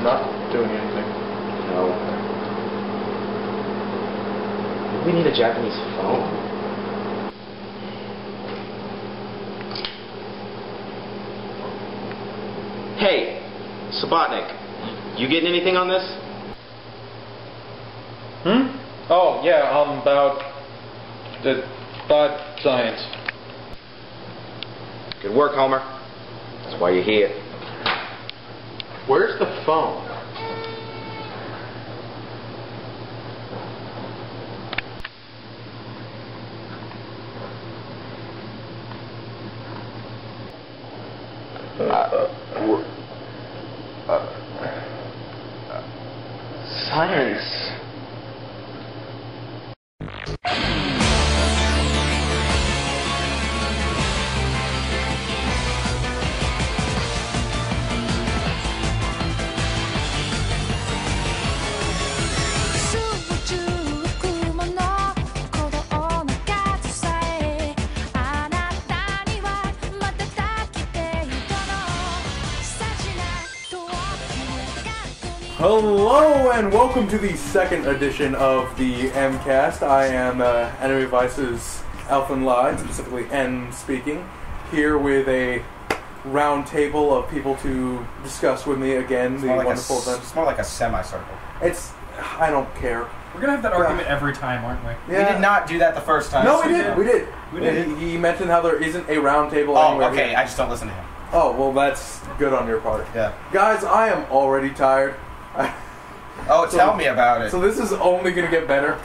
not doing anything. No. We need a Japanese phone. Hey, Slobotnick, you getting anything on this? Oh, yeah, about science. Good work, Homer. That's why you're here. Where's the phone? Science. Hello and welcome to the second edition of the MCast. I am Enemy Vice's Alphen Lied, specifically N speaking, here with a round table of people to discuss with me again the wonderful event. It's more like a semicircle. I don't care. We're gonna have that argument every time, aren't we? Yeah. We did not do that the first time. No, we did. We did. He mentioned how there isn't a round table Oh, anywhere okay. here. I just don't listen to him. Oh, well, that's good on your part. Yeah. Guys, I am already tired. Tell me about it. So this is only going to get better.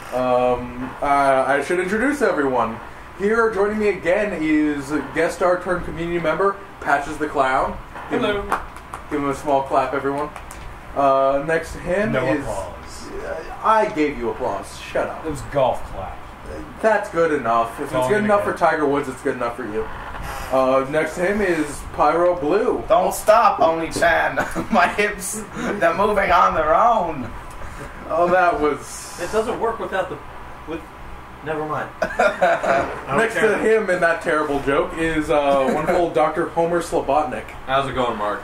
I should introduce everyone. Here joining me again is guest star turned community member, Patches the Clown. Hello. Give him a small clap, everyone. Next to him No is... applause. I gave you applause. Shut up. It was golf clap. That's good enough. If it's good enough for Tiger Woods, it's good enough for you. Next to him is Pyro Blue. Don't stop, Oni-chan. My hips, they're moving on their own. Oh, that was... It doesn't work without the... Never mind. Next to him in that terrible joke is wonderful Dr. Homer Slobotnick. How's it going, Mark?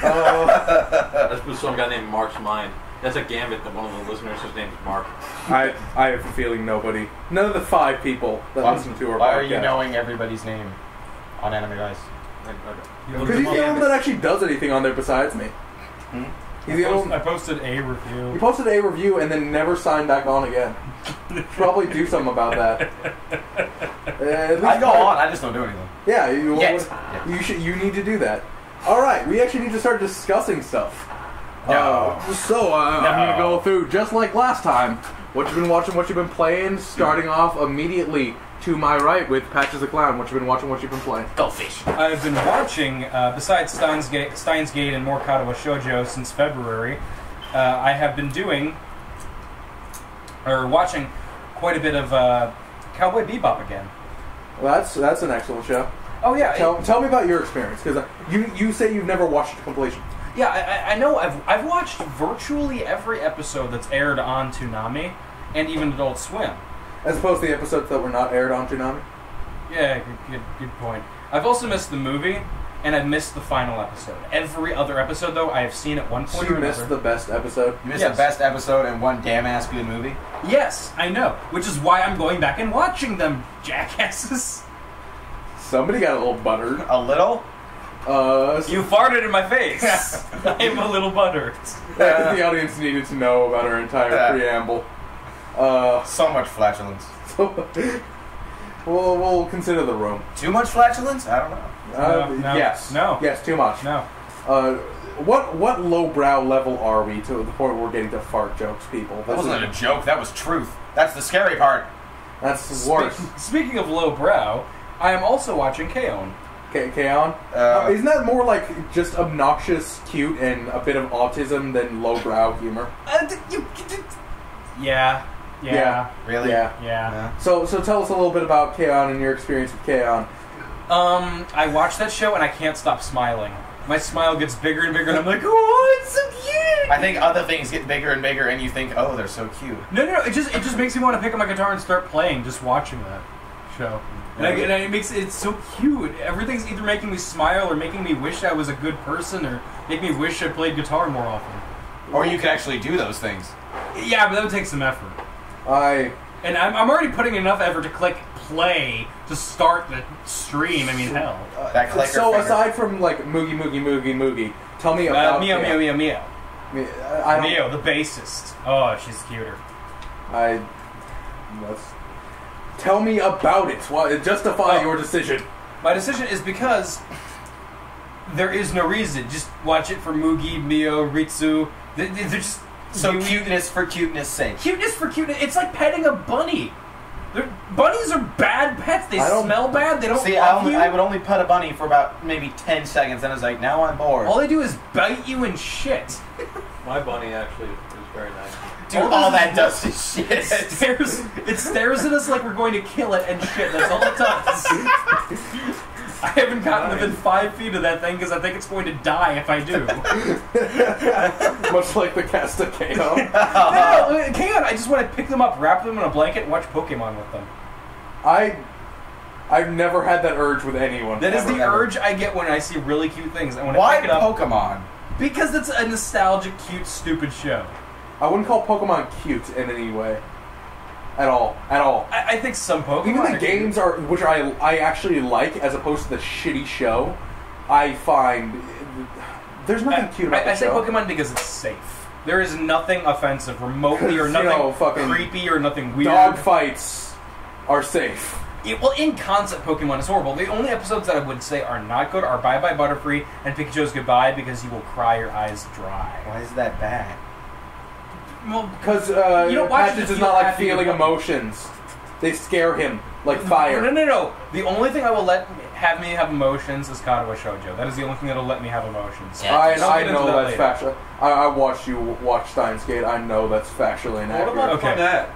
Let's put some guy named Mark's mind. That's a gambit that one of the listeners, his name is Mark. I have a feeling none of the 5 people that listen to our podcast. Why are you knowing everybody's name on Anime Dice? Because he's the only one that actually does anything on there besides me. I posted a review. He posted a review and then never signed back on again. Should probably do something about that. I go on, I just don't do anything. Yeah, you need to do that. Alright, we actually need to start discussing stuff. I'm going to go through, just like last time, what you've been watching, what you've been playing, starting off immediately to my right with Patches the Clown. What you've been watching, what you've been playing. Go fish. I've been watching, besides Steins Gate and more Katawa Shoujo since February, I have been watching quite a bit of Cowboy Bebop again. Well, that's an excellent show. Oh yeah. Tell me about your experience, because you say you've never watched it completion. Yeah, I know. I've watched virtually every episode that's aired on Toonami, and even Adult Swim. As opposed to the episodes that were not aired on Toonami? Yeah, good point. I've also missed the movie, and I've missed the final episode. Every other episode, though, I have seen at one point So you missed the best episode? You missed the best episode and one damn-ass good movie? Yes, I know. Which is why I'm going back and watching them, jackasses. Somebody got a little buttered. A little? You farted in my face. I'm a little buttered. The audience needed to know about our entire preamble. So much flatulence. We'll consider the room. Too much flatulence? I don't know. No. Yes. No. Yes, too much. No. What lowbrow level are we to the point where we're getting to fart jokes, people? That wasn't a joke. That was truth. That's the scary part. That's worse. Speaking of lowbrow, I am also watching K-On! K-On? Isn't that more like just obnoxious, cute, and a bit of autism than lowbrow humor? Yeah. Really? Yeah. So tell us a little bit about K-On! And your experience with K-On! I watch that show and I can't stop smiling. My smile gets bigger and bigger, and I'm like, oh, it's so cute! I think other things get bigger and bigger, and you think, oh, they're so cute. No, it just makes me want to pick up my guitar and start playing just watching that show. And it makes it's so cute. Everything's either making me smile or making me wish I was a good person or make me wish I played guitar more often. Or you could actually do those things. Yeah, but that would take some effort. And I'm already putting enough effort to click play to start the stream. I mean, hell. That clicker so finger. aside from like Moogie, tell me about Mio. I don't, Mio, the bassist. Oh, she's cuter. Tell me about it. Justify your decision. My decision is because there is no reason. Just watch it for Mugi, Mio, Ritsu. They're just cuteness for cuteness' sake. Cuteness for cuteness. It's like petting a bunny. Bunnies are bad pets. They smell bad. They don't love you. I would only pet a bunny for about maybe 10 seconds, and I was like, now I'm bored. All they do is bite you and shit. My bunny actually is very nice. Dude, all that does is shit. It stares at us like we're going to kill it and shit. That's all it does. I haven't gotten within 5 feet of that thing because I think it's going to die if I do. Much like the cast of K.O. No, K.O. I just want to pick them up, wrap them in a blanket, and watch Pokemon with them. I've never had that urge with anyone. That is the urge I get when I see really cute things. I want to pick it up. Why Pokemon? Because it's a nostalgic, cute, stupid show. I wouldn't call Pokemon cute in any way. At all. I think some Pokemon even the games are, which I actually like, as opposed to the shitty show, I find there's nothing cute about the show. I say Pokemon because it's safe. There is nothing offensive remotely, or nothing creepy, or nothing weird. Dog fights are safe. Well, in concept, Pokemon is horrible. The only episodes that I would say are not good are Bye Bye Butterfree and Pikachu's Goodbye, because you will cry your eyes dry. Why is that bad? Well, because Patches does not like feeling emotions. They scare him like fire. No. The only thing I will have me have emotions is Katawa Shoujo. That is the only thing that will let me have emotions. Yeah, I know that's factual. I watched you watch Steins Gate. I know that's factually inaccurate. What about Clannad?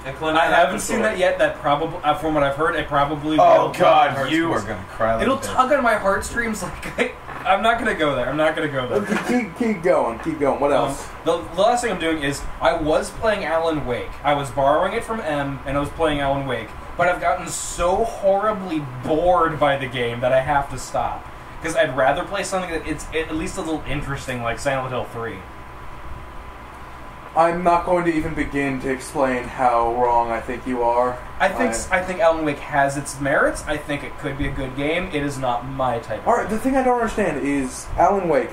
I haven't seen that yet. That probably, from what I've heard, it probably will. Oh God, you are gonna cry. It'll tug on my heartstrings. Like I'm not gonna go there. Keep going. What else? The last thing I'm doing is I was playing Alan Wake. I was borrowing it from M, and I was playing Alan Wake. But I've gotten so horribly bored by the game that I have to stop, because I'd rather play something that it's at least a little interesting, like Silent Hill 3. I'm not going to even begin to explain how wrong I think you are. I think Alan Wake has its merits. I think it could be a good game. It is not my type of Alright, the thing I don't understand is Alan Wake.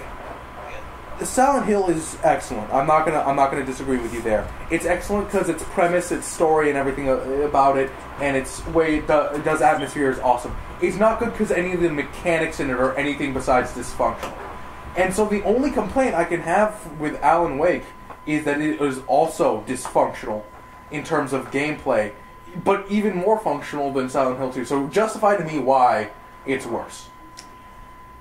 Silent Hill is excellent. I'm not gonna disagree with you there. It's excellent because its premise, its story, and everything about it, and its way it does atmosphere is awesome. It's not good because any of the mechanics in it are anything besides dysfunctional. And so the only complaint I can have with Alan Wake is that it is also dysfunctional in terms of gameplay, but even more functional than Silent Hill 2. So justify to me why it's worse.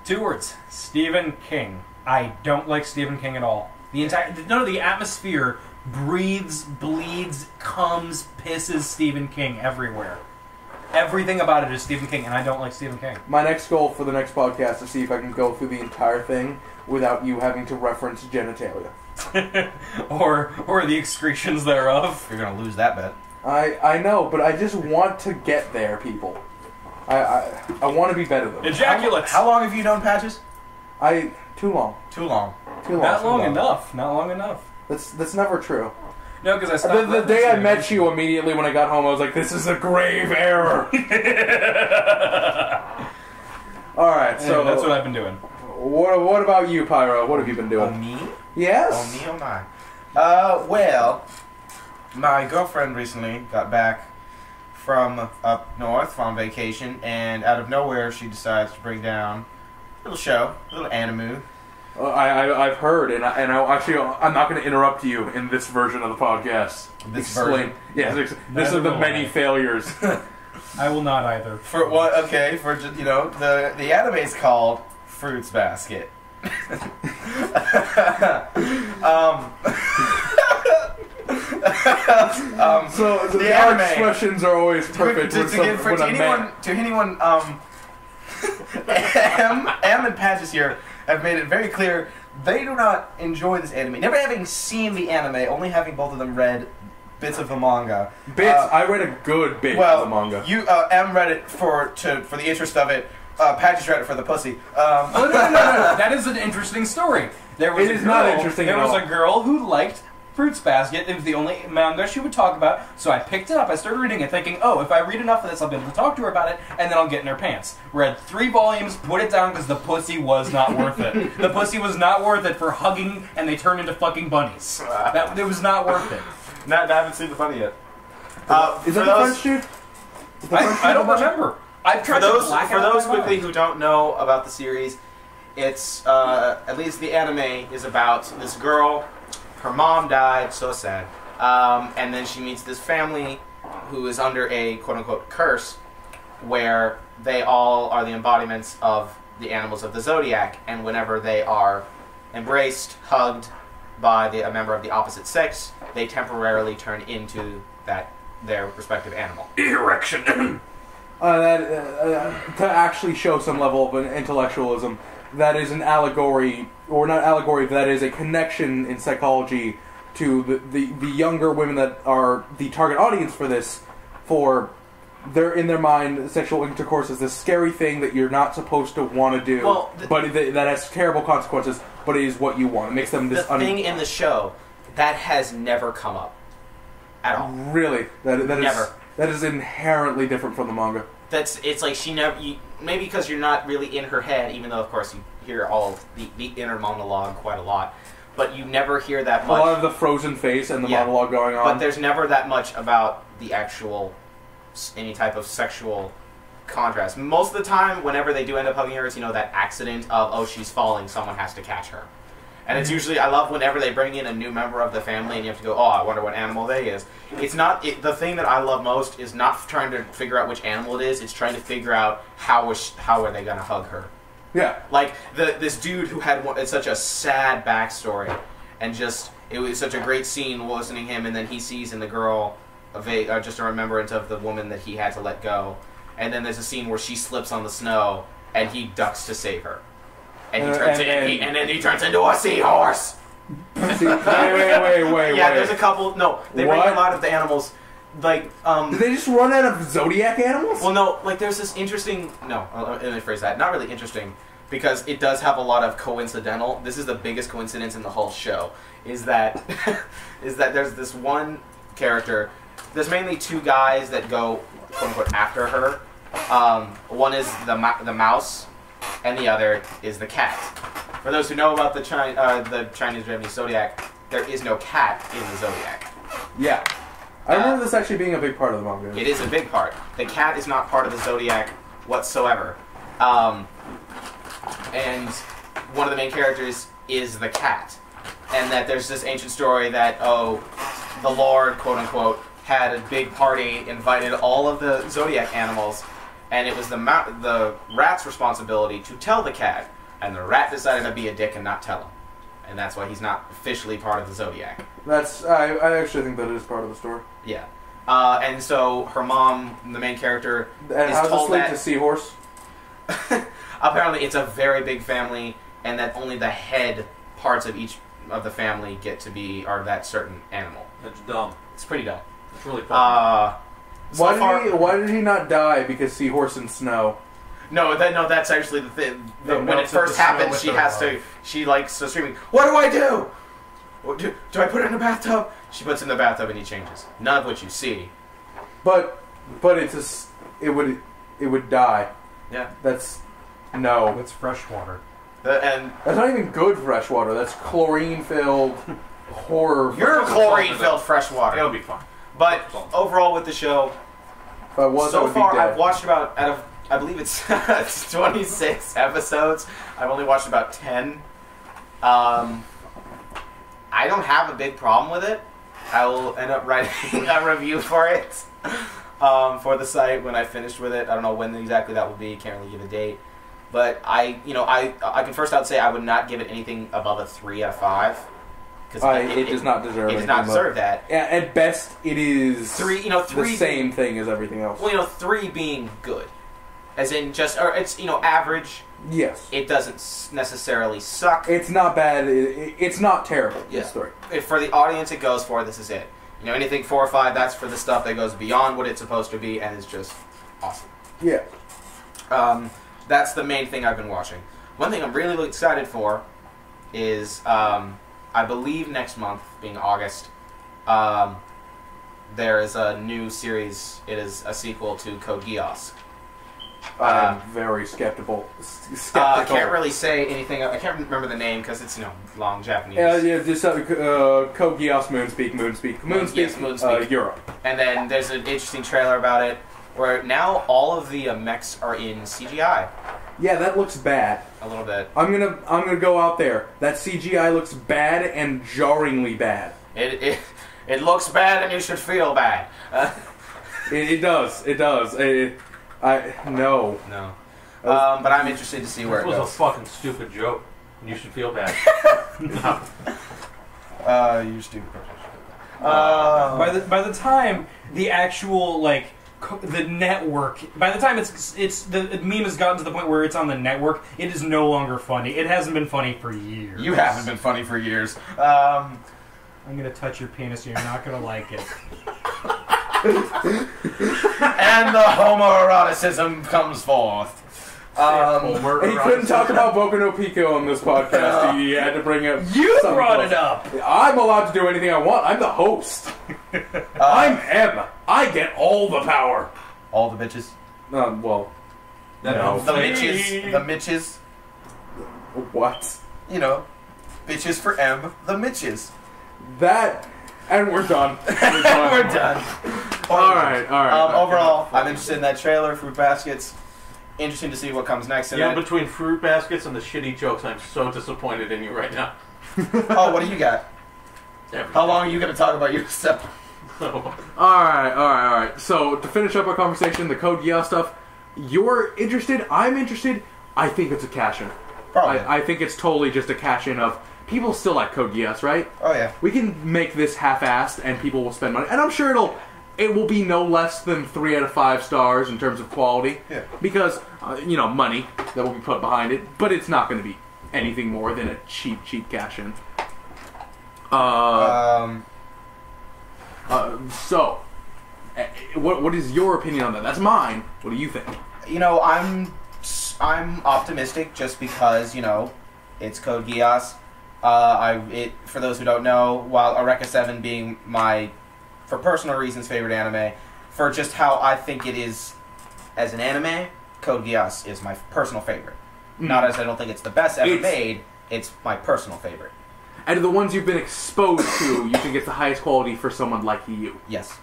2 words: Stephen King. I don't like Stephen King at all. The atmosphere breathes, bleeds, comes, pisses Stephen King everywhere. Everything about it is Stephen King, and I don't like Stephen King. My next goal for the next podcast is to see if I can go through the entire thing without you having to reference genitalia. or the excretions thereof. You're gonna lose that bet. I know, but I just want to get there, people. I want to be better than them. Ejaculates. How long have you known Patches? Too long. Not long enough. That's never true. No, because I stopped. The day I met you, immediately when I got home, I was like, "This is a grave error." All right, so that's what I've been doing. What about you, Pyro? What have you been doing? Me? Yes. Oh my. Well, my girlfriend recently got back from up north on vacation, and out of nowhere, she decides to bring down a little show, a little anime. I've heard, and I'm not going to interrupt you in this version of the podcast. Version? Yeah, this is the many failures. I will not either. For what? Okay, for the anime is called Fruits Basket. So the art expressions are always perfect. To anyone, M and Patches here have made it very clear they do not enjoy this anime. Never having seen the anime, only having both of them read bits of the manga. I read a good bit of the manga. You M read it for the interest of it. Patches read it for the pussy. No. That is an interesting story. There was It is not interesting There at was all. a girl who liked Fruits Basket. It was the only manga she would talk about, so I picked it up. I started reading it thinking, oh, if I read enough of this, I'll be able to talk to her about it, and then I'll get in her pants. Read 3 volumes, put it down because the pussy was not worth it. The pussy was not worth it for hugging and they turned into fucking bunnies. It was not worth it. I haven't seen the funny yet. Is that the French dude? I don't remember. I've tried For to black for out those my quickly mind. who don't know about the series, it's at least the anime is about this girl. Her mom died, so sad, and then she meets this family who is under a quote-unquote curse, where they all are the embodiments of the animals of the zodiac, and whenever they are embraced, hugged by a member of the opposite sex, they temporarily turn into their respective animal. Erection. To actually show some level of intellectualism, that is an allegory, or not allegory, that is a connection in psychology to the younger women that are the target audience for this, for in their mind, sexual intercourse is this scary thing that you're not supposed to want to do, but that has terrible consequences, but it is what you want. It makes them this... The thing in the show, that has never come up. At all. Really? Never. That is inherently different from the manga. It's like she never... maybe because you're not really in her head, even though, of course, you hear all the inner monologue quite a lot, but you never hear that much. A lot of the frozen face and the monologue going on. But there's never that much about the actual... any type of sexual contrast. Most of the time, whenever they do end up hugging her, it's, that accident of, oh, she's falling, someone has to catch her. And it's usually, I love whenever they bring in a new member of the family and you have to go, oh, I wonder what animal they is. It's not, the thing that I love most is not trying to figure out which animal it is, it's trying to figure out how are they going to hug her. Yeah. Like, this dude who had it's such a sad backstory, and it was such a great scene listening him, and then he sees in the girl just a remembrance of the woman that he had to let go. And then there's a scene where she slips on the snow, and he ducks to save her. And then he turns into a seahorse. Wait. Yeah, there's a couple. No, they bring a lot of the animals. Like, did they just run out of zodiac animals? Well, no. Like, there's this interesting. No, let me phrase that. Not really interesting, because it does have a lot of coincidental. This is the biggest coincidence in the whole show. Is that there's this one character. There's mainly 2 guys that go quote unquote after her. One is the mouse, and the other is the cat. For those who know about the Chinese-Japanese zodiac, there is no cat in the zodiac. Yeah. I remember this actually being a big part of the manga. It is a big part. The cat is not part of the zodiac whatsoever. And one of the main characters is the cat. And that there's this ancient story that, the Lord, quote-unquote, had a big party, invited all of the zodiac animals, and it was the rat's responsibility to tell the cat, and the rat decided to be a dick and not tell him. And that's why he's not officially part of the zodiac. I actually think that is part of the story. Yeah. And so her mom, the main character, is told that... the seahorse? Apparently it's a very big family, and that only the head parts of each of the family are that certain animal. That's dumb. It's pretty dumb. It's really fun. Why did he not die because seahorse and snow? No, that's actually the thing. When it first happens, she likes screaming, "What do I do? Do I put it in the bathtub?" She puts it in the bathtub and he changes. None of what you see. But it would die. Yeah. That's fresh water. And that's not even good fresh water. That's chlorine-filled horror. You're chlorine-filled fresh water. It'll be fine. But overall with the show, so far I've watched about, out of, I believe it's 26 episodes, I've only watched about 10. I don't have a big problem with it. I will end up writing a review for it for the site when I finished with it. I don't know when exactly that will be, can't really give a date. But I can first out say I would not give it anything above a 3 out of 5. It does not deserve. It does not deserve that. Yeah, at best, it is 3. The same thing as everything else. Well, 3 being good, as in it's average. Yes. It doesn't necessarily suck. It's not bad. It's not terrible. Yeah. This story. If for the audience it goes for, this is it. Anything 4 or 5, that's for the stuff that goes beyond what it's supposed to be, and is just awesome. Yeah. That's the main thing I've been watching. One thing I'm really excited for is, I believe next month, being August, there is a new series. It is a sequel to Code Geass. I'm very skeptical. I can't really say anything. I can't remember the name because it's long Japanese. Yeah, just Code Geass, Moonspeak, Europe. And then there's an interesting trailer about it where now all of the mechs are in CGI. Yeah, that looks bad. A little bit. I'm gonna go out there. That CGI looks bad and jarringly bad. It looks bad and you should feel bad. It does. No. But I'm interested to see where it goes. This was a fucking stupid joke. You should feel bad. No. You're stupid. By the time the actual the network, by the time the meme has gotten to the point where it's on the network, it is no longer funny. It hasn't been funny for years. You haven't been funny for years. I'm gonna touch your penis and you're not gonna like it. And the homoeroticism comes forth. He couldn't talk about Boku no Pico on this podcast. He had to bring up. You brought it up. I'm allowed to do anything I want. I'm the host. I'm M. I get all the power. All the bitches. Well, no. The Mitches. The Mitches. What? You know, bitches for M. The Mitches. That. And we're done. We're done. All right. Overall, I'm interested in that trailer, Fruit Baskets. Interesting to see what comes next. Yeah, between Fruit Baskets and the shitty jokes, I'm so disappointed in you right now. Oh, what do you got? Everything. How long are you going to talk about yourself? All right. So, to finish up our conversation, the Code Geass stuff, you're interested, I'm interested, I think it's a cash-in. Probably. I think it's totally just a cash-in of, people still like Code Geass, right? Oh, yeah. We can make this half-assed, and people will spend money. And I'm sure it will be no less than 3 out of 5 stars in terms of quality. Yeah. Because, money that will be put behind it. But it's not going to be anything more than a cheap cash-in. So, what is your opinion on that? That's mine. What do you think? I'm optimistic just because, it's Code Geass. For those who don't know, while Eureka 7 being my, for personal reasons, favorite anime, for just how I think it is as an anime, Code Geass is my personal favorite. Not as I don't think it's the best ever made, it's my personal favorite. Out of the ones you've been exposed to, you think it's the highest quality for someone like you? Yes.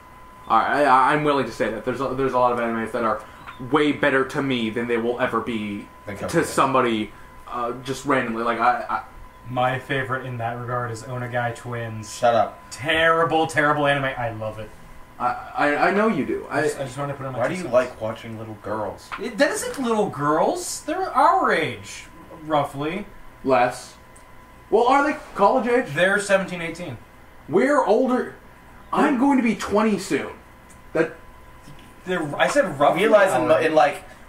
Alright, I'm willing to say that. There's a lot of animes that are way better to me than they will ever be to somebody just randomly. My favorite in that regard is Onagai Twins. Shut up. Terrible anime. I love it. I know you do. I just want to put on my Why do you like watching little girls? That isn't little girls. They're our age, roughly. Less. Well, are they college age? They're 17, 18. We're older. I'm going to be 20 soon. I said roughly. Realize in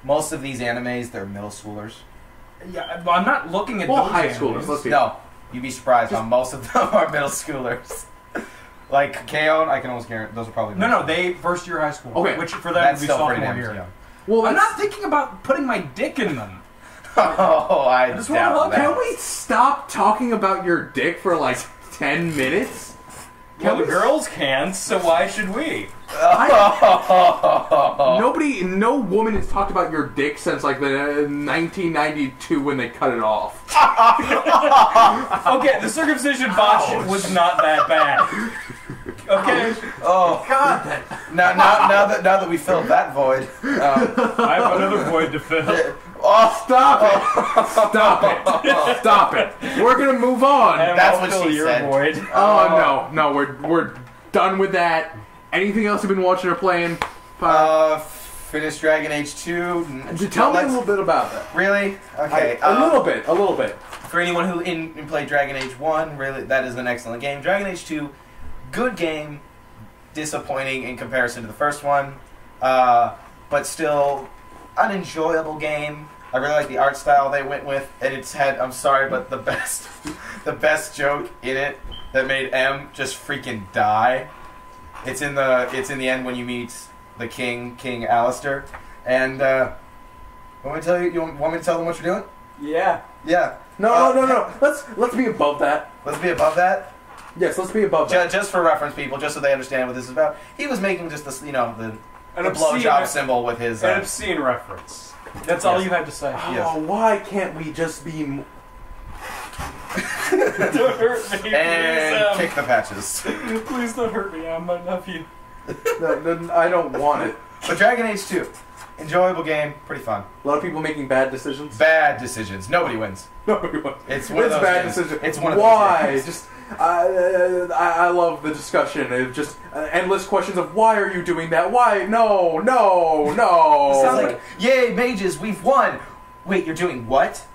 most of these animes, they're middle schoolers. Yeah, well, I'm not looking at those high animes. schoolers. Let's be No, you'd be surprised how most of them are middle schoolers. Like K.O., I can almost guarantee those are probably No, they first year high school. Okay. Which for them that's would be still pretty sophomore damn year. young. Well, I'm not thinking about putting my dick in them. Oh, I just wanna doubt look. that. Can we stop talking about your dick for 10 minutes? Well, the girls can't, so why should we? No woman has talked about your dick since the 1992 when they cut it off. Okay, the circumcision botch was not that bad. Okay. Oh God! Now that we filled that void, I have another void to fill. Oh, Stop it! Stop it! We're gonna move on. That's what she your said. Void. Oh no, we're done with that. Anything else you've been watching or playing? Finished Dragon Age 2. Tell me a little bit about that. Really? Okay. A little bit. For anyone who played Dragon Age 1, really, that is an excellent game. Dragon Age 2, good game, disappointing in comparison to the first one, but still an enjoyable game. I really like the art style they went with, and it's had, I'm sorry, but the best joke in it that made M just freaking die. It's in the end when you meet the King Alistair, and want me to tell you? You want me to tell them what you're doing? Yeah. Yeah. No. Let's be above that. Let's be above that. Yes, let's be above that. Just for reference, people, just so they understand what this is about. He was making just this, the An blowjob symbol with his. An obscene reference. That's all you had to say. Oh, why can't we just be? Don't hurt me, and kick the patches. Please don't hurt me. I'm my nephew. No, I don't want it. But Dragon Age 2, enjoyable game, pretty fun. A lot of people making bad decisions. Bad decisions. Nobody wins. Nobody wins. It's one of those bad games. decisions. It's one of why? those games. Just I love the discussion. It's just endless questions of why are you doing that? Why? No. Sounds like, yay, mages, we've won. Wait, you're doing what?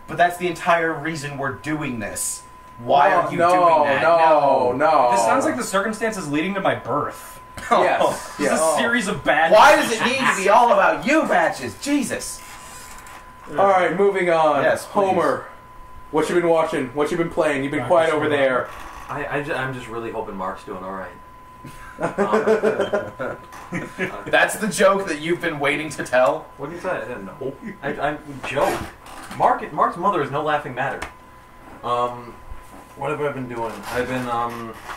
But that's the entire reason we're doing this. Why are you doing that? No. This sounds like the circumstances leading to my birth. Yes. This is a series of bad. Why does it need to be all about you, Patches? Jesus. All right, moving on. Yes, please. Homer. What you been watching? What you been playing? You've been quiet over there. I'm just really hoping Mark's doing all right. That's the joke that you've been waiting to tell? What did you say? No. I joke. Mark's mother is no laughing matter. What have I been doing? I've been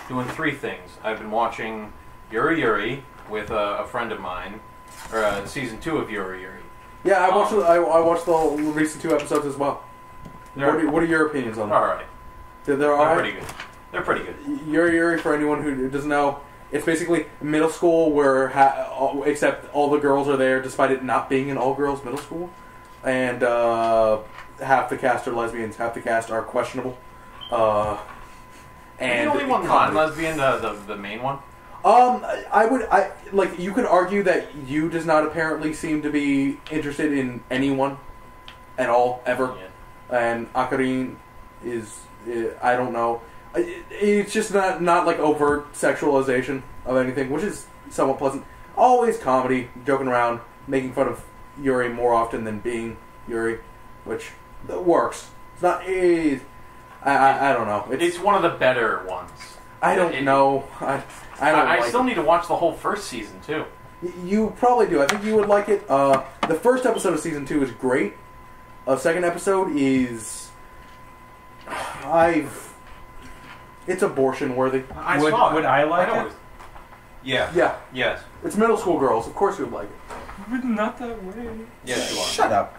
doing 3 things. I've been watching Yuri with a friend of mine, or season 2 of Yuri. Yeah, I watched the recent 2 episodes as well. What are your opinions on that? All right. They're pretty good. They're pretty good. Yuri, for anyone who doesn't know, it's basically middle school where except all the girls are there, despite it not being an all-girls middle school, and half the cast are lesbians, half the cast are questionable. And the only one non-lesbian, the main one. You could argue that Yu does not apparently seem to be interested in anyone at all ever. Yeah. And Akarin is, I don't know. It's just not like overt sexualization of anything, which is somewhat pleasant. Always comedy, joking around, making fun of Yuri more often than being Yuri, which works. It's not. I don't know. It's one of the better ones. I don't know. I still need to watch the whole first season too. You probably do. I think you would like it. The first episode of season 2 is great. Second episode is it's abortion worthy. Would I like it? Yeah. Yeah. Yes. It's middle school girls. Of course you would like it. But not that way. Yes, you are. Shut up.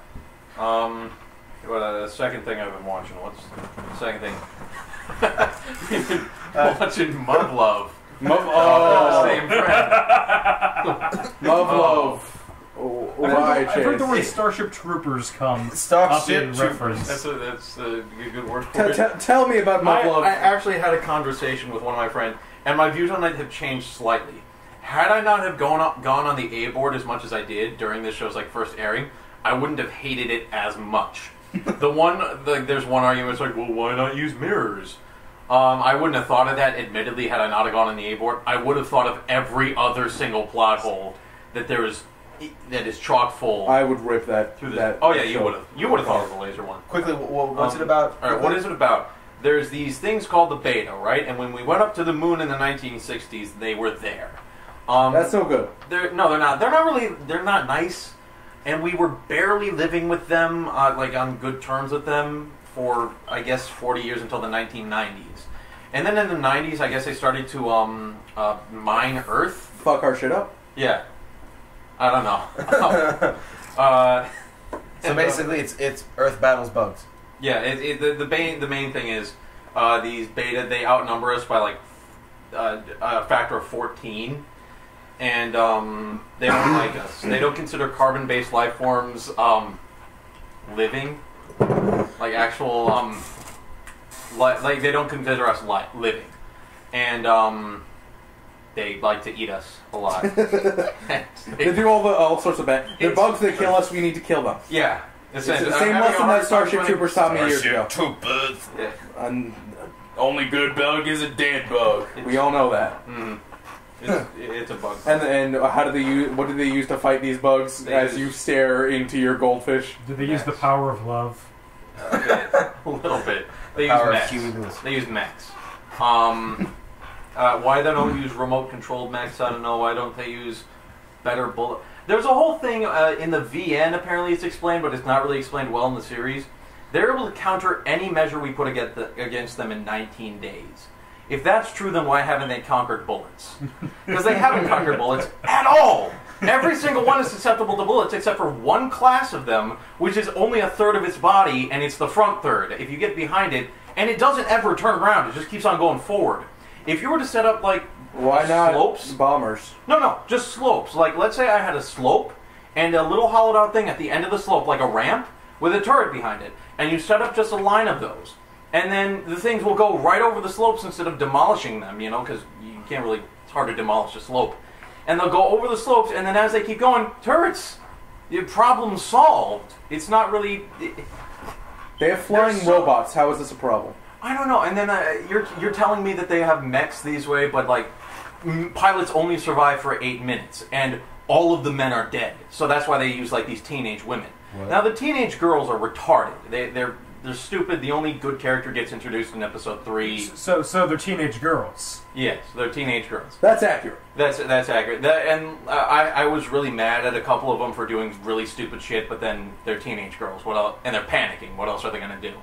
The second thing I've been watching. What's the second thing? We've been watching Mud Love. Same friend. Love. I've heard the word Starship Troopers come up in reference. That's a good word for it. Tell me about Mud Love. I actually had a conversation with one of my friends, and my views on it have changed slightly. Had I not have gone on the A board as much as I did during this show's first airing, I wouldn't have hated it as much. There's one argument. It's like, well, why not use mirrors? I wouldn't have thought of that, admittedly, had I not gone on the A board. I would have thought of every other single plot hole that is chock full. I would rip that through that. Oh yeah, you would have. You would have thought of the laser one. Quickly, what's it about? All right, what is it about? There's these things called the Beta, right? And when we went up to the moon in the 1960s, they were there. That's so good. They're not. They're not nice. And we were barely living with them, on good terms with them for, I guess, 40 years until the 1990s. And then in the 90s, I guess they started to mine Earth. Fuck our shit up? Yeah. I don't know. So basically, it's Earth battles bugs. Yeah, the main thing is these Beta, they outnumber us by a factor of 14. And they don't like us. They don't consider carbon-based life forms living, like actual they don't consider us living, and they like to eat us a lot. They do all sorts of bad. They're bugs that kill us. We need to kill them. Yeah, it's the same lesson that Starship Troopers taught me years ago. Troopers. Yeah. Only good bug is a dead bug. We all know that. Mm. It's a bug. And how do they use? What do they use to fight these bugs? You stare into your goldfish? Do they use the power of love? A little bit. They use mechs. Why they don't use remote controlled mechs? I don't know. Why don't they use better bullet. There's a whole thing in the VN, apparently it's explained, but it's not really explained well in the series. They're able to counter any measure we put against them in 19 days. If that's true, then why haven't they conquered bullets? Because they haven't conquered bullets at all! Every single one is susceptible to bullets, except for one class of them, which is only a third of its body, and it's the front third. If you get behind it, and it doesn't ever turn around, it just keeps on going forward. If you were to set up, like, why not slopes? Bombers? No, just slopes. Like, let's say I had a slope, and a little hollowed out thing at the end of the slope, like a ramp, with a turret behind it. And you set up just a line of those. And then the things will go right over the slopes instead of demolishing them, you know, because you can't really, it's hard to demolish a slope. And they'll go over the slopes, and then as they keep going, turrets! Your problem solved. It's not really... They have flying robots. How is this a problem? I don't know. And then you're telling me that they have mechs these way, but like pilots only survive for 8 minutes, and all of the men are dead. So that's why they use like these teenage women. What? Now the teenage girls are retarded. They're stupid. The only good character gets introduced in episode 3. So they're teenage girls. Yes, they're teenage girls. That's accurate. That's accurate. I was really mad at a couple of them for doing really stupid shit, but then they're teenage girls. What else? And they're panicking. What else are they going to do?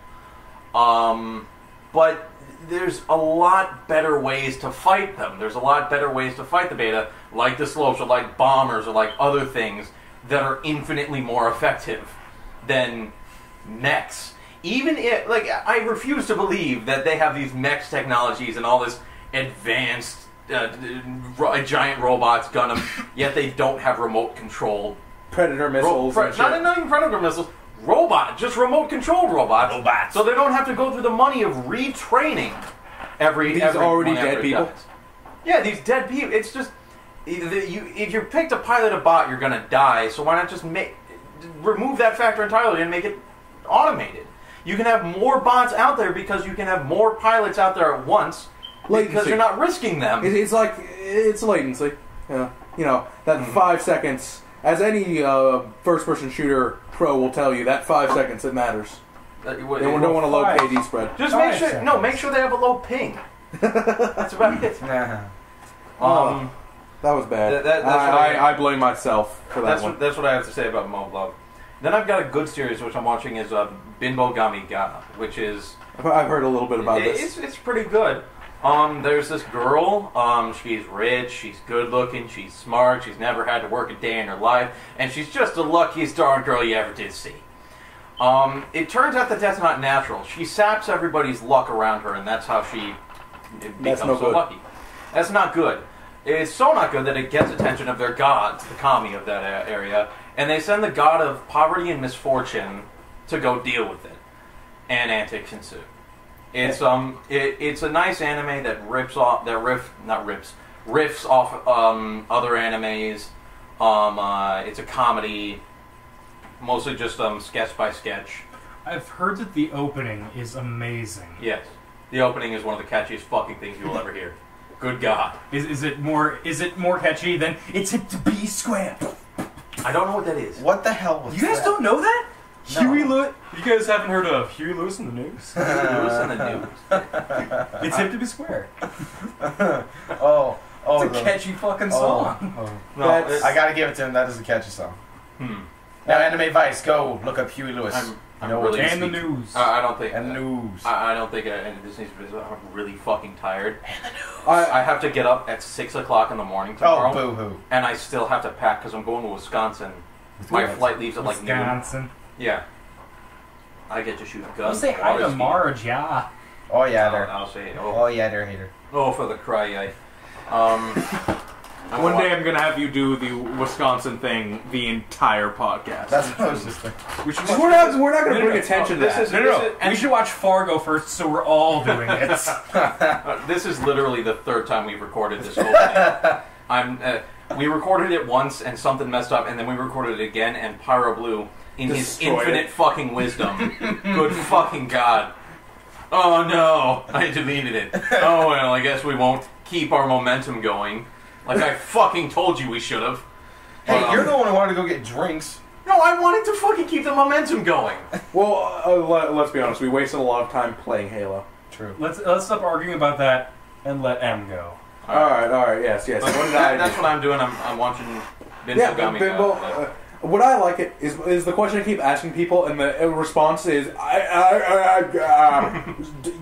But there's a lot better ways to fight them. There's a lot better ways to fight the beta, like the slopes, or like bombers, or like other things that are infinitely more effective than mechs. Even if, like, I refuse to believe that they have these mechs technologies and all this advanced giant robots gun them, yet they don't have remote control. Predator missiles. Not even Predator missiles. Just remote controlled robots. So they don't have to go through the money of retraining every already dead people. Yeah, these dead people. It's just if you picked to pilot a bot, you're gonna die. So why not just remove that factor entirely and make it automated? You can have more bots out there because you can have more pilots out there at once. Because you're not risking them. It's latency. You know that 5 seconds. As any first-person shooter pro will tell you, that 5 seconds, it matters. They don't want a low KD spread. Just make sure they have a low ping. That's about it. That was bad. I blame myself for that one. That's what I have to say about Moblog. Then I've got a good series which I'm watching is Binbo Gami Ga, which is... I've heard a little bit about this. It's pretty good. There's this girl, she's rich, she's good looking, she's smart, she's never had to work a day in her life, and she's just the luckiest darn girl you ever did see. It turns out that that's not natural. She saps everybody's luck around her, and that's how she becomes so lucky. That's not good. It's so not good that it gets attention of their gods, the kami of that area, and they send the god of poverty and misfortune to go deal with it. And antics ensue. It's a nice anime that riffs off other animes. It's a comedy, mostly just sketch by sketch. I've heard that the opening is amazing. Yes, the opening is one of the catchiest fucking things you will ever hear. Good God, is it more catchy than "It's hip to be square"? I don't know what that is. What the hell was that? You guys don't know that? No. Huey Lewis. You guys haven't heard of Huey Lewis in the News? Huey Lewis in the News. It's hip to be square. It's a catchy fucking song. No, I gotta give it to him. That is a catchy song. Now, Anime Vice, go look up Huey Lewis. I'm really and the news. I don't think. And the news. I don't think. This needs to be. I'm really fucking tired. And the news. I have to get up at 6 o'clock in the morning tomorrow. Oh, boo-hoo. And I still have to pack because I'm going to Wisconsin. My flight leaves at like noon. Wisconsin. Yeah. I get to shoot guns. Say hi to Marge, yeah. Oh yeah, there. I'll say. Oh yeah, there, hater. Oh, for the cry, One day I'm gonna have you do the Wisconsin thing the entire podcast. That's what I was just thinking. We're not gonna bring attention to that. No. We should watch Fargo first, so we're all doing it. This is literally the third time we've recorded this whole thing. We recorded it once and something messed up, and then we recorded it again, and Pyro Blue, in his infinite fucking wisdom, good fucking God. Oh no, I deleted it. Oh well, I guess we won't keep our momentum going. Like I fucking told you we should have. Hey, you're the one who wanted to go get drinks. No, I wanted to fucking keep the momentum going. Well, let's be honest. We wasted a lot of time playing Halo. True. Let's stop arguing about that and let M go. All right. Yes. That's what I'm doing. I'm watching Bimbo gummy. Bimbo. What I like it is the question I keep asking people, and the response is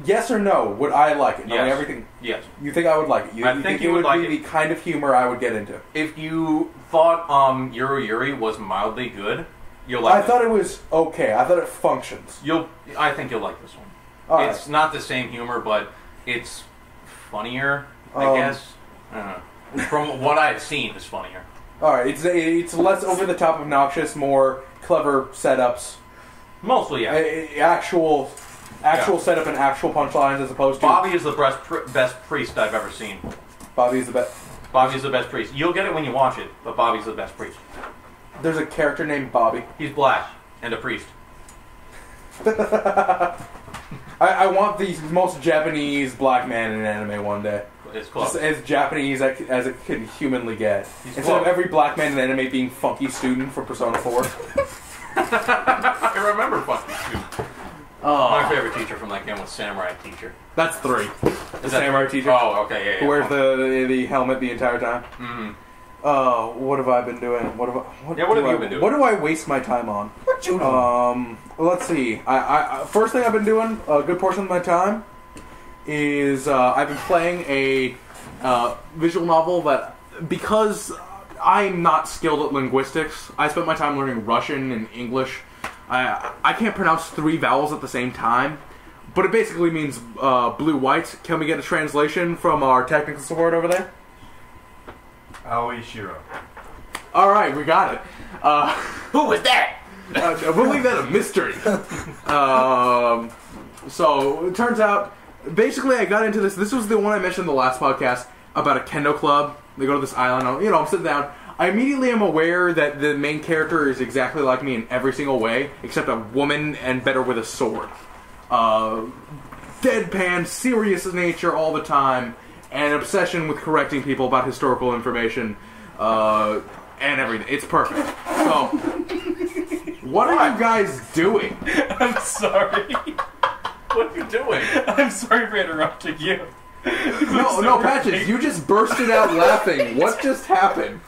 yes or no. Would I like it? Knowing everything. Yes. You think I would like it? You think it would be the kind of humor I would get into? If you thought Yuri Yuri was mildly good, you'll like it. I thought it was okay. I thought it functions. I think you'll like this one. It's not the same humor, but it's funnier, I guess. I don't know. From what I've seen, it's funnier. Alright, it's less over the top obnoxious, more clever setups. Mostly, yeah. Actual setup and actual punchlines as opposed to... Bobby is the best priest I've ever seen. Bobby's the best... Bobby's the best priest. You'll get it when you watch it, but Bobby's the best priest. There's a character named Bobby. He's black and a priest. I want the most Japanese black man in an anime one day. It's close. Just as Japanese as it can humanly get. Instead of every black man in anime being Funky Student from Persona 4. I remember Funky Student. My favorite teacher from that game was Samurai Teacher. That's 3. The Samurai Teacher. Oh, okay, yeah. Who wears the helmet the entire time. Mm-hmm. What have I been doing? What have you been doing? What do I waste my time on? What you doing? Let's see. I first thing I've been doing, a good portion of my time, is I've been playing a visual novel that, because I'm not skilled at linguistics, I spent my time learning Russian and English. I can't pronounce 3 vowels at the same time, but it basically means blue-white. Can we get a translation from our technical support over there? Aoi Shiro. Alright, we got it. Who was that? We'll leave that a mystery. So, it turns out, basically I got into this. This was the one I mentioned in the last podcast about a kendo club. They go to this island. I'm sitting down. I immediately am aware that the main character is exactly like me in every single way, except a woman and better with a sword. Deadpan, serious nature all the time, and an obsession with correcting people about historical information, and everything. It's perfect. So, what are you guys doing? I'm sorry. What are you doing? I'm sorry for interrupting you. No, Patches, you just bursted out laughing. What just happened?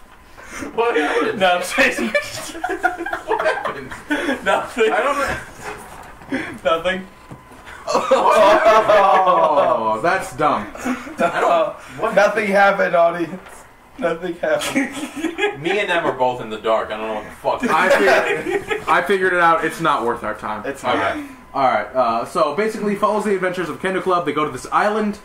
What happened? No, I'm saying... What happened? Nothing. I don't know. Nothing. Oh, that's dumb. Nothing happened, audience. Nothing happened. Me and them are both in the dark. I don't know what the fuck. I figured it out. It's not worth our time. It's not. Okay. Alright, so basically follows the adventures of Kendo Club. They go to this island,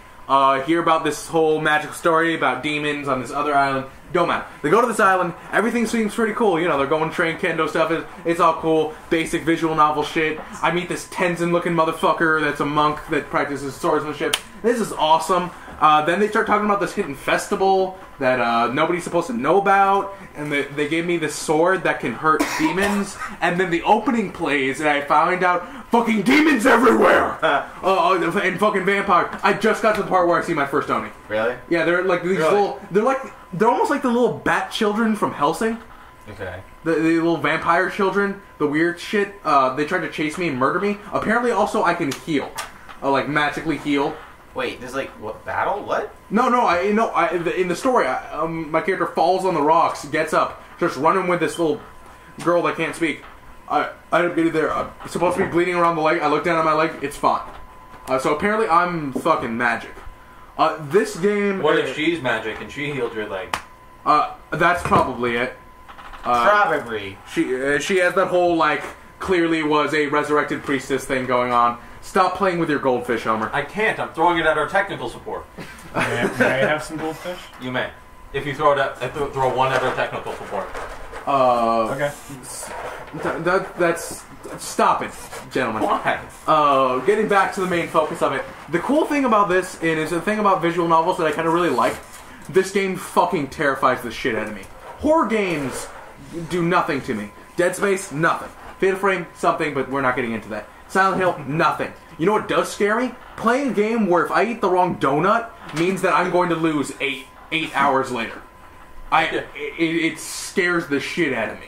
hear about this whole magical story about demons on this other island. Don't matter. They go to this island, everything seems pretty cool. They're going to train kendo stuff. It's all cool. Basic visual novel shit. I meet this Tenzin looking motherfucker that's a monk that practices swordsmanship. This is awesome. Then they start talking about this hidden festival that nobody's supposed to know about, and they gave me this sword that can hurt demons, and then the opening plays, and I found out fucking demons everywhere! And fucking vampire. I just got to the part where I see my first Oni. Really? Yeah, they're like these little... They're almost like the little bat children from Hellsing. Okay. The little vampire children, the weird shit. They tried to chase me and murder me. Apparently also I can heal. Magically heal. Wait, there's what, battle? What? No, in the story, my character falls on the rocks, gets up, starts running with this little girl that can't speak. I end up getting there. I'm supposed to be bleeding around the leg. I look down at my leg. It's fine. So apparently I'm fucking magic. This game... What if she's magic and she healed your leg? That's probably it. Probably. She has that whole, clearly was a resurrected priestess thing going on. Stop playing with your goldfish, Homer. I can't. I'm throwing it at our technical support. May I have some goldfish? You may. If you throw one at our technical support. Okay. That's... Stop it, gentlemen. Why? Getting back to the main focus of it. The cool thing about this, and is the thing about visual novels that I kind of really like, this game fucking terrifies the shit out of me. Horror games do nothing to me. Dead Space, nothing. Fatal Frame, something, but we're not getting into that. Silent Hill, nothing. You know what does scare me? Playing a game where if I eat the wrong donut means that I'm going to lose 8 hours later. It scares the shit out of me.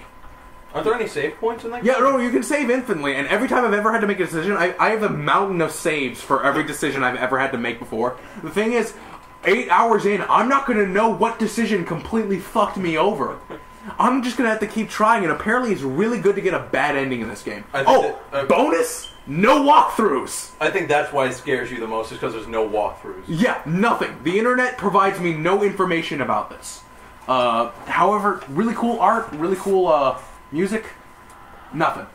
Are there any save points in that game? Yeah, no, you can save infinitely, and every time I've ever had to make a decision, I have a mountain of saves for every decision I've ever had to make before. The thing is, 8 hours in, I'm not going to know what decision completely fucked me over. I'm just gonna have to keep trying, and apparently it's really good to get a bad ending in this game. Bonus? No walkthroughs! I think that's why it scares you the most, is because there's no walkthroughs. Yeah, nothing. The internet provides me no information about this. However, really cool art, really cool music, nothing.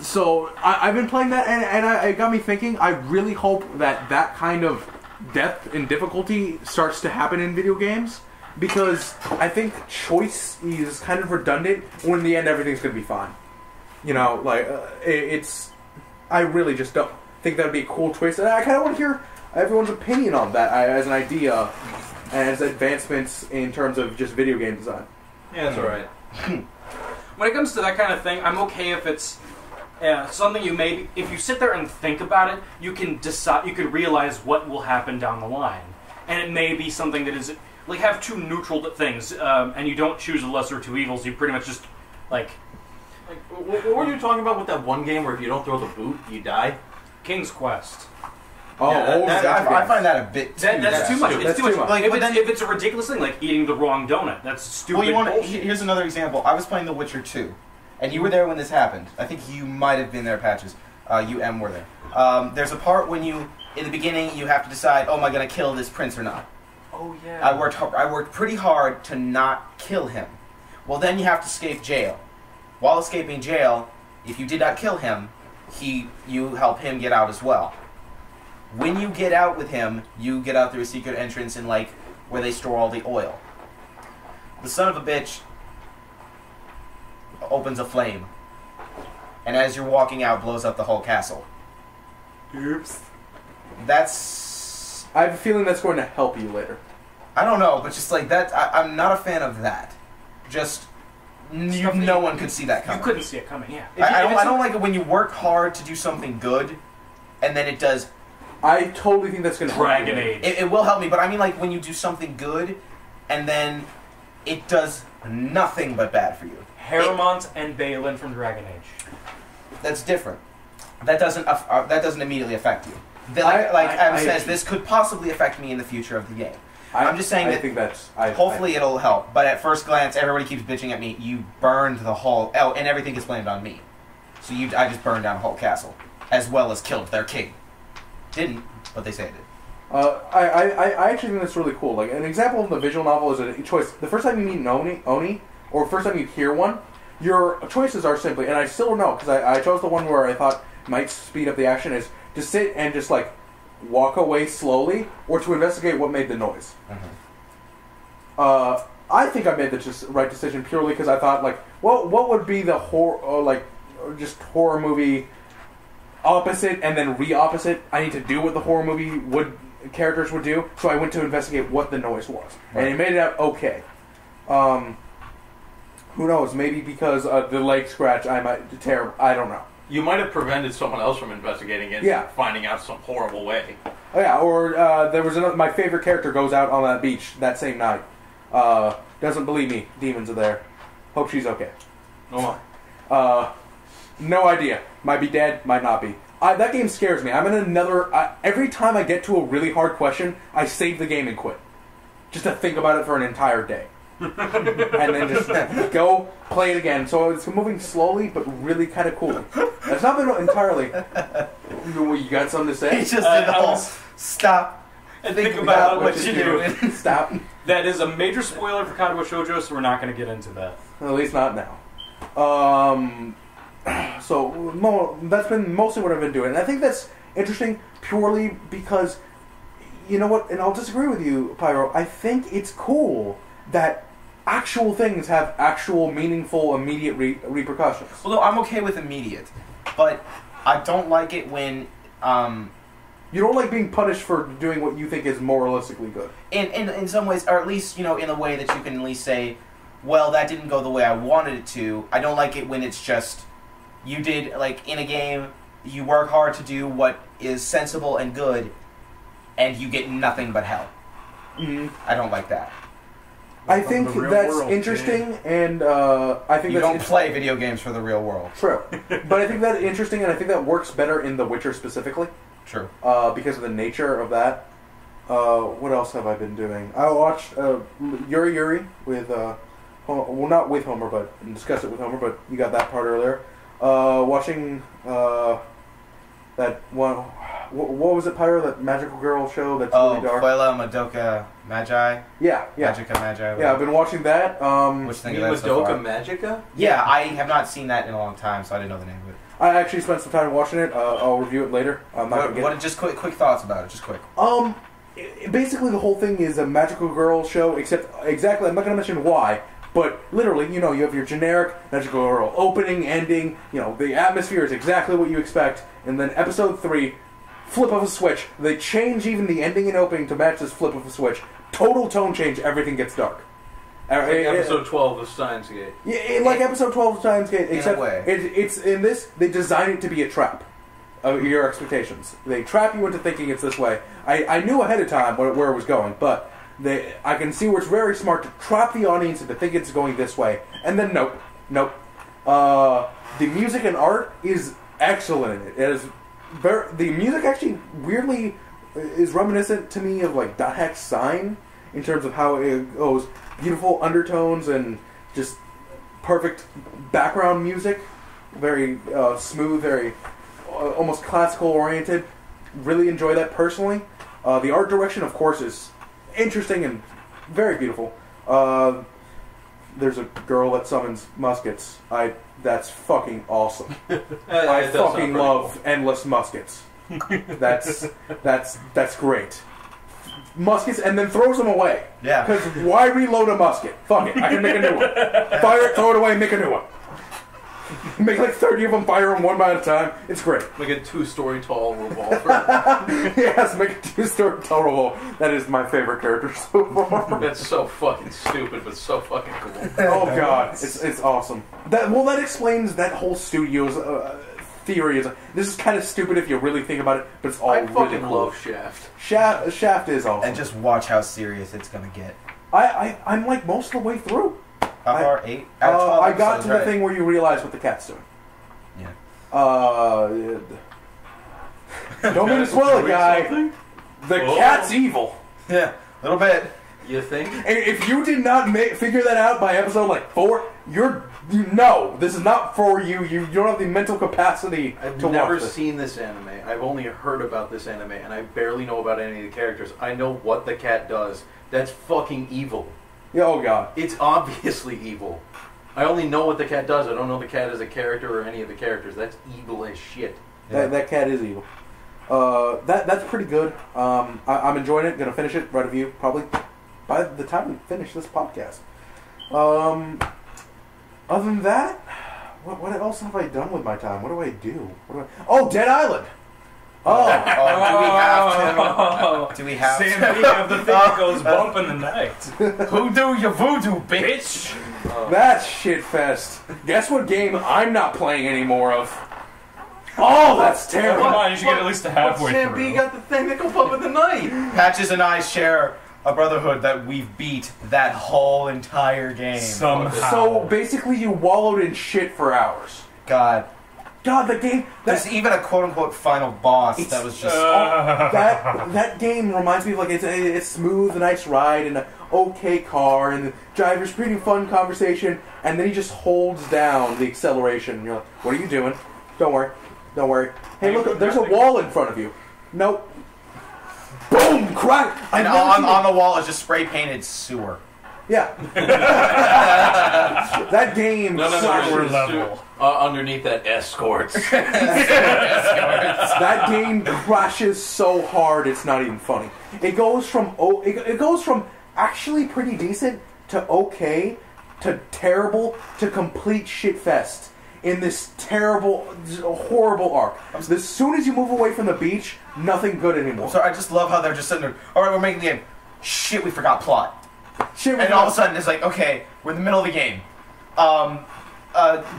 So I've been playing that, and it got me thinking. I really hope that kind of depth and difficulty starts to happen in video games, because I think choice is kind of redundant when in the end everything's going to be fine. You know, like, I really just don't think that would be a cool twist. And I kind of want to hear everyone's opinion on that as an idea, as advancements in terms of just video game design. Yeah, that's alright. When it comes to that kind of thing, I'm okay if it's something if you sit there and think about it, you can decide, you can realize what will happen down the line. And it may be something that is, like, have two neutral things, and you don't choose the lesser of two evils, you pretty much just, like, what were you talking about with that one game where if you don't throw the boot, you die? King's Quest. Oh, yeah, I find that a bit too... That's too much. It's too much. Like, if it's a ridiculous thing, like eating the wrong donut, that's stupid bullshit. Here's another example. I was playing The Witcher 2, and you were there when this happened. I think you might have been there, Patches. You were there. There's a part when in the beginning, you have to decide, oh, am I going to kill this prince or not? Oh, yeah. I worked pretty hard to not kill him. Well, then you have to escape jail. While escaping jail, if you did not kill him, you help him get out as well. When you get out with him, you get out through a secret entrance in, like, where they store all the oil. The son of a bitch opens a flame, and as you're walking out, blows up the whole castle. Oops. That's... I have a feeling that's going to help you later. I don't know, but just like that, I'm not a fan of that. Just... no one could see that coming. You couldn't see it coming, yeah. I don't like it when you work hard to do something good, and then it does... I totally think that's going to help you. It will help me, but I mean, like, when you do something good, and then it does nothing but bad for you. Heremont and Balin from Dragon Age. That's different. That doesn't immediately affect you. Adam says, this could possibly affect me in the future of the game. I'm just saying hopefully it'll help. But at first glance, everybody keeps bitching at me. You burned the whole... Oh, and everything gets blamed on me. So I just burned down a whole castle, as well as killed their king. Didn't, but they say it did. I actually think that's really cool. Like, an example of the visual novel is a choice. The first time you meet an Oni, or first time you hear one, your choices are simply, and I still don't know, because I chose the one where I thought might speed up the action, is to sit and just, like, walk away slowly, or to investigate what made the noise. Mm-hmm. I think I made the right decision purely because I thought, like, well, what would be the just horror movie opposite and then re-opposite? I need to do what the horror movie characters would do, so I went to investigate what the noise was. Right. And it made it out okay. Who knows, maybe because of the leg scratch I might tear, I don't know. You might have prevented someone else from investigating it and finding out some horrible way. Oh yeah, or there was my favorite character goes out on that beach that same night. Doesn't believe me, demons are there. Hope she's okay. Oh my. No idea. Might be dead, might not be. That game scares me. I'm in another... every time I get to a really hard question, I save the game and quit. Just to think about it for an entire day. And then just go play it again. So it's moving slowly, but really kind of cool. It's not been entirely... You got something to say? He just did the whole stop and think about what you're doing. Stop. That is a major spoiler for Katawa Shoujo, so we're not going to get into that. At least not now. So that's been mostly what I've been doing. And I think that's interesting purely because, you know what, and I'll disagree with you, Pyro, I think it's cool that actual things have actual meaningful, immediate repercussions. Although I'm okay with immediate, but I don't like it when... you don't like being punished for doing what you think is moralistically good. In some ways, or at least, in a way that you can at least say, well, that didn't go the way I wanted it to. I don't like it when it's just... You did, like, in a game, you work hard to do what is sensible and good, and you get nothing but hell. Mm-hmm. I don't like that. I think that's interesting, and I think you don't play video games for the real world. True. But I think that's interesting, and I think that works better in The Witcher specifically. True. Because of the nature of that. What else have I been doing? I watched Yuri with, well, not with Homer, but discussed it with Homer, but you got that part earlier. Watching that one, what was it, Pyro? That magical girl show that's really dark? Puella Madoka Magi? Yeah. Magica Magi. Yeah, I've been watching that. Which thing You is mean that so Madoka far? Magica? Yeah, I have not seen that in a long time, so I didn't know the name of it. I actually spent some time watching it. I'll review it later. I'm not gonna get Just quick thoughts about it, just quick. Basically, the whole thing is a magical girl show, except exactly, I'm not going to mention why, but literally, you have your generic magical girl opening, ending, the atmosphere is exactly what you expect, and then episode 3, flip of a switch, they change even the ending and opening to match this flip of a switch. Total tone change, everything gets dark. Like episode 12 of Steins Gate. Yeah, like episode 12 of Steins Gate, except a way. It's in this, they design it to be a trap. Your expectations. They trap you into thinking it's this way. I knew ahead of time where it was going, but I can see where it's very smart to trap the audience into thinking it's going this way, and then nope. The music and art is excellent in it. It is the music actually weirdly is reminiscent to me of like Dot Hack Sign in terms of how it goes, beautiful undertones and just perfect background music, very smooth, very almost classical oriented. Really enjoy that personally. The art direction, of course, is interesting and very beautiful. There's a girl that summons muskets. That's fucking awesome. I fucking love endless muskets. That's great. Muskets and then throws them away. Yeah. Because why reload a musket? Fuck it. I can make a new one. Fire it, throw it away, make a new one. Make like 30 of them, fire them one by a time. It's great. Make a 2-story tall revolver. Yes, make a 2-story tall revolver. That is my favorite character so far. That's so fucking stupid, but so fucking cool. Oh god, it's awesome. That explains that whole studio's theory. This is kind of stupid if you really think about it, but it's all I fucking really cool. love Shaft. Shaft is awesome. And just watch how serious it's gonna get. I'm like most of the way through. How far? 8? Out of 12 I got to episodes, the right? thing where you realize what the cat's doing. Yeah. Don't mean to spoil it, guy. The cat's evil. Yeah, a little bit. You think? And if you did not figure that out by episode like 4, no, this is not for you. You don't have the mental capacity I've to never watch this. seen this anime. I've only heard about this anime, and I barely know about any of the characters. I know what the cat does. That's fucking evil. Yeah, oh god. It's obviously evil. I only know what the cat does. I don't know the cat as a character or any of the characters. That's evil as shit. Yeah. That cat is evil. That's pretty good. I'm enjoying it. Gonna finish it. Write a review probably by the time we finish this podcast. Other than that, what else have I done with my time? What do I do? Oh, Dead Island. Oh, Do we have Sam, we have the thing that goes bump in the night. Hoodoo ya voodoo, bitch! that's shitfest. Guess what game I'm not playing anymore of? Oh, that's Come terrible. on, you should get at least a halfway Sam through. B got the thing that goes up in the night. Patches and I share a brotherhood that we've beat that whole entire game. Somehow. So basically, you wallowed in shit for hours. God. The game. There's even a quote-unquote final boss that was just... That game reminds me of like it's smooth, a nice ride, and an okay car, and the driver's pretty fun conversation, and then he just holds down the acceleration. And you're like, "What are you doing? Don't worry. Hey, look, there's a wall in front of you. Nope. Boom! Crack! and on the wall is just spray-painted sewer. Yeah. That game. Sewer level. Underneath that escorts. That game crashes so hard it's not even funny. It goes from actually pretty decent to okay to terrible to complete shitfest in this terrible, horrible arc. As soon as you move away from the beach, nothing good anymore. So I just love how they're just sitting there, alright, we're making the game. Shit, we forgot plot. Shit, And all of a sudden it's like, okay, we're in the middle of the game.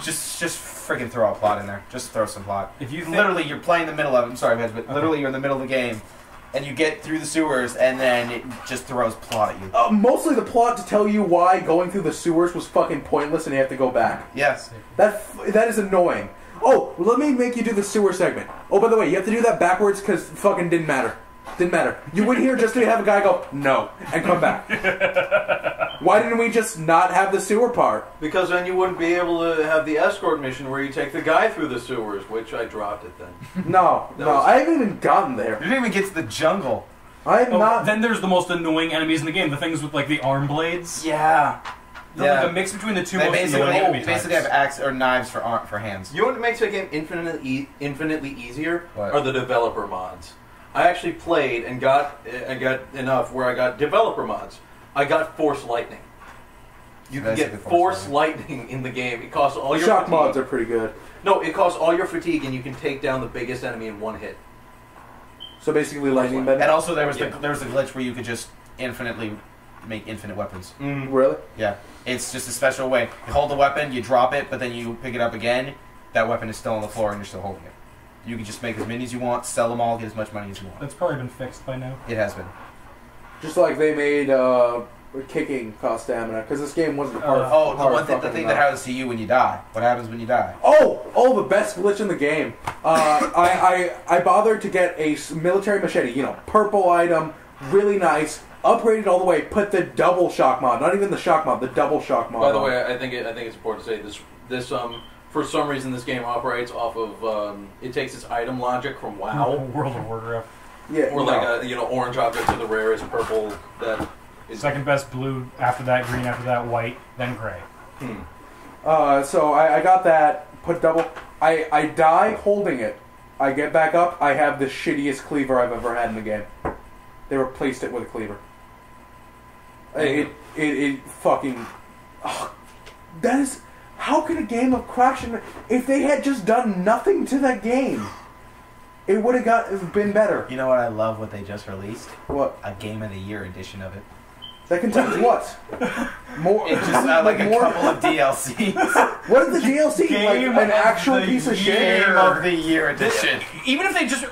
Just friggin' throw a plot in there. Just throw some plot. If you Literally, you're playing the middle of it. I'm sorry, guys, but literally you're in the middle of the game, and you get through the sewers, and then it just throws plot at you. mostly the plot to tell you why going through the sewers was fucking pointless and you have to go back. Yes. That is annoying. Oh, let me make you do the sewer segment. Oh, by the way, you have to do that backwards because fucking didn't matter. Didn't matter. You went here just to have a guy go, no, and come back. Why didn't we just not have the sewer part? Because then you wouldn't be able to have the escort mission where you take the guy through the sewers, which I dropped it then. No, I haven't even gotten there. You didn't even get to the jungle. I have not. Then there's the most annoying enemies in the game, the things with like the arm blades. Yeah. They're like a mix between the two They most annoying enemy basically types. have axe or knives for hands. You know what makes the game infinitely easier? What? Are the developer mods. I actually played and got enough where I got developer mods. I got Force Lightning. You can get Force Lightning in the game. It costs all your shock fatigue. mods are pretty good. No, it costs all your fatigue, and you can take down the biggest enemy in one hit. So basically, lightning bending. And also, there was the glitch where you could just make infinite weapons. Really? Yeah, it's just a special way. You hold the weapon, you drop it, but then you pick it up again. That weapon is still on the floor, and you're still holding it. You can just make as many as you want, sell them all, get as much money as you want. That's probably been fixed by now. It has been. Just like they made kicking cost stamina, because this game wasn't hard. The thing that happens to you when you die. What happens when you die? Oh, the best glitch in the game. I bothered to get a military machete, purple item, really nice, upgraded all the way, put the double shock mod, not even the shock mod, the double shock mod. By the way, I think it's important to say this for some reason this game operates off of it takes its item logic from WoW. World of Warcraft. Yeah, or like orange objects are the rarest, purple that is second best, blue after that, green after that, white, then gray. So I got that, put double. I die holding it. I get back up. I have the shittiest cleaver I've ever had in the game. They replaced it with a cleaver. It fucking. That is. How could a game of Crash and if they had just done nothing to that game, it would have been better. You know what I love? What they just released? What? A Game of the Year edition of it. That contains what? More. It's just like a couple of DLCs. What is the DLC? Game like an of actual the piece of shit. Game of the Year edition. Even if they just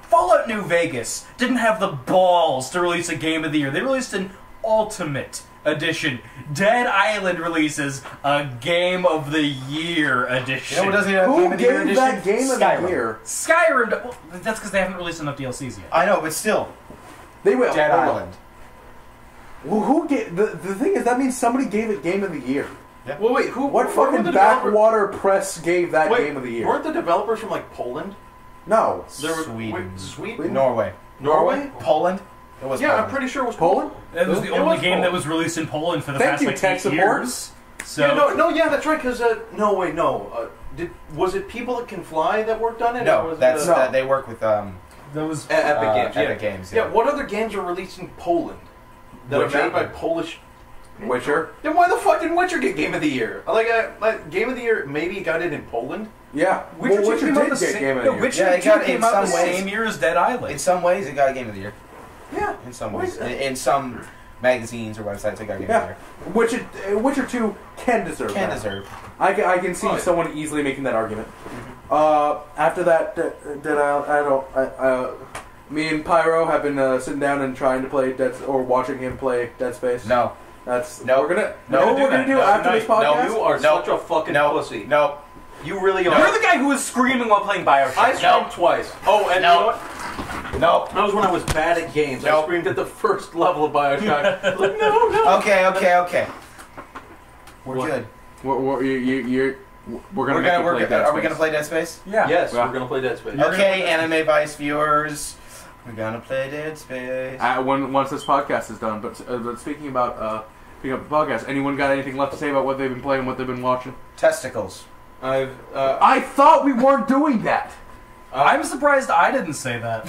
Fallout New Vegas didn't have the balls to release a Game of the Year. They released an Ultimate Edition. Dead Island releases a Game of the Year edition. You know what doesn't have Who Game of the Year gave edition? that Game of the Year? Skyrim. Well, that's because they haven't released enough DLCs yet. I know, but still. They will. Dead Island. Well, who gave the thing is that means somebody gave it Game of the Year. Yeah. Well, wait, who? What fucking backwater press gave that Game of the Year? Weren't the developers from Poland? No. Sweden? Norway. Poland? It was Poland. Poland. I'm pretty sure it was Poland. It was the only game that was released in Poland for the past tech 8 support. years. So Yeah, that's right. Because was it People That Can Fly that worked on it? No, or was that's it, they work with that was Epic Games. Epic Games. Yeah. What other games are released in Poland that are made by Polish? Witcher. Then why the fuck didn't Witcher get Game of the Year? Like Game of the Year, maybe it got it in Poland. Yeah. Witcher Witcher came out did the get same. Game of the Year. Witcher Yeah, it 2 got it came in out the some ways. same year as Dead Island. In some ways, it got a Game of the Year. Yeah. In some ways. In some magazines or websites, it got a Game of the Year. Witcher 2 can deserve Can that. deserve. I can see someone easily making that argument. After that, me and Pyro have been sitting down and trying to play watching him play Dead Space. No. That's No. we're gonna do No, after this podcast. You are such a fucking pussy. No. You really are. You're the guy who was screaming while playing Bioshock. I screamed twice. Oh, and No. you know what? No. That was when I was bad at games. I Nope. screamed at the first level of Bioshock. Like, no. Okay. We're What? good. We're gonna Are we gonna play Dead Space? Yeah. Yes, Yeah. we're gonna play Dead Space. Okay, Anime Vice viewers. We're gonna play Dead Space. once this podcast is done. But speaking about picking up the podcast, anyone got anything left to say about what they've been playing, what they've been watching? Testicles. I thought we weren't doing that. I'm surprised I didn't say that.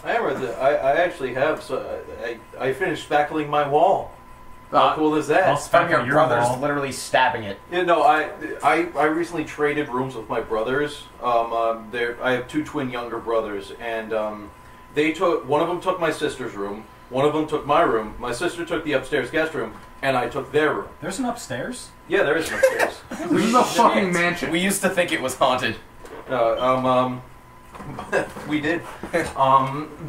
I actually have. So I finished spackling my wall. How cool is that? I'll From spec your on your brother's wall. literally stabbing it. I recently traded rooms with my brothers. I have two twin younger brothers, and one of them took my sister's room, one of them took my room. My sister took the upstairs guest room, and I took their room. There's an upstairs? Yeah, there is an upstairs. This is a fucking mansion. We used to think it was haunted. We did.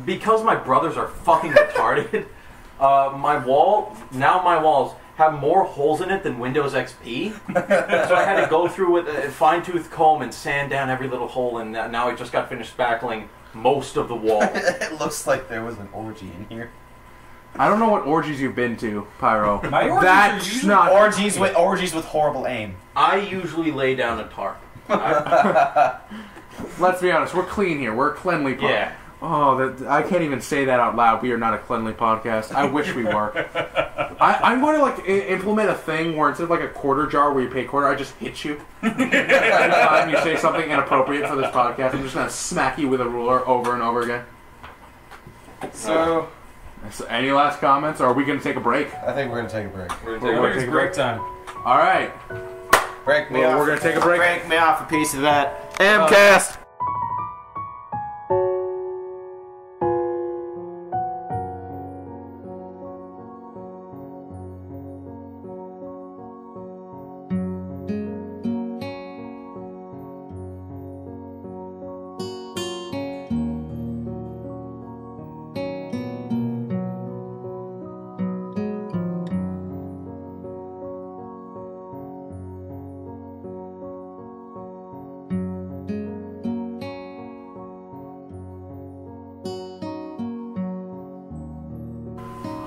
Because my brothers are fucking retarded, my walls have more holes in it than Windows XP. So I had to go through with a fine-tooth comb and sand down every little hole, and now I just got finished spackling most of the wall. It looks like there was an orgy in here. I don't know what orgies you've been to, Pyro. My orgies That's are usually not orgies with horrible aim. I usually lay down a tarp. Let's be honest, we're clean here. We're a cleanly podcast. Yeah. Oh, I can't even say that out loud. We are not a cleanly podcast. I wish we were. I'm going to like implement a thing where instead of like a quarter jar where you pay a quarter, I just hit you every time you say something inappropriate for this podcast. I'm just going to smack you with a ruler over and over again. So, any last comments, or are we going to take a break? I think we're going to take a break. We're We're gonna gonna take a break time. All right. Break me Well, off. we're going to take a break. Break me off a piece of that MCAST.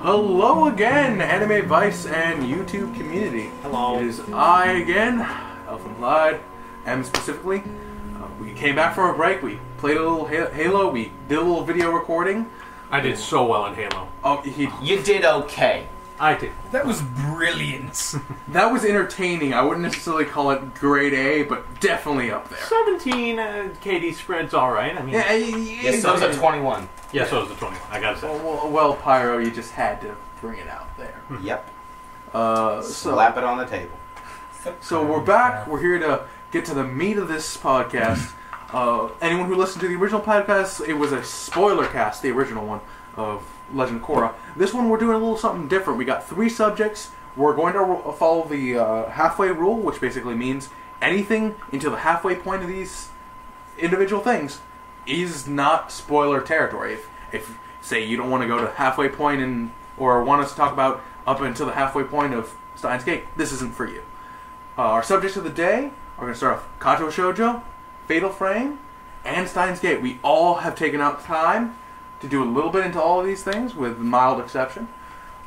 Hello again, Anime Vice and YouTube community. Hello. It is I again, Elfin Clyde, M specifically. We came back from a break, we played a little Halo, we did a little video recording. I did so well in Halo. Oh, You did okay. I did. That was brilliant. that was entertaining. I wouldn't necessarily call it grade A, but definitely up there. 17 KD spread's alright. I mean, Yes, so was a 21. yeah, so was the 21. I gotta say. Well, Pyro, you just had to bring it out there. Yep. So Slap it on the table. So we're back. We're here to get to the meat of this podcast. Anyone who listened to the original podcast, it was a spoiler cast, the original one of Legend of Korra. This one we're doing a little something different. We got 3 subjects. We're going to follow the halfway rule, which basically means anything until the halfway point of these individual things is not spoiler territory. If say you don't want to go to halfway point or want us to talk about up until the halfway point of Steins Gate, this isn't for you. Our subjects of the day are going to start off Katawa Shoujo, Fatal Frame, and Steins Gate. We all have taken out time to do a little bit into all of these things, with mild exception.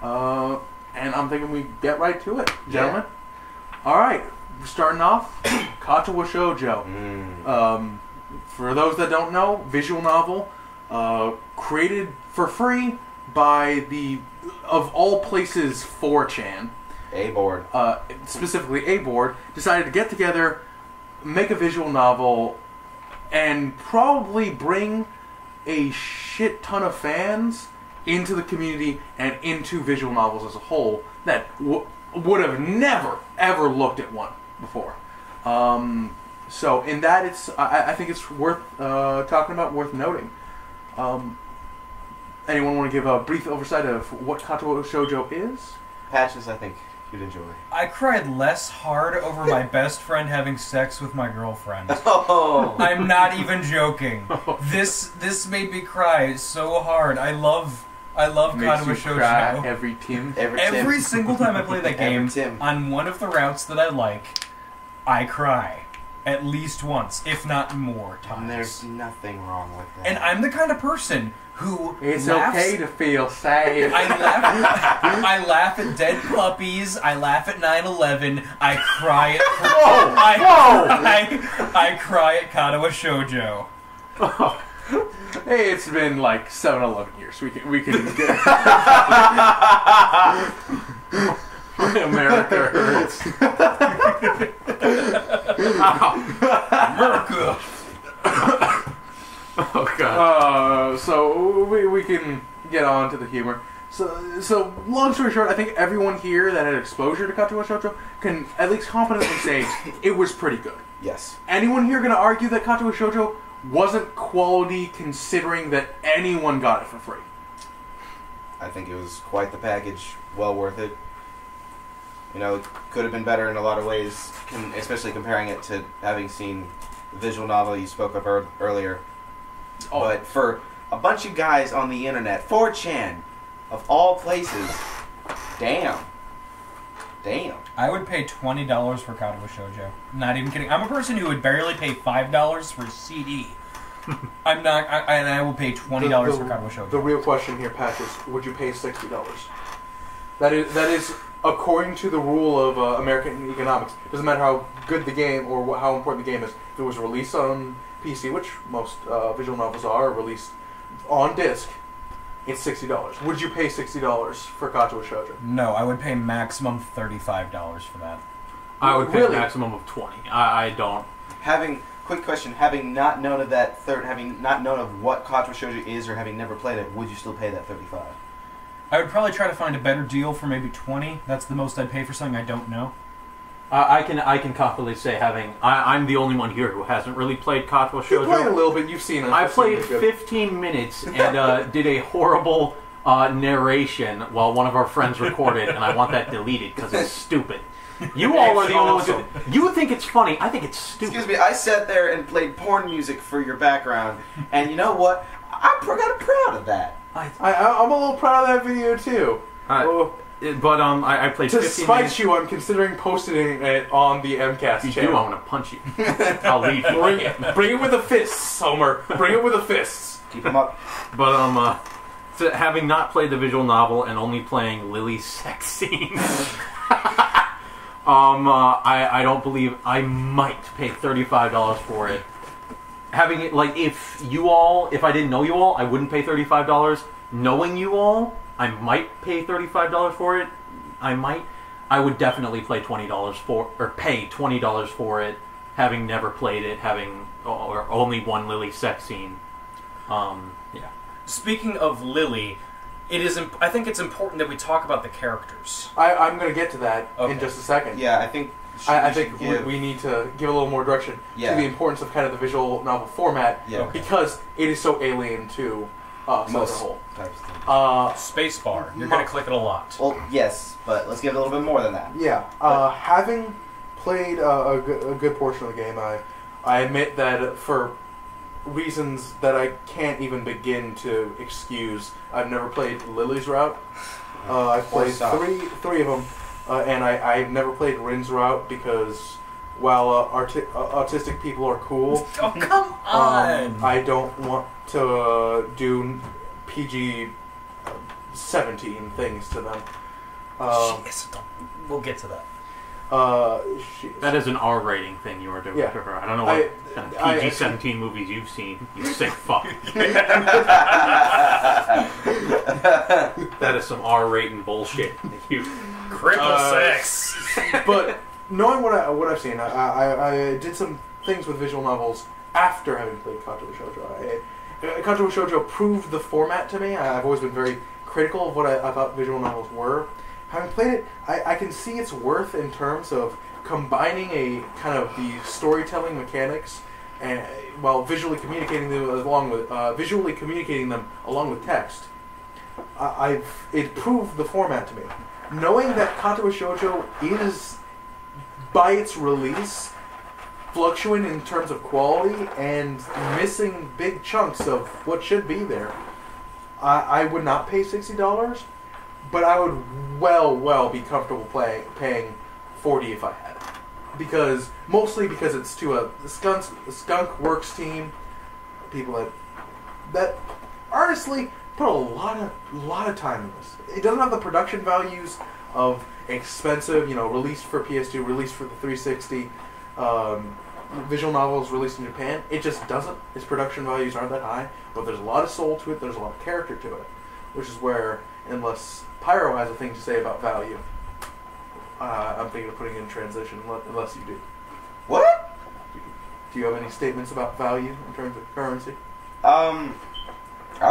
And I'm thinking we get right to it, gentlemen. Yeah. All right, we're starting off, Katawa Shoujo. For those that don't know, visual novel, created for free by the, of all places, 4chan. A-board. Specifically A-board, decided to get together, make a visual novel, and probably bring a shit ton of fans into the community and into visual novels as a whole that would have never, ever looked at one before. So in that, I think it's worth talking about, worth noting. Anyone want to give a brief oversight of what Katawa Shoujo is? Patches, I think you'd enjoy. I cried less hard over my best friend having sex with my girlfriend. Oh! I'm not even joking. This made me cry so hard. I love Katawa Shoujo. Every single time I play that game, on one of the routes that I like, I cry. At least once, if not more times. And there's nothing wrong with that. And I'm the kind of person who It's laughs. okay to feel sad. I laugh at dead puppies. I laugh at 9/11. I cry at. I cry at Katawa Shoujo. Oh. Hey, it's been like 7-11 years. We can get America hurts. America. Oh god. So we can get on to the humor. So long story short, I think everyone here that had exposure to Katawa Shoujo can at least confidently say it was pretty good. Yes. Anyone here going to argue that Katawa Shoujo wasn't quality, considering that anyone got it for free? I think it was quite the package. Well worth it. You know, it could have been better in a lot of ways, especially comparing it to having seen the visual novel you spoke of earlier. Oh. But for a bunch of guys on the internet, 4chan, of all places, damn. Damn. I would pay $20 for Katawa Shoujo. Not even kidding. I'm a person who would barely pay $5 for a CD. I'm not, and I will pay $20 for Katawa Shoujo. The real question here, Patches, would you pay $60? That is according to the rule of American economics. Doesn't matter how good the game or how important the game is. If it was released on PC, which most visual novels are released on disc, it's $60. Would you pay $60 for Katawa Shoujo? No, I would pay maximum $35 for that. I would pay Really? a maximum of 20. I don't. Quick question: having not known of having not known of what Katawa Shoujo is, or having never played it, would you still pay that $35? I would probably try to find a better deal for maybe $20. That's the most I'd pay for something I don't know. I can confidently say, I'm the only one here who hasn't really played Katawa Shoujo. You played a little bit. You've seen it. I played 15 minutes and did a horrible narration while one of our friends recorded, and I want that deleted because it's stupid. You all are the only ones who... You would think it's funny. I think it's stupid. Excuse me, I sat there and played porn music for your background, and you know what? I'm kind of proud of that. I'm a little proud of that video too. I played 15 minutes. To spite you, I'm considering posting it on the MCAST If you channel. do, I'm going to punch you. I'll leave you. Bring it with the fists, Homer. Bring it with the fists. Keep them up. But so having not played the visual novel and only playing Lily's sex scenes, I don't believe I might pay $35 for it. Having it if I didn't know you all, I wouldn't pay $35. Knowing you all, I might pay $35 for it. I would definitely pay $20 for it. Having never played it, having only one Lily sex scene. Yeah. Speaking of Lily, I think it's important that we talk about the characters. I'm going to get to that in just a second. Yeah, I think... we need to give a little more direction to the importance of kind of the visual novel format because it is so alien to us as a whole. Spacebar. You're going to click it a lot. Well, yes, but let's give it a little bit more than that. Yeah. Having played a good portion of the game, I admit that for reasons that I can't even begin to excuse, I've never played Lily's route. I've played three of them. And I've never played Rin's route because while autistic people are cool, oh come on! I don't want to do PG-17 things to them. We'll get to that. That is an R rating thing you are doing to her. I don't know what kind of PG-17 movies you've seen. You sick fuck. That is some R rating bullshit. You. Cripple sex. But knowing what I've seen, I did some things with visual novels after having played Katawa Shoujo. Katawa Shoujo proved the format to me. I've always been very critical of what I thought visual novels were. Having played it, I can see its worth in terms of combining a kind of the storytelling mechanics and while visually communicating them along with text. It proved the format to me. Knowing that Katawa Shoujo is, by its release, fluctuating in terms of quality and missing big chunks of what should be there, I would not pay $60, but I would well be comfortable paying $40 if I had it. Mostly because it's to a skunk works team, people that honestly put a lot of time in this. It doesn't have the production values of expensive, released for PS2, released for the 360, visual novels released in Japan. It just doesn't. Its production values aren't that high, but there's a lot of soul to it. There's a lot of character to it, which is where, unless Pyro has a thing to say about value, I'm thinking of putting in transition. Unless you do. What? Do you have any statements about value in terms of currency? I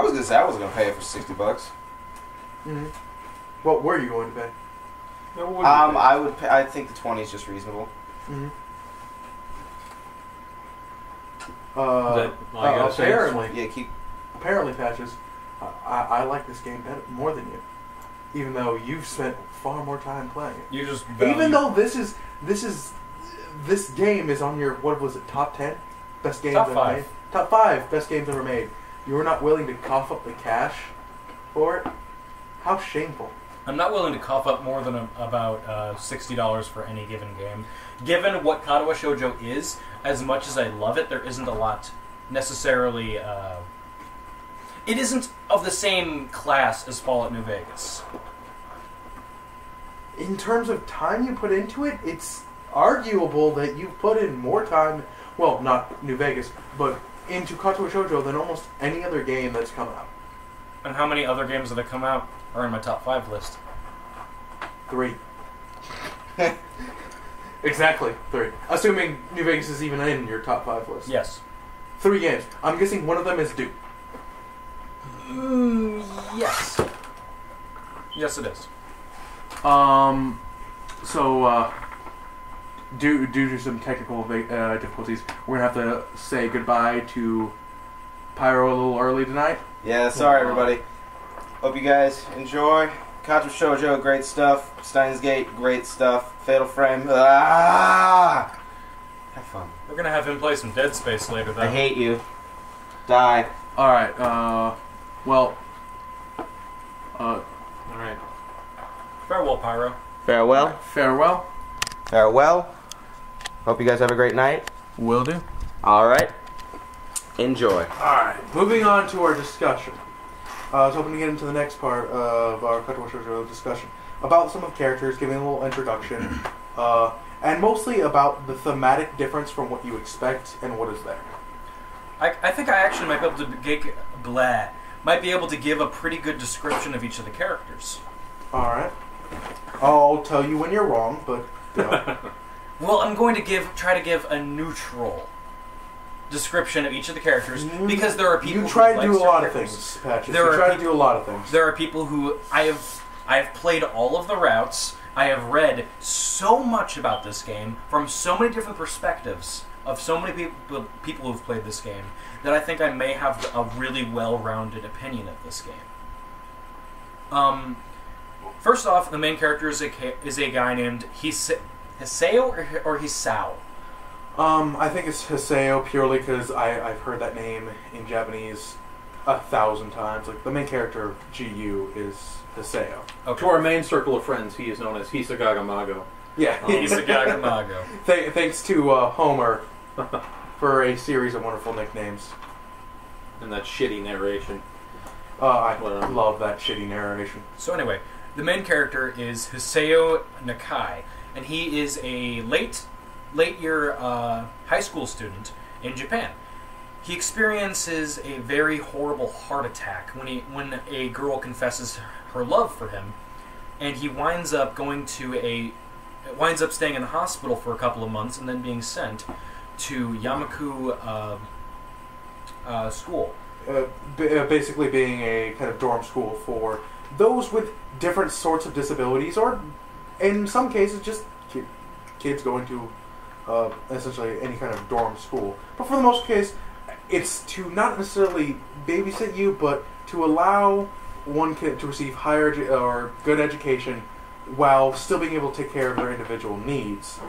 was gonna say I wasn't gonna pay it for $60. Mm-hmm. What were you going to pay? I would pay, I think the 20 is just reasonable. Mm-hmm. Apparently, Patches, I like this game better, more than you, even though you've spent far more time playing it. You just even though this game is on your top 10 best games ever made, top 5 best games ever made. You were not willing to cough up the cash for it. How shameful! I'm not willing to cough up more than about $60 for any given game. Given what Katawa Shoujo is, as much as I love it, there isn't a lot necessarily... it isn't of the same class as Fallout New Vegas. In terms of time you put into it, it's arguable that you've put in more time, well, not New Vegas, but into Katawa Shoujo than almost any other game that's come out. And how many other games that have come out are in my top 5 list? 3. Exactly, 3. Assuming New Vegas is even in your top 5 list. Yes. 3 games. I'm guessing one of them is Duke. Yes. Yes, it is. Due to some technical difficulties, we're going to have to say goodbye to Pyro a little early tonight. Yeah, sorry everybody. Hope you guys enjoy. Katawa Shoujo, great stuff. Steins Gate, great stuff. Fatal Frame, have fun. We're going to have him play some Dead Space later, though. I hate you. Die. Alright, well... Alright. Farewell, Pyro. Farewell. Farewell. Farewell. Hope you guys have a great night. Will do. Alright. Enjoy. Alright, moving on to our discussion. I was hoping to get into the next part of our Katawa Shoujo discussion about some of the characters, giving a little introduction, and mostly about the thematic difference from what you expect and what is there. I think I actually might be able to give a pretty good description of each of the characters. Alright. I'll tell you when you're wrong, but... You know. Well, I'm going to try to give a neutral description of each of the characters because there are people. You try to who do like a lot of characters. things, Patches. You try to do a lot of things. There are people who I have played all of the routes. I have read so much about this game from so many different perspectives of so many people who've played this game that I think I may have a really well-rounded opinion of this game. First off, the main character is a guy named Hisao or Hisao. I think it's Hisao purely because I've heard that name in Japanese 1,000 times. Like, the main character of GU is Hisao. Okay. To our main circle of friends, he is known as Hisagagamago. Yeah. Hisagagamago. Thanks to Homer for a series of wonderful nicknames. And that shitty narration. I love that shitty narration. So anyway, the main character is Hisao Nakai, and he is a late year high school student in Japan. He experiences a very horrible heart attack when a girl confesses her love for him, and he winds up staying in the hospital for a couple of months and then being sent to Yamaku school. Basically being a kind of dorm school for those with different sorts of disabilities, or in some cases just kids going to essentially any kind of dorm school. But for the most case, it's to not necessarily babysit you, but to allow one kid to receive higher or good education while still being able to take care of their individual needs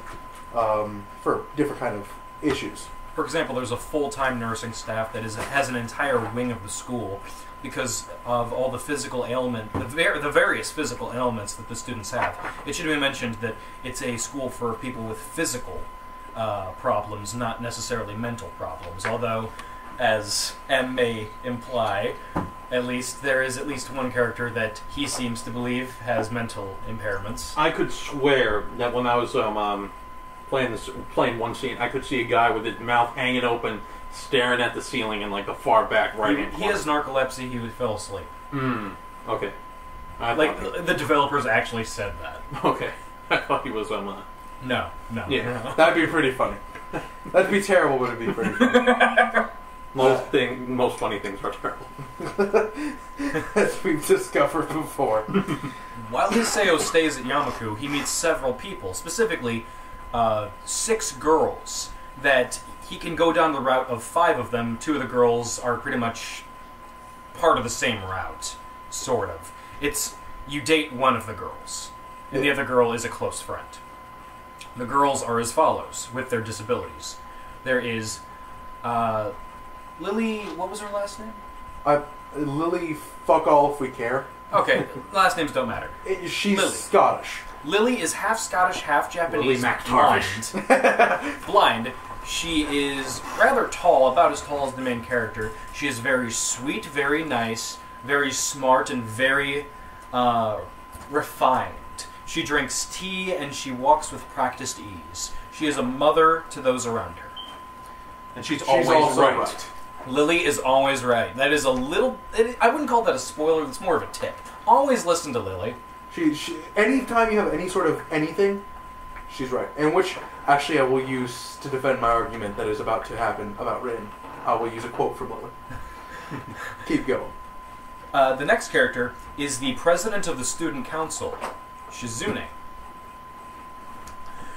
for different kind of issues. For example, there's a full-time nursing staff that has an entire wing of the school because of all the physical the various physical ailments that the students have. It should be mentioned that it's a school for people with physical problems, not necessarily mental problems. Although, as M may imply, there is at least one character that he seems to believe has mental impairments. I could swear that when I was playing one scene, I could see a guy with his mouth hanging open, staring at the ceiling in like the far back right hand corner. He has narcolepsy. He fell asleep. Okay. The developers actually said that. Okay. I thought he was No. Yeah. That'd be pretty funny. That'd be terrible, but it'd be pretty funny. Most funny things are terrible. As we've discovered before. While Hisao stays at Yamaku, he meets several people, specifically 6 girls that he can go down the route of 5 of them. 2 of the girls are pretty much part of the same route, sort of. You date one of the girls, and the other girl is a close friend. The girls are as follows, with their disabilities. There is Lily, what was her last name? Lily, fuck all if we care. Okay, last names don't matter. She's Lily. Scottish. Lily is half Scottish, half Japanese. Lily blind. Blind. She is rather tall, about as tall as the main character. She is very sweet, very nice, very smart, and very refined. She drinks tea and she walks with practiced ease. She is a mother to those around her. And she's Always always right. right. Lily is always right. That is a little... I wouldn't call that a spoiler, it's more of a tip. Always listen to Lily. She anytime you have any sort of anything, she's right. And which, actually, I will use to defend my argument that is about to happen about Rin. I will use a quote from Lily. Keep going. The next character is the president of the student council, Shizune.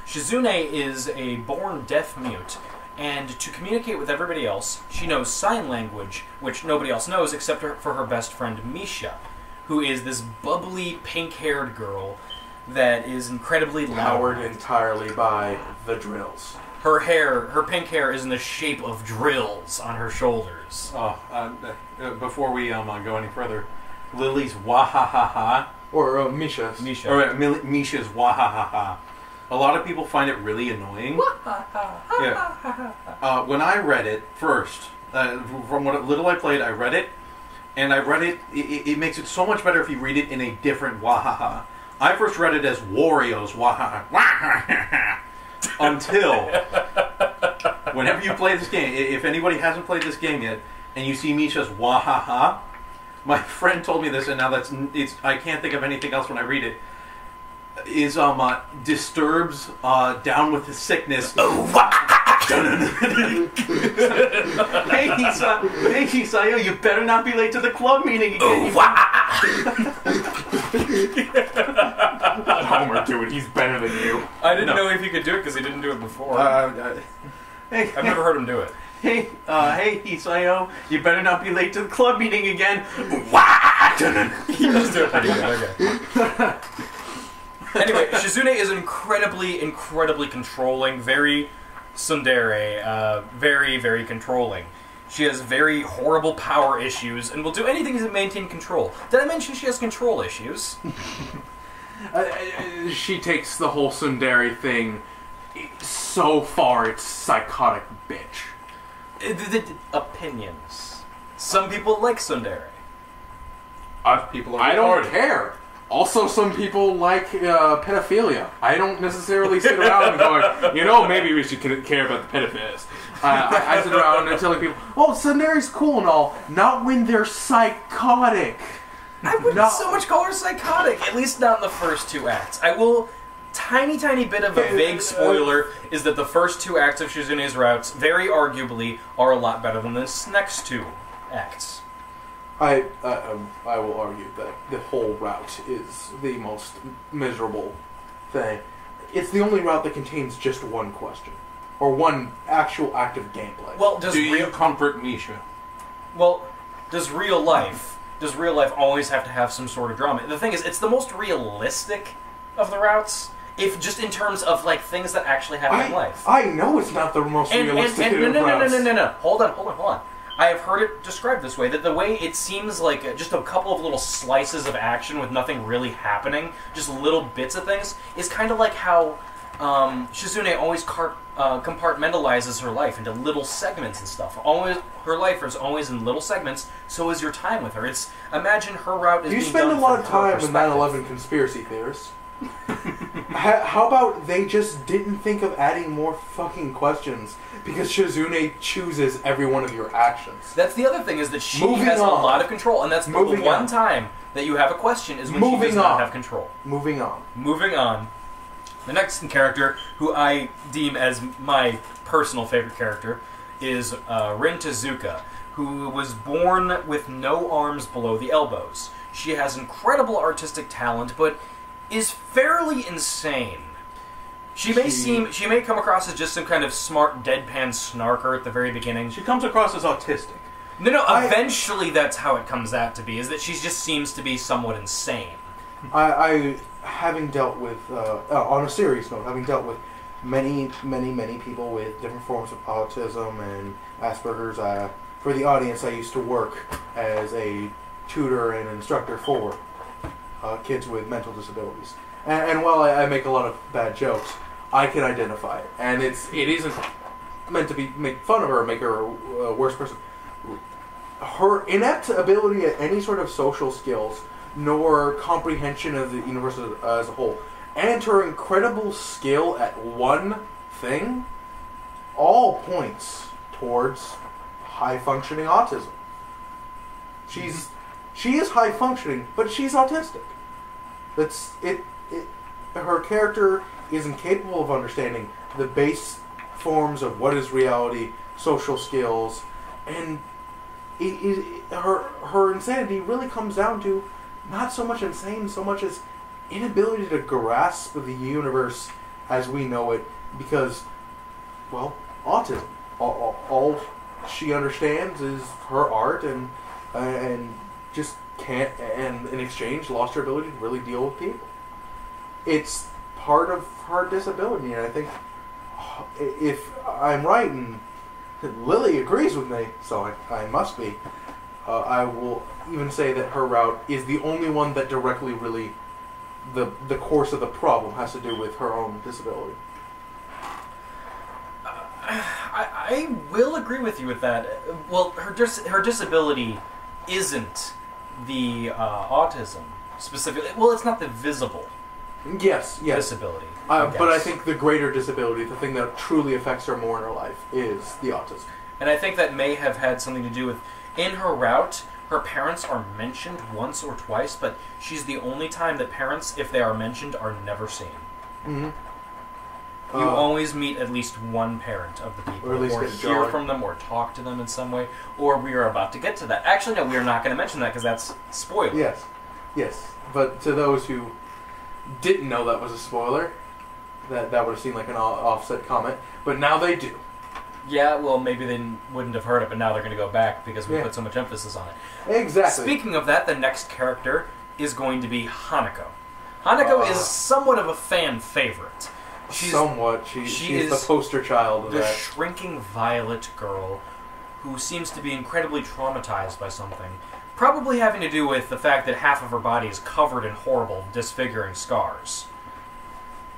Shizune is a born deaf mute, and to communicate with everybody else, she knows sign language, which nobody else knows except for her best friend Misha, who is this bubbly, pink-haired girl that is incredibly loud. Powered entirely by the drills. Her pink hair is in the shape of drills on her shoulders. Oh, before we go any further, Lily's wahahaha. Or Misha's. Misha. Or Misha's wahahaha. A lot of people find it really annoying. Yeah. When I read it first, from what little I played, I read it, and I read it. It makes it so much better if you read it in a different wahaha. I first read it as Wario's wahaha. Until whenever you play this game, if anybody hasn't played this game yet, and you see Misha's wahaha, my friend told me this, and now I can't think of anything else when I read it. Is disturbs down with his sickness. Hey Hisayo, you better not be late to the club meeting again. Homer, dude, he's better than you. I didn't know if he could do it because he didn't do it before. Hey, I've never heard him do it. Hey Hisayo, you better not be late to the club meeting again. He does do it pretty good. Okay. Anyway, Shizune is incredibly, incredibly controlling, very tsundere, very, very controlling. She has very horrible power issues and will do anything to maintain control. Did I mention she has control issues? She takes the whole tsundere thing so far, it's psychotic bitch. Opinions. Some people like tsundere. People are I don't retarded. care. Also, some people like pedophilia. I don't necessarily sit around and going, maybe we should care about the pedophiles. I sit around and telling people, oh, tsundere's cool and all. Not when they're psychotic. I wouldn't so much call her psychotic, at least not in the first two acts. I will... Tiny bit of a vague spoiler is that the first two acts of Shizune's routes, very arguably, are a lot better than this next two acts. I will argue that the whole route is the most miserable thing. It's the only route that contains just one question. Or one actual act of gameplay. Well, Do you comfort Misha? Well, does real life always have to have some sort of drama? The thing is, it's the most realistic of the routes, if just in terms of like things that actually happen in life. I know it's not the most realistic of routes. No. Hold on. I have heard it described this way, that the way it seems like just a couple of little slices of action with nothing really happening, just little bits of things, is kind of like how Shizune always compartmentalizes her life into little segments and stuff. Always, her life is always in little segments, so is your time with her. Imagine her route is You being spend done a lot of from her time with perspective. 9/11 conspiracy theorists. How about they just didn't think of adding more fucking questions because Shizune chooses every one of your actions. That's the other thing, is that she Moving has a on. lot of control, and that's the Moving one on. time that you have a question is when she Moving does not on. have control. Moving on. Moving on. The next character, who I deem as my personal favorite character, is Rin Tezuka, who was born with no arms below the elbows. She has incredible artistic talent, but is fairly insane. She may come across as just some kind of smart, deadpan snarker at the very beginning. She comes across as autistic. No, eventually that's how it comes out to be, is that she just seems to be somewhat insane. I having dealt with, on a serious note, having dealt with many people with different forms of autism and Asperger's, for the audience, I used to work as a tutor and instructor for kids with mental disabilities. And while I make a lot of bad jokes, I can identify it, and it isn't meant to make fun of her or make her a worse person. Her inept ability at any sort of social skills, nor comprehension of the universe as a whole, and her incredible skill at one thing, all points towards high-functioning autism. She is high-functioning, but she's autistic. That's it. Her character is incapable of understanding the base forms of what is reality, social skills, and her insanity really comes down to not so much insane, so much as inability to grasp the universe as we know it, because, well, autism. All she understands is her art, and just can't, and in exchange lost her ability to really deal with people. It's part of her disability, and I think if I'm right, and Lily agrees with me, so I must be, I will even say that her route is the only one that directly really, the course of the problem has to do with her own disability. I will agree with you with that. Well, her disability isn't the autism specifically. Well, it's not the visible disability. But I think the greater disability, the thing that truly affects her more in her life, is the autism. And I think that may have had something to do with, in her route, her parents are mentioned once or twice, but she's the only time that parents, if they are mentioned, are never seen. Mm-hmm. You always meet at least one parent of the people, or hear from them, or talk to them in some way, or we are about to get to that. Actually, no, we are not going to mention that because that's spoiler. Yes. But to those who didn't know that was a spoiler, that would have seemed like an offset comment, but now they do. Yeah, well, maybe they wouldn't have heard it, but now they're going to go back because we put so much emphasis on it. Exactly. Speaking of that, the next character is going to be Hanako. Hanako is somewhat of a fan favorite. She's the poster child of the that. shrinking violet girl who seems to be incredibly traumatized by something. Probably having to do with the fact that half of her body is covered in horrible, disfiguring scars.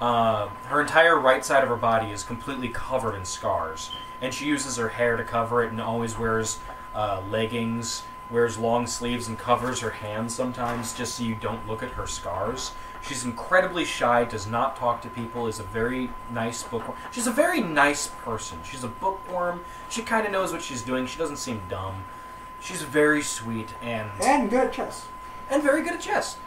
Her entire right side of her body is completely covered in scars. And she uses her hair to cover it and always wears leggings, wears long sleeves, and covers her hands sometimes just so you don't look at her scars. She's incredibly shy, does not talk to people, is a very nice bookworm. She's a very nice person. She's a bookworm. She kind of knows what she's doing. She doesn't seem dumb. She's very sweet and good at chess. And very good at chess.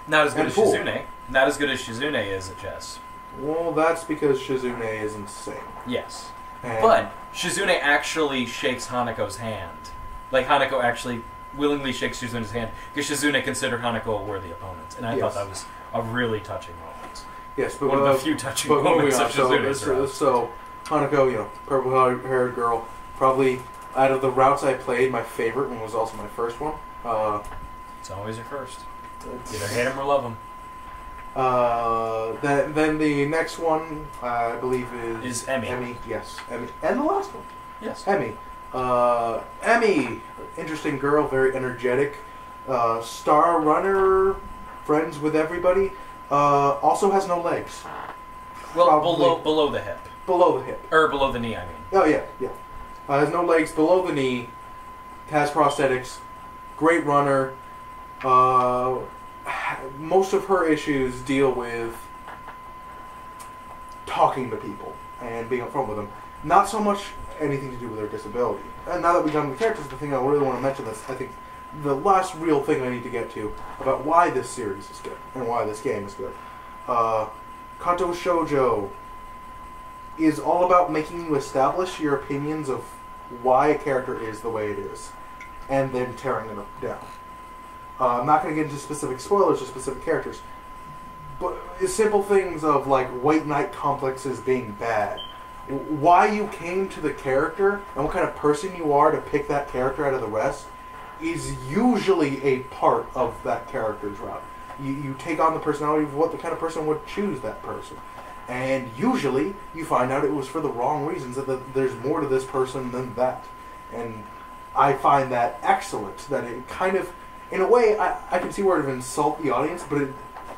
Not as good as Shizune. Not as good as Shizune is at chess. Well, that's because Shizune is insane. Yes. But Shizune actually shakes Hanako's hand. Like, Hanako actually willingly shakes Shizune's hand because Shizune considered Hanako a worthy opponent. And I thought that was a really touching moment. Yes, but one of the few touching moments of Shizune's so Hanako, purple-haired girl, probably out of the routes I played, my favorite one was also my first one. It's always your first. Either hate him or love him. Then the next one, I believe, is Emi. Emi, yes. Emi. And the last one. Yes. Emi. Emi, interesting girl, very energetic. Star runner, friends with everybody. Also has no legs. Well, below the hip. Below the hip. Or below the knee, I mean. Oh, yeah. Has no legs below the knee. Has prosthetics. Great runner. Most of her issues deal with talking to people and being upfront with them. Not so much anything to do with her disability. And now that we've done the characters, the thing I really want to mention is, I think, the last real thing I need to get to about why this series is good and why this game is good. Kanto Shoujo is all about making you establish your opinions of why a character is the way it is, and then tearing them down. I'm not going to get into specific spoilers or specific characters, but simple things of like white knight complexes being bad. Why you came to the character and what kind of person you are to pick that character out of the rest is usually a part of that character's route. You take on the personality of what the kind of person would choose that person. And usually you find out it was for the wrong reasons, that there's more to this person than that. And I find that excellent, that it kind of in a way, I can see where it would insult the audience, but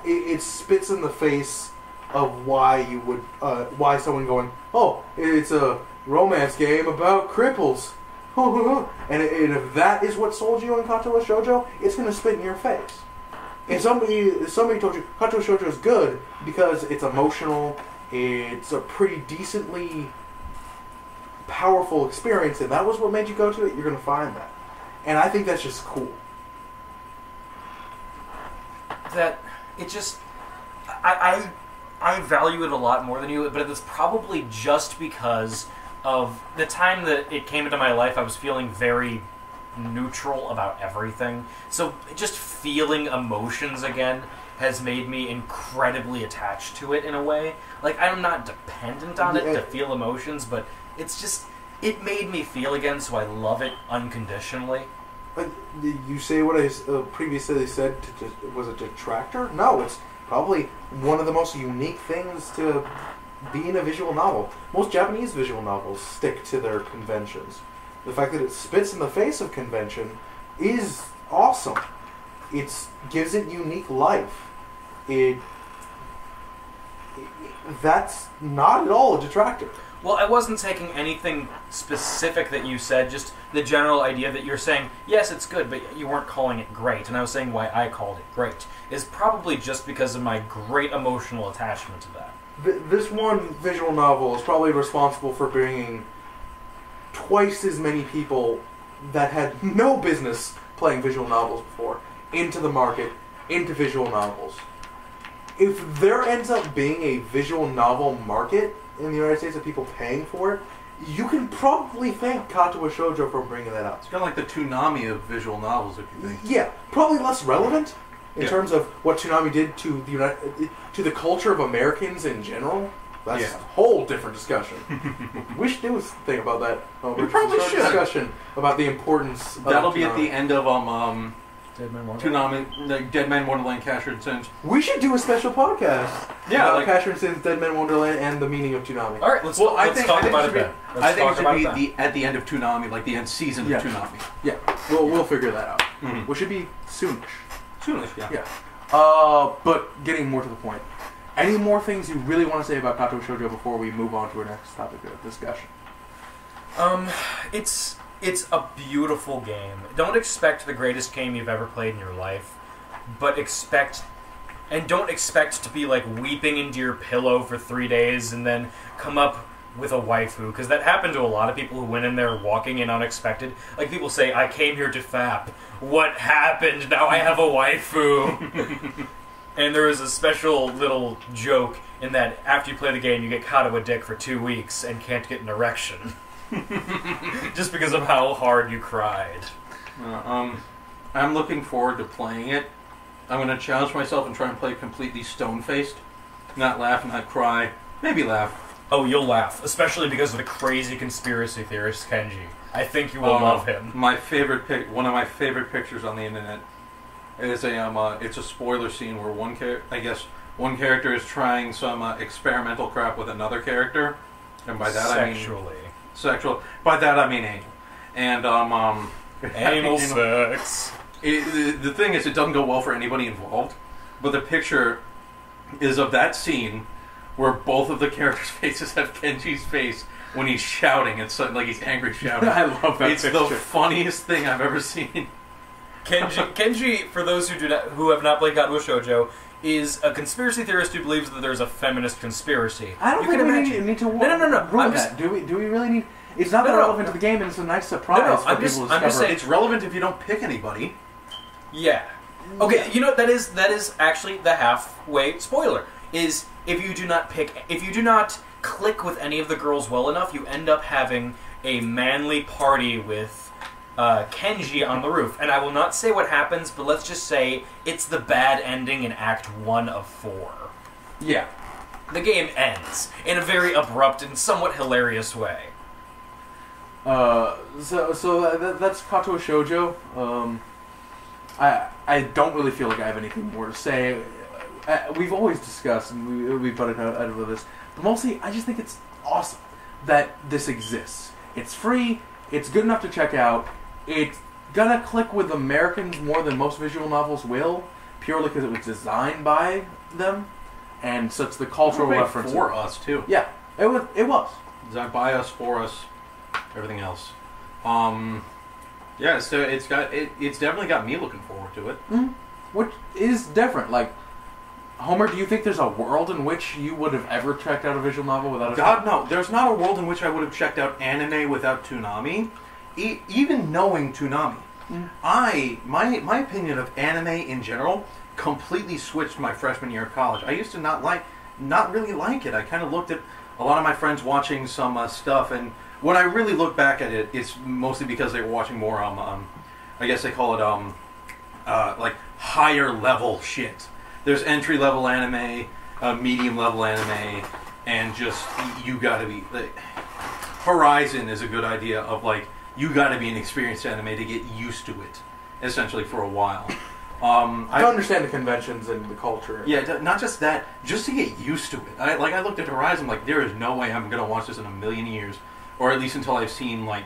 it spits in the face of why you would, why someone going, oh, it's a romance game about cripples. And if that is what sold you on Katawa Shoujo, it's going to spit in your face. And somebody told you Katawa Shoujo is good because it's emotional, it's a pretty decently powerful experience, and that was what made you go to it, you're going to find that. And I think that's just cool. That, it just... I value it a lot more than you, but it's probably just because of the time that it came into my life. I was feeling very neutral about everything. So just feeling emotions again has made me incredibly attached to it in a way. Like, I'm not dependent on it to feel emotions, but it's just, it made me feel again, so I love it unconditionally. You say what I previously said was a detractor? No, it's probably one of the most unique things to be in a visual novel. Most Japanese visual novels stick to their conventions. The fact that it spits in the face of convention is awesome. It gives it unique life. That's not at all a detractor. Well, I wasn't taking anything specific that you said, just the general idea that you're saying, yes, it's good, but you weren't calling it great. And I was saying why I called it great is probably just because of my great emotional attachment to that. This one visual novel is probably responsible for bringing twice as many people that had no business playing visual novels before into the market, into visual novels. If there ends up being a visual novel market in the United States of people paying for it, you can probably thank Katawa Shoujo for bringing that out. It's kind of like the Toonami of visual novels, if you think. Yeah, probably less relevant in terms of what Toonami did to the culture of Americans in general. That's a whole different discussion. We should do a thing about that. We probably should. Discussion about the importance of That'll Toonami. Be at the end of Dead Man Wonderland. Toonami, like Dead Man Wonderland, Casher and Sins. We should do a special podcast. Yeah, about Casher and Sins, Dead Man Wonderland, and the meaning of Toonami. All right, let's talk about it then. I think it should be at the end of Toonami, like the end season of Toonami. Yeah, we'll figure that out. Mm-hmm. Which should be soonish. Soonish, yeah. Yeah. But getting more to the point. Any more things you really want to say about Katawa Shoujo before we move on to our next topic of discussion? It's a beautiful game. Don't expect the greatest game you've ever played in your life, but don't expect to be like weeping into your pillow for 3 days and then come up with a waifu, because that happened to a lot of people who went in there walking in unexpected. Like, people say, I came here to fap. What happened? Now I have a waifu. And there is a special little joke in that after you play the game, you get caught with a dick for 2 weeks and can't get an erection. Just because of how hard you cried. I'm looking forward to playing it. I'm going to challenge myself and try and play completely stone-faced. Not laugh, not cry. Maybe laugh. Oh, you'll laugh. Especially because of the crazy conspiracy theorist Kenji. I think you will love him. One of my favorite pictures on the internet is it's a spoiler scene where one character is trying some experimental crap with another character. And by that I mean... Sexual. By that I mean anal. And, anal sex. The thing is, it doesn't go well for anybody involved. But the picture is of that scene where both of the characters' faces have Kenji's face when he's shouting. It's like he's angry shouting. I love that picture. It's the funniest thing I've ever seen. Kenji, for those who have not played Katawa Shoujo, is a conspiracy theorist who believes that there's a feminist conspiracy. I don't think we need to ruin that. Do we really need... It's not that relevant to the game, and it's a nice surprise for people to discover. I'm just saying, it's relevant if you don't pick anybody. Yeah. Okay, you know, that is actually the halfway spoiler, is if you do not click with any of the girls well enough, you end up having a manly party with Kenji on the roof. And I will not say what happens, but let's just say it's the bad ending in Act 1 of 4. Yeah. The game ends in a very abrupt and somewhat hilarious way. So that's Katawa Shoujo. I don't really feel like I have anything more to say. We've always discussed, and we butted out of this, but mostly I just think it's awesome that this exists. It's free, it's good enough to check out, it gonna click with Americans more than most visual novels will, purely because it was designed by them, and such the cultural reference for us too. Yeah, it was. Designed by us, for us, everything else. Yeah, so it's definitely got me looking forward to it. Mm-hmm. Which is different. Like, Homer, do you think there's a world in which you would have ever checked out a visual novel without a God, no. There's not a world in which I would have checked out anime without Toonami. Even knowing Toonami. My opinion of anime in general completely switched my freshman year of college. I used to not really like it. I kind of looked at a lot of my friends watching some stuff, and when I really look back at it, it's mostly because they were watching more, I guess they call it, like, higher level shit. There's entry level anime, medium level anime, and just, you gotta be, like, Horizon is a good idea of, like, you gotta be an experienced anime to get used to it, essentially, for a while. I understand the conventions and the culture. Yeah, not just that, just to get used to it. I looked at Horizon, like, there is no way I'm gonna watch this in a million years. Or at least until I've seen, like,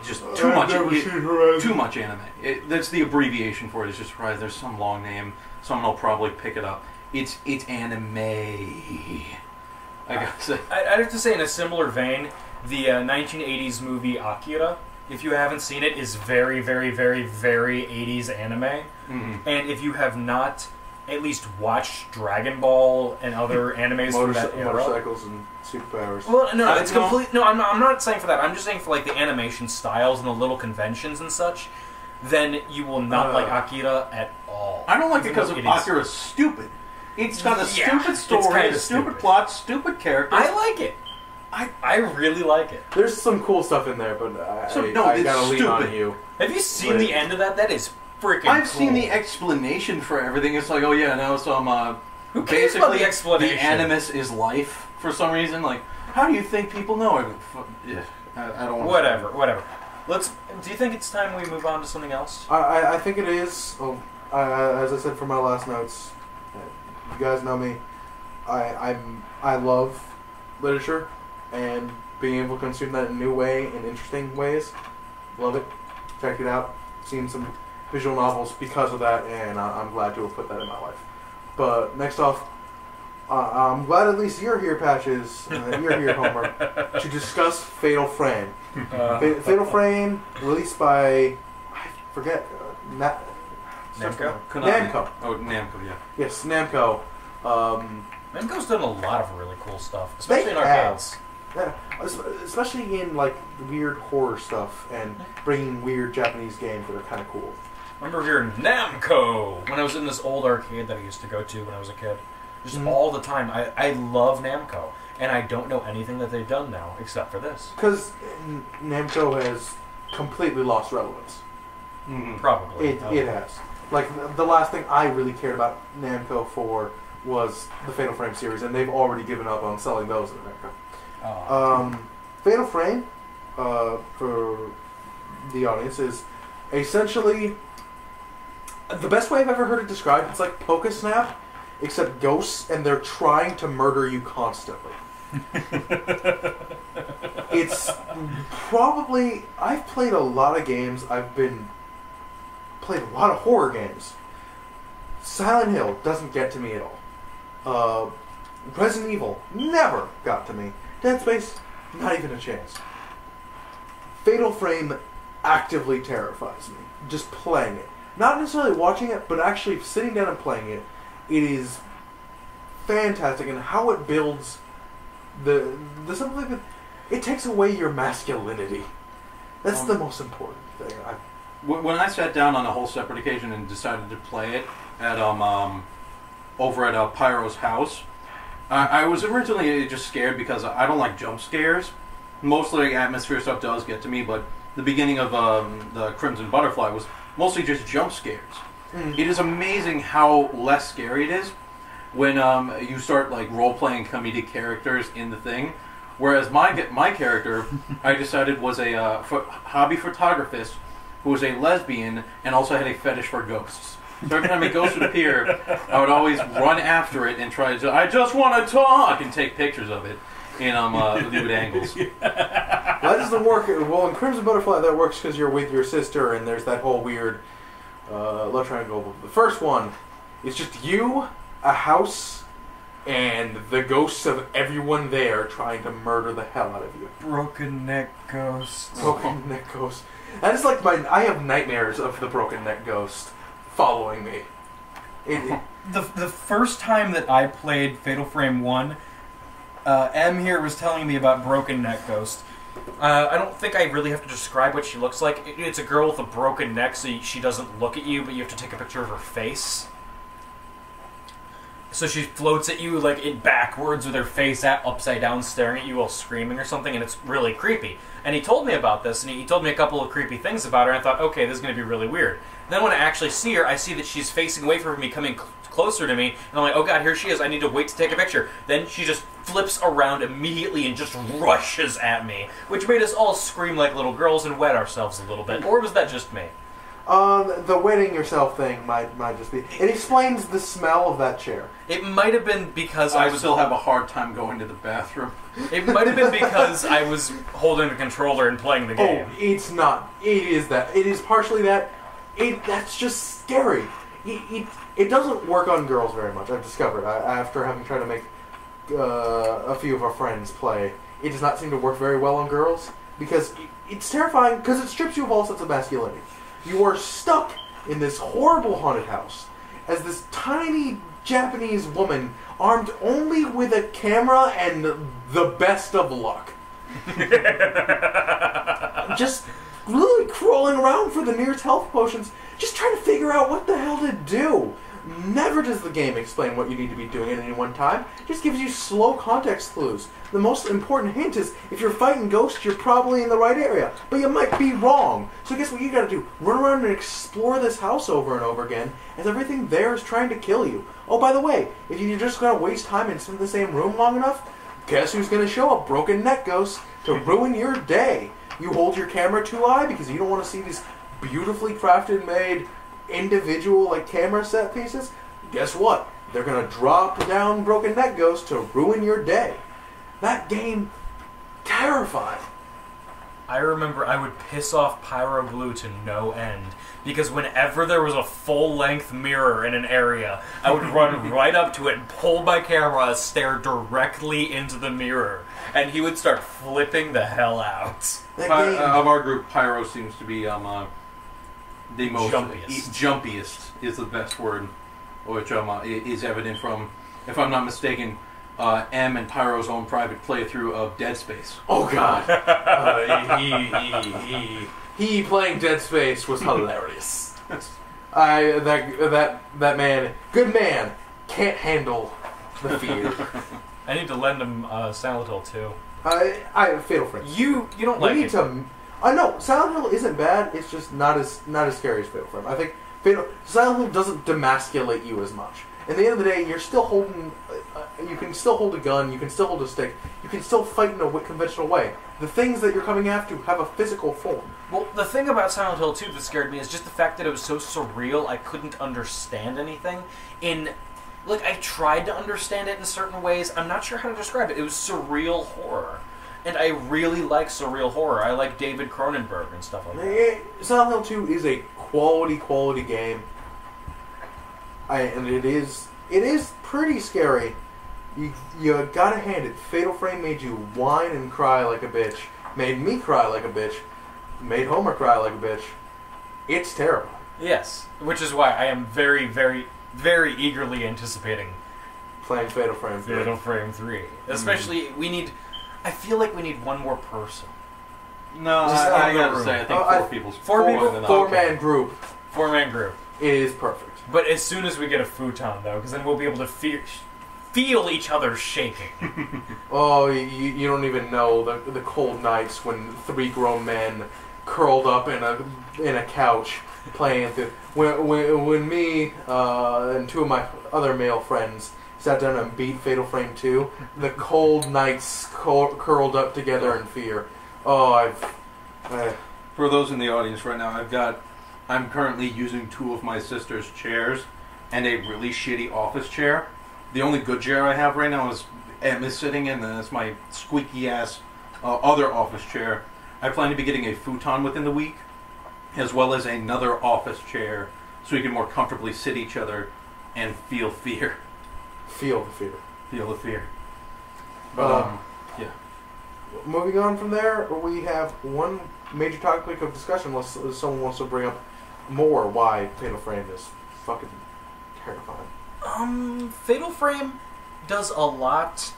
just too much anime. That's the abbreviation for it. It's just Horizon. There's some long name. Someone will probably pick it up. It's anime. I gotta say. I'd have to say, in a similar vein, the 1980s movie Akira, if you haven't seen it, is very, very, very, very 80s anime. Mm-hmm. And if you have not at least watched Dragon Ball and other animes from that era, motorcycles and superpowers. Well, no, it's complete. No, I'm not saying for that. I'm just saying for like the animation styles and the little conventions and such. Then you will not like Akira at all. I don't like it because Akira's stupid. It's got a stupid story, stupid plot, stupid characters. I like it. I really like it. There's some cool stuff in there, but I gotta lean on you. Have you seen the end of that? That is freaking I've cool. seen the explanation for everything. It's like, oh yeah, now some Who cares about the explanation? The animus is life for some reason. Like, how do you think people know it? I don't want Whatever. Do you think it's time we move on to something else? I think it is. As I said from my last notes, you guys know me. I love literature and being able to consume that in a new way, in interesting ways. Love it. Check it out. Seen some visual novels because of that, and I'm glad to have put that in my life. But next off, I'm glad at least you're here, Patches. You're here, Homer, to discuss Fatal Frame. Fatal Frame, released by, I forget, Namco? Namco. Oh, Namco, yeah. Yes, Namco. Namco's done a lot of really cool stuff, especially in arcades. Yeah, especially in like weird horror stuff and bringing weird Japanese games that are kind of cool. I remember hearing Namco when I was in this old arcade that I used to go to when I was a kid. Just all the time. I love Namco, and I don't know anything that they've done now except for this. Because Namco has completely lost relevance. Probably. It has. Like, the last thing I really cared about Namco for was the Fatal Frame series, and they've already given up on selling those in America. Fatal Frame, for the audience, is essentially the best way I've ever heard it described. It's like Pokesnap, except ghosts, and they're trying to murder you constantly. It's probably... I've played a lot of games. Played a lot of horror games. Silent Hill doesn't get to me at all. Resident Evil never got to me. Dead Space, not even a chance. Fatal Frame actively terrifies me. Just playing it. Not necessarily watching it, but actually sitting down and playing it. It is fantastic, and how it builds the something that it takes away your masculinity. That's the most important thing. When I sat down on a whole separate occasion and decided to play it at over at Pyro's house, I was originally just scared because I don't like jump scares. Mostly atmosphere stuff does get to me, but the beginning of the Crimson Butterfly was mostly just jump scares. It is amazing how less scary it is when you start like role-playing comedic characters in the thing. Whereas my character, I decided was a hobby photographist who was a lesbian and also had a fetish for ghosts. So every time a ghost would appear, I would always run after it and try to, I just want to talk, and take pictures of it. in lewd angles. That doesn't work. Well, in Crimson Butterfly, that works because you're with your sister, and there's that whole weird love triangle. The first one is just you, a house, and the ghosts of everyone there trying to murder the hell out of you. Broken neck ghost. Broken neck ghost. That is like I have nightmares of the broken neck ghost following me. The first time that I played Fatal Frame 1, M here was telling me about Broken Neck Ghost. I don't think I really have to describe what she looks like. It's a girl with a broken neck, so she doesn't look at you, but you have to take a picture of her face. So she floats at you like backwards with her face upside down, staring at you while screaming or something, and it's really creepy. And he told me about this, and he told me a couple of creepy things about her, and I thought, okay, this is going to be really weird. Then when I actually see her, I see that she's facing away from me, coming closer to me, and I'm like, oh god, here she is, I need to wait to take a picture. Then she just flips around immediately and just rushes at me, which made us all scream like little girls and wet ourselves a little bit. Or was that just me? The wetting yourself thing might just be... It explains the smell of that chair. It might have been because I still have a hard time going to the bathroom. It might have been because I was holding the controller and playing the game. Oh, it's not. It is that. It is partially that. That's just scary. It doesn't work on girls very much, I've discovered. After having tried to make a few of our friends play, it does not seem to work very well on girls, because it's terrifying, because it strips you of all sense of masculinity. You are stuck in this horrible haunted house as this tiny Japanese woman armed only with a camera and the best of luck. Just really crawling around for the nearest health potions, just trying to figure out what the hell to do. Never does the game explain what you need to be doing at any one time. It just gives you slow context clues. The most important hint is, if you're fighting ghosts, you're probably in the right area. But you might be wrong. So guess what you gotta do? Run around and explore this house over and over again, as everything there is trying to kill you. Oh, by the way, if you're just gonna waste time and sit in the same room long enough, guess who's gonna show up? Broken neck ghosts to ruin your day. You hold your camera too high because you don't want to see these beautifully crafted, made, individual camera set pieces. Guess what? They're gonna drop down Broken Neck Ghost to ruin your day. That game, terrifying. I remember I would piss off Pyro Blue to no end, because whenever there was a full-length mirror in an area, I would run right up to it and pull my camera, stare directly into the mirror, and he would start flipping the hell out. Of our group, Pyro seems to be the most jumpiest is the best word, which is evident from, if I'm not mistaken, M and Pyro's own private playthrough of Dead Space. Oh god, he playing Dead Space was hilarious. That man, good man, can't handle the fear. I need to lend him Silent Hill 2. I Fatal Frame. You don't like it. I know Silent Hill isn't bad. It's just not as scary as Fatal Frame. I think Silent Hill doesn't demasculate you as much. At the end of the day, you're still holding. You can still hold a gun. You can still hold a stick. You can still fight in a conventional way. The things that you're coming after have a physical form. Well, the thing about Silent Hill 2 that scared me is just the fact that it was so surreal. I couldn't understand anything. I tried to understand it in certain ways. I'm not sure how to describe it. It was surreal horror. And I really like surreal horror. I like David Cronenberg and stuff like that. Silent Hill 2 is a quality game. And it is pretty scary. You gotta hand it. Fatal Frame made you whine and cry like a bitch. Made me cry like a bitch. Made Homer cry like a bitch. It's terrible. Yes. Which is why I am very, very, very eagerly anticipating playing Fatal Frame 3. Fatal Frame 3. Especially, I feel like we need one more person. No, I gotta say, I think four people. Four-man group. Four-man group. Is perfect. But as soon as we get a futon, though, because then we'll be able to feel each other shaking. Oh, you don't even know the cold nights when three grown men curled up in a couch playing. When me and two of my other male friends sat down and beat Fatal Frame 2, the cold nights curled up together in fear. Oh, For those in the audience right now, I'm currently using two of my sister's chairs and a really shitty office chair. The only good chair I have right now is Em is sitting in. That's my squeaky ass other office chair. I plan to be getting a futon within the week, as well as another office chair, so we can more comfortably sit each other and feel fear. Feel the fear. Feel the fear. But, yeah. Moving on from there, we have one major topic of discussion unless someone wants to bring up more why Fatal Frame is fucking terrifying. Fatal Frame does a lot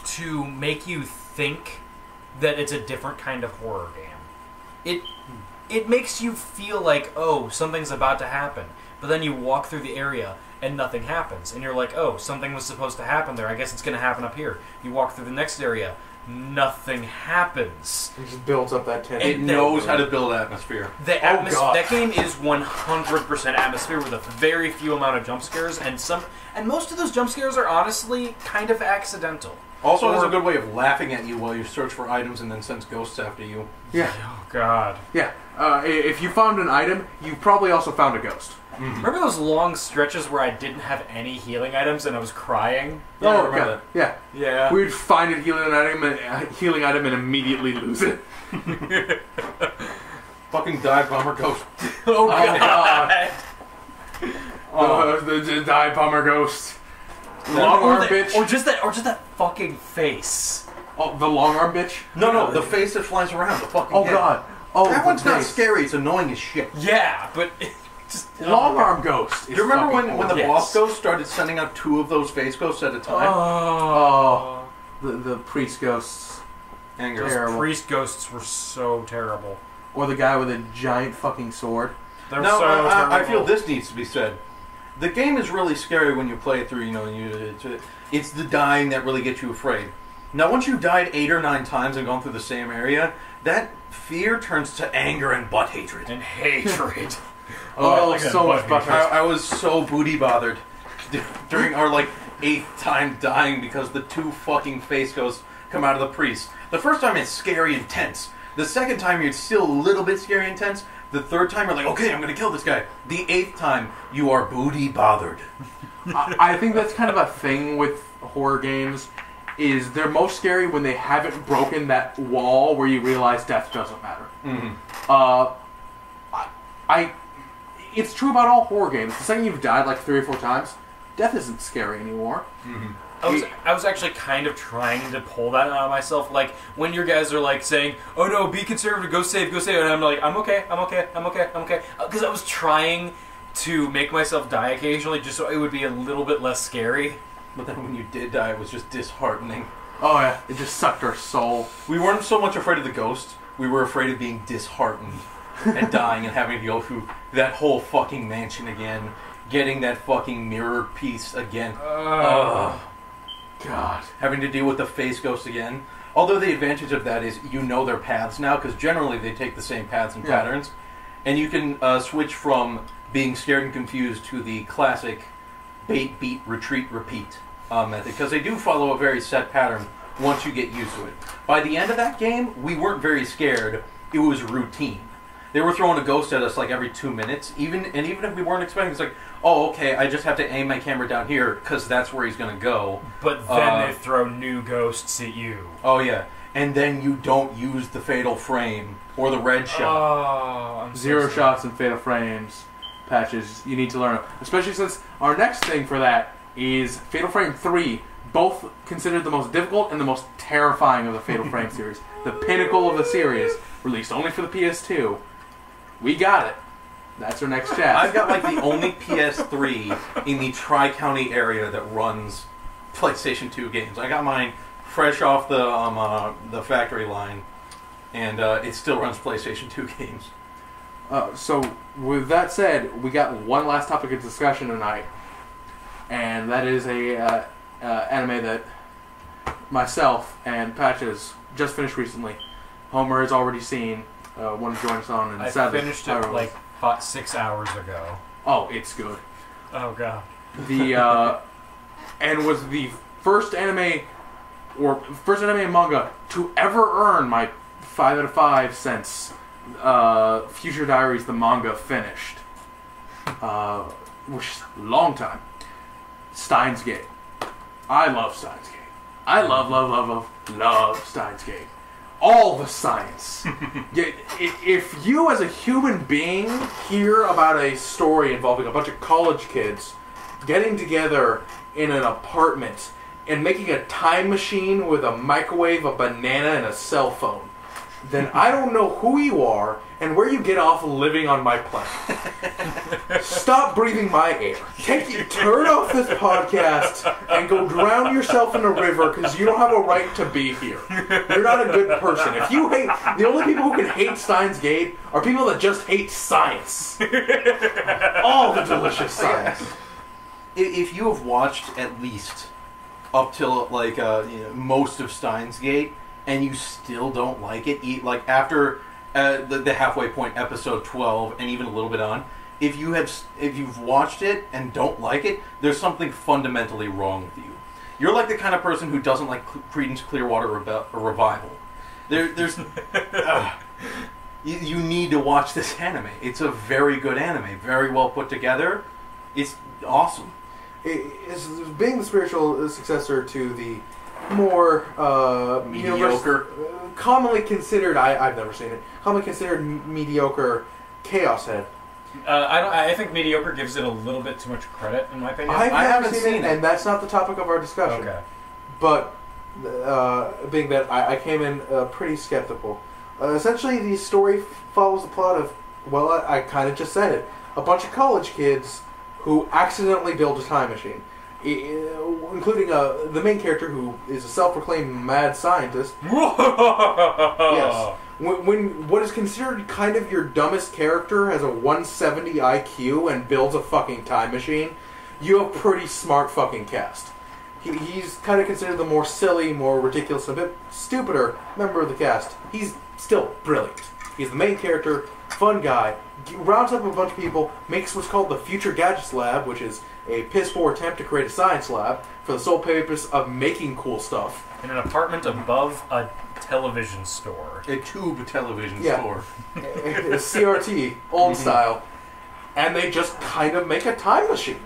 to make you think that it's a different kind of horror game. It makes you feel like, oh, something's about to happen. But then you walk through the area and nothing happens. And you're like, oh, something was supposed to happen there. I guess it's going to happen up here. You walk through the next area. Nothing happens. It just builds up that tension. It knows how to build atmosphere. That game is 100% atmosphere with a very few amount of jump scares, and most of those jump scares are honestly kind of accidental. Also, has a good way of laughing at you while you search for items and then sends ghosts after you. Yeah. Oh God. Yeah. If you found an item, you probably also found a ghost. Mm-hmm. Remember those long stretches where I didn't have any healing items and I was crying? Yeah, I remember that. Yeah. Yeah. We'd find a healing item and immediately lose it. Fucking dive bomber ghost. Oh God. The dive bomber ghost. Long arm bitch. Or just that fucking face. Oh, the long arm bitch? No, the face that flies around. The fucking head. God. Oh, that one's not face. scary. It's annoying as shit. Yeah, but just long arm ghost. Do you remember when the Yes. boss ghost started sending out 2 of those face ghosts at a time? Oh. The priest ghosts. Anger. Terrible. Priest ghosts were so terrible. Or the guy with a giant fucking sword. They're No, so terrible. I feel this needs to be said. The game is really scary when you play it through. It's the dying that really gets you afraid. Now, once you've died 8 or 9 times and gone through the same area, that fear turns to anger and butt hatred. And hatred. So much butt. I was so booty bothered during our 8th time dying because the 2 fucking face ghosts come out of the priest. The first time it's scary and tense. The second time you're still a little bit scary and tense. The third time you're like, okay, I'm going to kill this guy. The 8th time you are booty bothered. I think that's kind of a thing with horror games. Is they're most scary when they haven't broken that wall where you realize death doesn't matter. Mm-hmm. It's true about all horror games. The second you've died 3 or 4 times, death isn't scary anymore. Mm-hmm. I was actually kind of trying to pull that out of myself. Like, when your guys are saying, oh no, be conservative, go save, and I'm like, I'm okay. Because I was trying to make myself die occasionally just so it would be a little bit less scary. But then when you did die, it was just disheartening. Oh yeah, it just sucked our soul. We weren't so much afraid of the ghost, we were afraid of being disheartened and dying and having to go through that whole fucking mansion again, getting that fucking mirror piece again. God. Having to deal with the face ghost again. Although the advantage of that is you know their paths now, because generally they take the same paths and patterns. And you can switch from being scared and confused to the classic bait, beat, retreat, repeat method. Because they do follow a very set pattern once you get used to it. By the end of that game, we weren't very scared. It was routine. They were throwing a ghost at us every 2 minutes. Even if we weren't expecting, it's oh, okay, I just have to aim my camera down here because that's where he's going to go. But then they throw new ghosts at you. Oh, yeah. And then you don't use the fatal frame or the red shot. I'm so 0 sorry. shots and fatal frames patches. You need to learn them. Especially since our next thing for that is Fatal Frame 3. Both considered the most difficult and the most terrifying of the Fatal Frame series. The pinnacle of the series. Released only for the PS2. We got it. That's our next chat. I've got the only PS3 in the Tri-County area that runs PlayStation 2 games. I got mine fresh off the factory line, and it still runs PlayStation 2 games. So, with that said, we got one last topic of discussion tonight, and that is a anime that myself and Patches just finished recently. Homer has already seen. Want to join us on, and I sadly, finished it about 6 hours ago. Oh, it's good. Oh god. And was the first anime and manga to ever earn my 5 out of 5 since Future Diaries the manga finished, which is a long time. Steins Gate. I love Steins Gate. I love Steins Gate. All the science. If you as a human being hear about a story involving a bunch of college kids getting together in an apartment and making a time machine with a microwave, a banana, and a cell phone, then I don't know who you are and where you get off living on my planet. Stop breathing my air. Turn off this podcast and go drown yourself in a river because you don't have a right to be here. You're not a good person. If you hate, the only people who can hate Steins Gate are people that just hate science. All the delicious science. If you have watched at least up till like most of Steins Gate, and you still don't like it, like after the halfway point, episode 12, and even a little bit on, if you've watched it and don't like it, there's something fundamentally wrong with you. You're like the kind of person who doesn't like Creedence Clearwater Revival. There's you need to watch this anime. It's a very good anime, very well put together. It's awesome. It's being the spiritual successor to the more mediocre, commonly considered, I've never seen it, commonly considered mediocre Chaos Head. I think mediocre gives it a little bit too much credit, in my opinion. I haven't seen it, and that's not the topic of our discussion. Okay. But being that I came in pretty skeptical. Essentially, the story follows the plot of, well, I kind of just said it, a bunch of college kids who accidentally build a time machine. Including the main character, who is a self-proclaimed mad scientist. Yes. When what is considered kind of your dumbest character has a 170 IQ and builds a fucking time machine, you have a pretty smart fucking cast. He's kind of considered the more silly, more ridiculous, a bit stupider member of the cast. He's still brilliant. He's the main character, fun guy, rounds up a bunch of people, makes what's called the Future Gadgets Lab, which is a piss-poor attempt to create a science lab for the sole purpose of making cool stuff. In an apartment above a television store. A tube television store. A CRT, old style. And they just kind of make a time machine.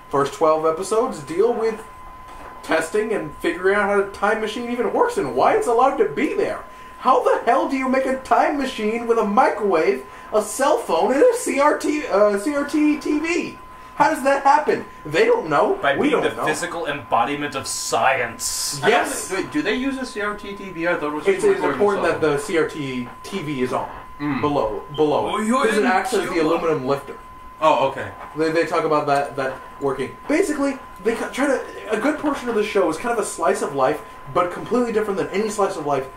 First 12 episodes deal with testing and figuring out how a time machine even works and why it's allowed to be there. How the hell do you make a time machine with a microwave, a cell phone, and a CRT TV? How does that happen? They don't know. By being the physical embodiment of science. Yes. Wait, do they use a CRT TV? I thought it was it's important that the CRT TV is on below. Because it acts as the aluminum lifter. Oh, okay. They talk about that working. Basically, they try to. A good portion of the show is kind of a slice of life, but completely different than any slice of life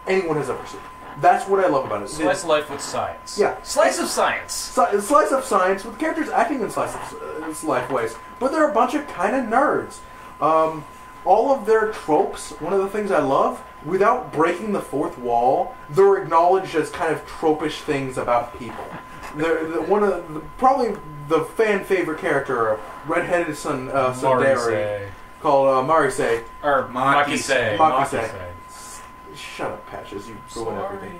anyone has ever seen. That's what I love about it. Slice of life with science. Yeah. Slice of science. Slice of science with characters acting in slice of life ways. But they're a bunch of kind of nerds. All of their tropes, one of the things I love, without breaking the fourth wall, they're acknowledged as kind of tropish things about people. Probably the fan favorite character, a redheaded Sundari, called Marise. Or Makise. Makise. Shut up, Patches. You ruin everything.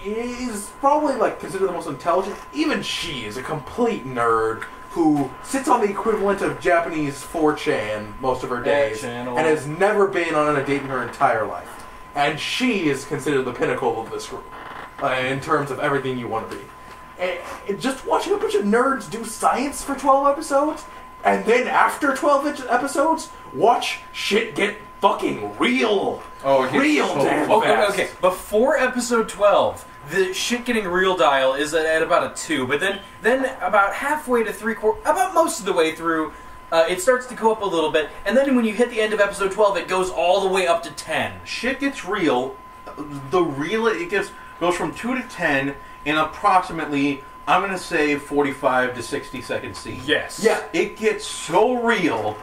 Is probably like considered the most intelligent. Even she is a complete nerd who sits on the equivalent of Japanese 4chan most of her days and has never been on a date in her entire life. And she is considered the pinnacle of this group in terms of everything you want to be. And just watching a bunch of nerds do science for 12 episodes, and then after 12 episodes, watch shit get fucking real. Real damn fast. Okay. Before episode 12, the shit getting real dial is at about a 2, but then about halfway to about most of the way through, it starts to go up a little bit, and then when you hit the end of episode 12, it goes all the way up to 10. Shit gets real. It goes from 2 to 10 in approximately, I'm going to say, 45 to 60 second scene. Yes. Yeah, it gets so real,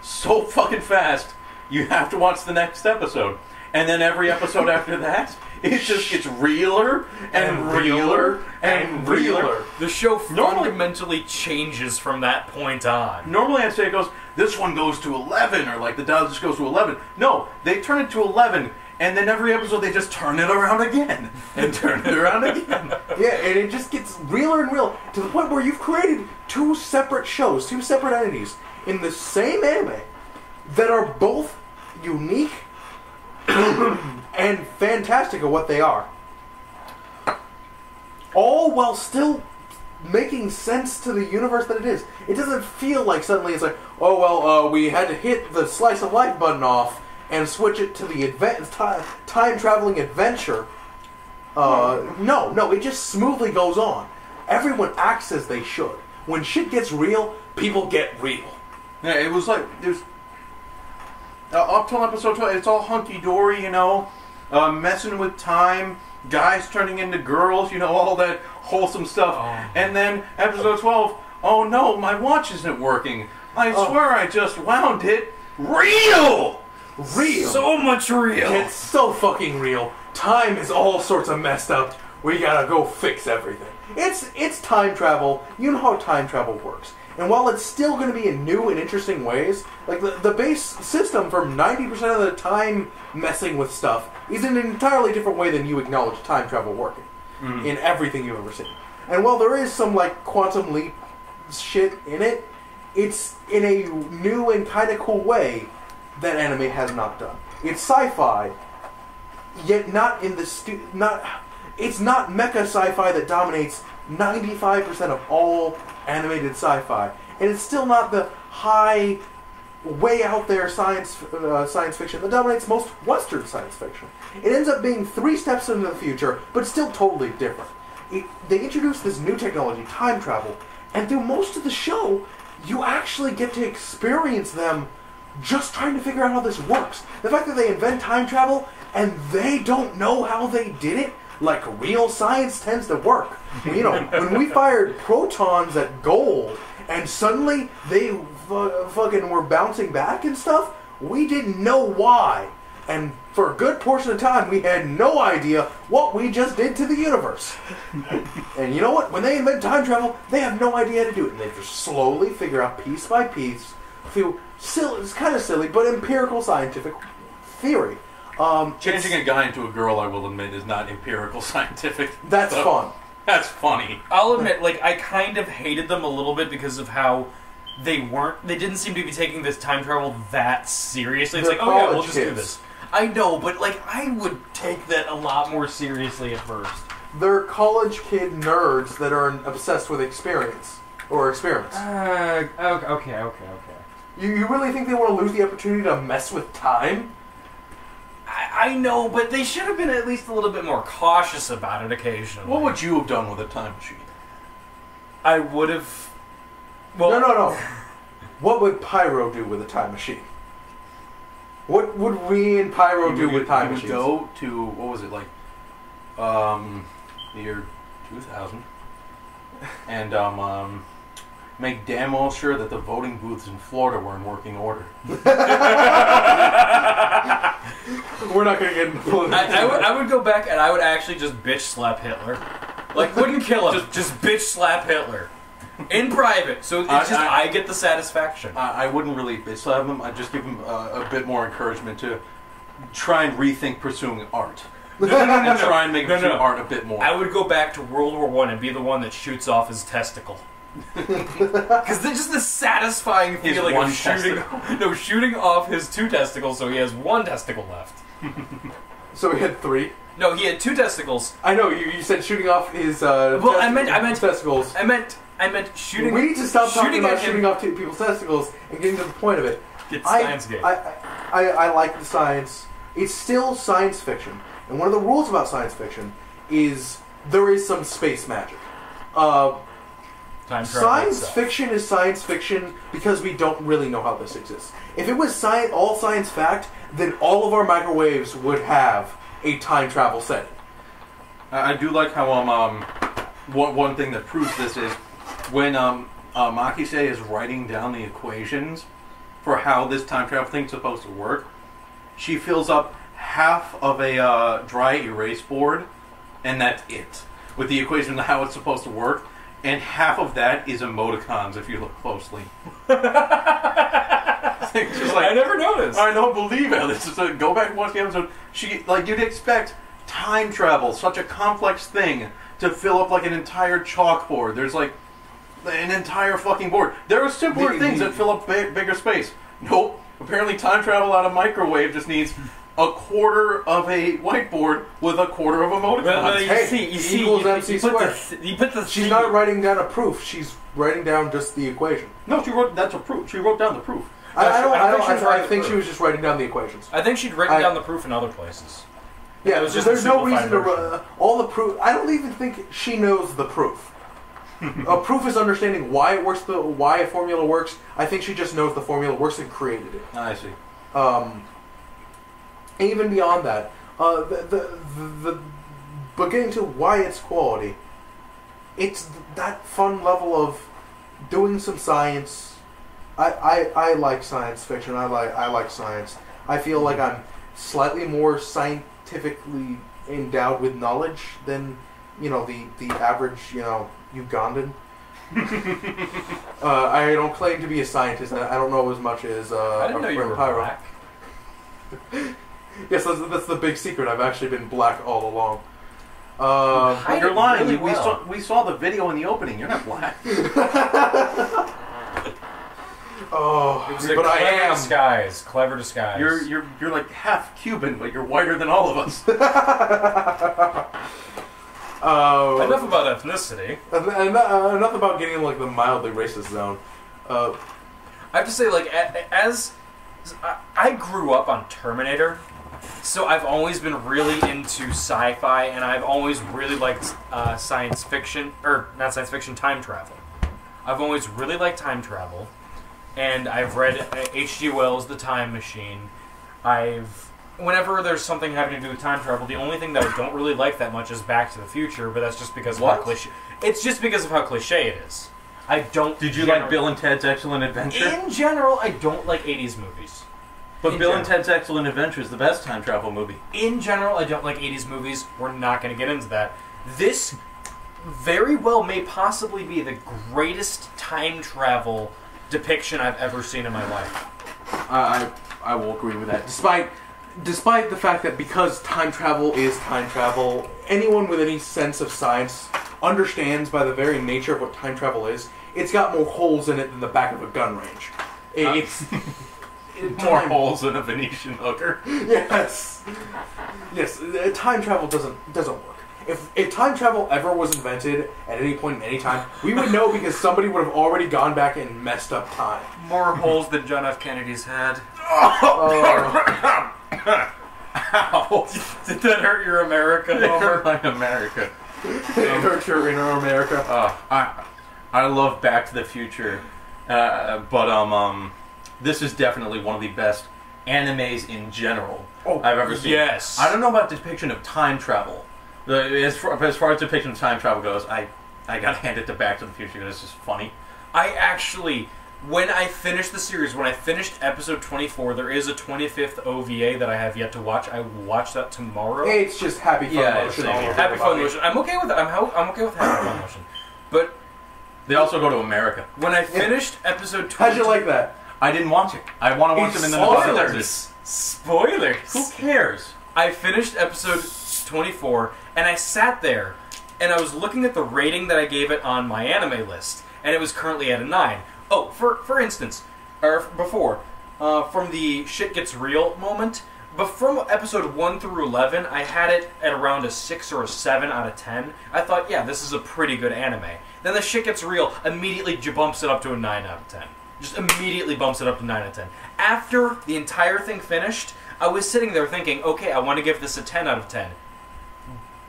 so fucking fast, you have to watch the next episode. And then every episode after that, it just gets realer and realer and realer. The show fundamentally changes from that point on. Normally I'd say this one goes to 11, or like the dial just goes to 11. No, they turn it to 11, and then every episode they just turn it around again, and turn it around again. Yeah, and it just gets realer and realer, to the point where you've created two separate shows, two separate entities, in the same anime, that are both unique and fantastic at what they are. All while still making sense to the universe that it is. It doesn't feel like suddenly it's like, oh, well, we had to hit the slice of life button off and switch it to the time-traveling adventure. No, it just smoothly goes on. Everyone acts as they should. When shit gets real, people get real. Yeah, it was like, there's... up till episode 12, it's all hunky-dory, you know, messing with time, guys turning into girls, you know, all that wholesome stuff. Oh. And then, episode 12, oh no, my watch isn't working. I swear I just wound it. Real! Real. So much real. It's so fucking real. Time is all sorts of messed up. We gotta go fix everything. It's time travel. You know how time travel works. And while it's still going to be in new and interesting ways, like the base system for 90% of the time messing with stuff is in an entirely different way than you acknowledge time travel working in everything you've ever seen. And while there is some like quantum leap shit in it, it's in a new and kind of cool way that anime has not done. It's sci-fi, yet not in the it's not mecha sci-fi that dominates 95% of all animated sci-fi, and it's still not the high, way out there science fiction that dominates most Western science fiction. It ends up being 3 steps into the future, but still totally different. They introduce this new technology, time travel, and through most of the show, you actually get to experience them just trying to figure out how this works. The fact that they invent time travel and they don't know how they did it, like real science tends to work. You know, when we fired protons at gold and suddenly they fucking were bouncing back and stuff, we didn't know why. And for a good portion of time, we had no idea what we just did to the universe. And you know what? When they invent time travel, they have no idea how to do it. And they just slowly figure out piece by piece through it's kind of silly, but empirical scientific theory. Changing a guy into a girl, I will admit, is not empirical scientific. That's fun. That's funny. I'll admit, like, I kind of hated them a little bit because of how they didn't seem to be taking this time travel that seriously. It's like, oh yeah, we'll just do this. I know, but, like, I would take that a lot more seriously at first. They're college kid nerds that are obsessed with experience. Or experiments. Okay. You really think they want to lose the opportunity to mess with time? I know, but they should have been at least a little bit more cautious about it occasionally. What would you have done with a time machine? I would have... Well, No. What would Pyro do with a time machine? What would we and Pyro do with time machines? We would go to, what was it, like, the year 2000, and make damn well sure that the voting booths in Florida were in working order. We're not going to get into I would go back and I would actually just bitch slap Hitler. Like, wouldn't kill him, just bitch slap Hitler. In private, so it's I get the satisfaction. I wouldn't really bitch slap him, I'd just give him a bit more encouragement to try and rethink pursuing art. No. Try and make art a bit more. I would go back to World War I and be the one that shoots off his testicle. Because there's just the satisfying feeling of shooting off his 2 testicles, so he has 1 testicle left. So he had 3? No, he had 2 testicles. I know, you said shooting off his I meant testicles. I meant shooting. We need to stop talking about shooting off people's testicles and getting to the point of it. Get science game. I like the science. It's still science fiction. And one of the rules about science fiction is there is some space magic. Science fiction is science fiction because we don't really know how this exists. If it was all science fact, then all of our microwaves would have a time travel setting. I do like how one thing that proves this is when Makise is writing down the equations for how this time travel thing's supposed to work, she fills up half of a dry erase board, and that's it, with the equation of how it's supposed to work, and half of that is emoticons if you look closely. Just like, I never noticed. I don't believe it. This is go back and watch the episode. You'd expect time travel, such a complex thing, to fill up like an entire chalkboard. There's like an entire fucking board. There are simpler things that fill up bigger space. Nope. Apparently, time travel out of microwave just needs a quarter of a whiteboard with a quarter of emoticons. Well, Hey, equals MC squared. You put the She's not writing down a proof. She's writing down just the equation. No, that's a proof. She wrote down the proof. I think she was just writing down the equations. I think she'd written down the proof in other places. Yeah, It was just there's a no simplified reason to version. all the proof. I don't even think she knows the proof. A proof is understanding why it works, why a formula works. I think she just knows the formula works and created it. I see. Even beyond that, but getting to why it's quality, it's that fun level of doing some science. I like science fiction. I like science. I feel like I'm slightly more scientifically endowed with knowledge than the average Ugandan. I don't claim to be a scientist. I don't know as much as I didn't know you were Pyro. black. Yes, that's the big secret. I've actually been black all along. You're lying. really well. We saw the video in the opening. You're not black. Oh, It was a but I clever am. disguise. Clever disguise. You're like half Cuban, but you're whiter than all of us. Enough about ethnicity. Enough about getting in like the mildly racist zone. I have to say, like, as I grew up on Terminator, so I've always been really into sci-fi, and I've always really liked science fiction, or not science fiction, time travel. I've always really liked time travel, and I've read H.G. Wells' The Time Machine. Whenever there's something having to do with time travel, the only thing that I don't really like that much is Back to the Future, but that's just because of how cliche. It's just because of how cliche it is. I don't. Did you like Bill and Ted's Excellent Adventure? In general, I don't like 80s movies. But Bill and Ted's Excellent Adventure is the best time travel movie. In general, I don't like 80s movies. We're not going to get into that. This very well may possibly be the greatest time travel depiction I've ever seen in my life. I will agree with that. Despite the fact that because time travel is time travel, anyone with any sense of science understands by the very nature of what time travel is, it's got more holes in it than the back of a gun range. It's More holes than a Venetian hooker. Yes. Yes, time travel doesn't work. If time travel ever was invented at any point in any time, we would know because somebody would have already gone back and messed up time. More holes than John F. Kennedy's had. Ow! Did that hurt your America, Homer? Like America. It hurts your inner America. I love Back to the Future, but this is definitely one of the best animes in general I've ever seen. Yes. I don't know about depiction of time travel. As far as depiction of time travel goes, I gotta hand it to Back to the Future because it's just funny. I actually, when I finished the series, when I finished episode 24, there is a 25th OVA that I have yet to watch. I will watch that tomorrow. It's just happy fun motion. same here. Happy Fun Motion. I'm okay with it. I'm okay with Happy Fun Motion. But They also go to America. when I finished episode 20... How'd you like that? I didn't watch it. I want to watch them in the Spoilers! Spoilers! Who cares? I finished episode 24, and I sat there, and I was looking at the rating that I gave it on my anime list, and it was currently at a 9. Oh, for instance, or before, from the shit gets real moment, but from episode 1 through 11, I had it at around a 6 or a 7 out of 10. I thought, yeah, this is a pretty good anime. Then the shit gets real, immediately bumps it up to a 9 out of 10. Just immediately bumps it up to 9 out of 10. After the entire thing finished, I was sitting there thinking, okay, I want to give this a 10 out of 10.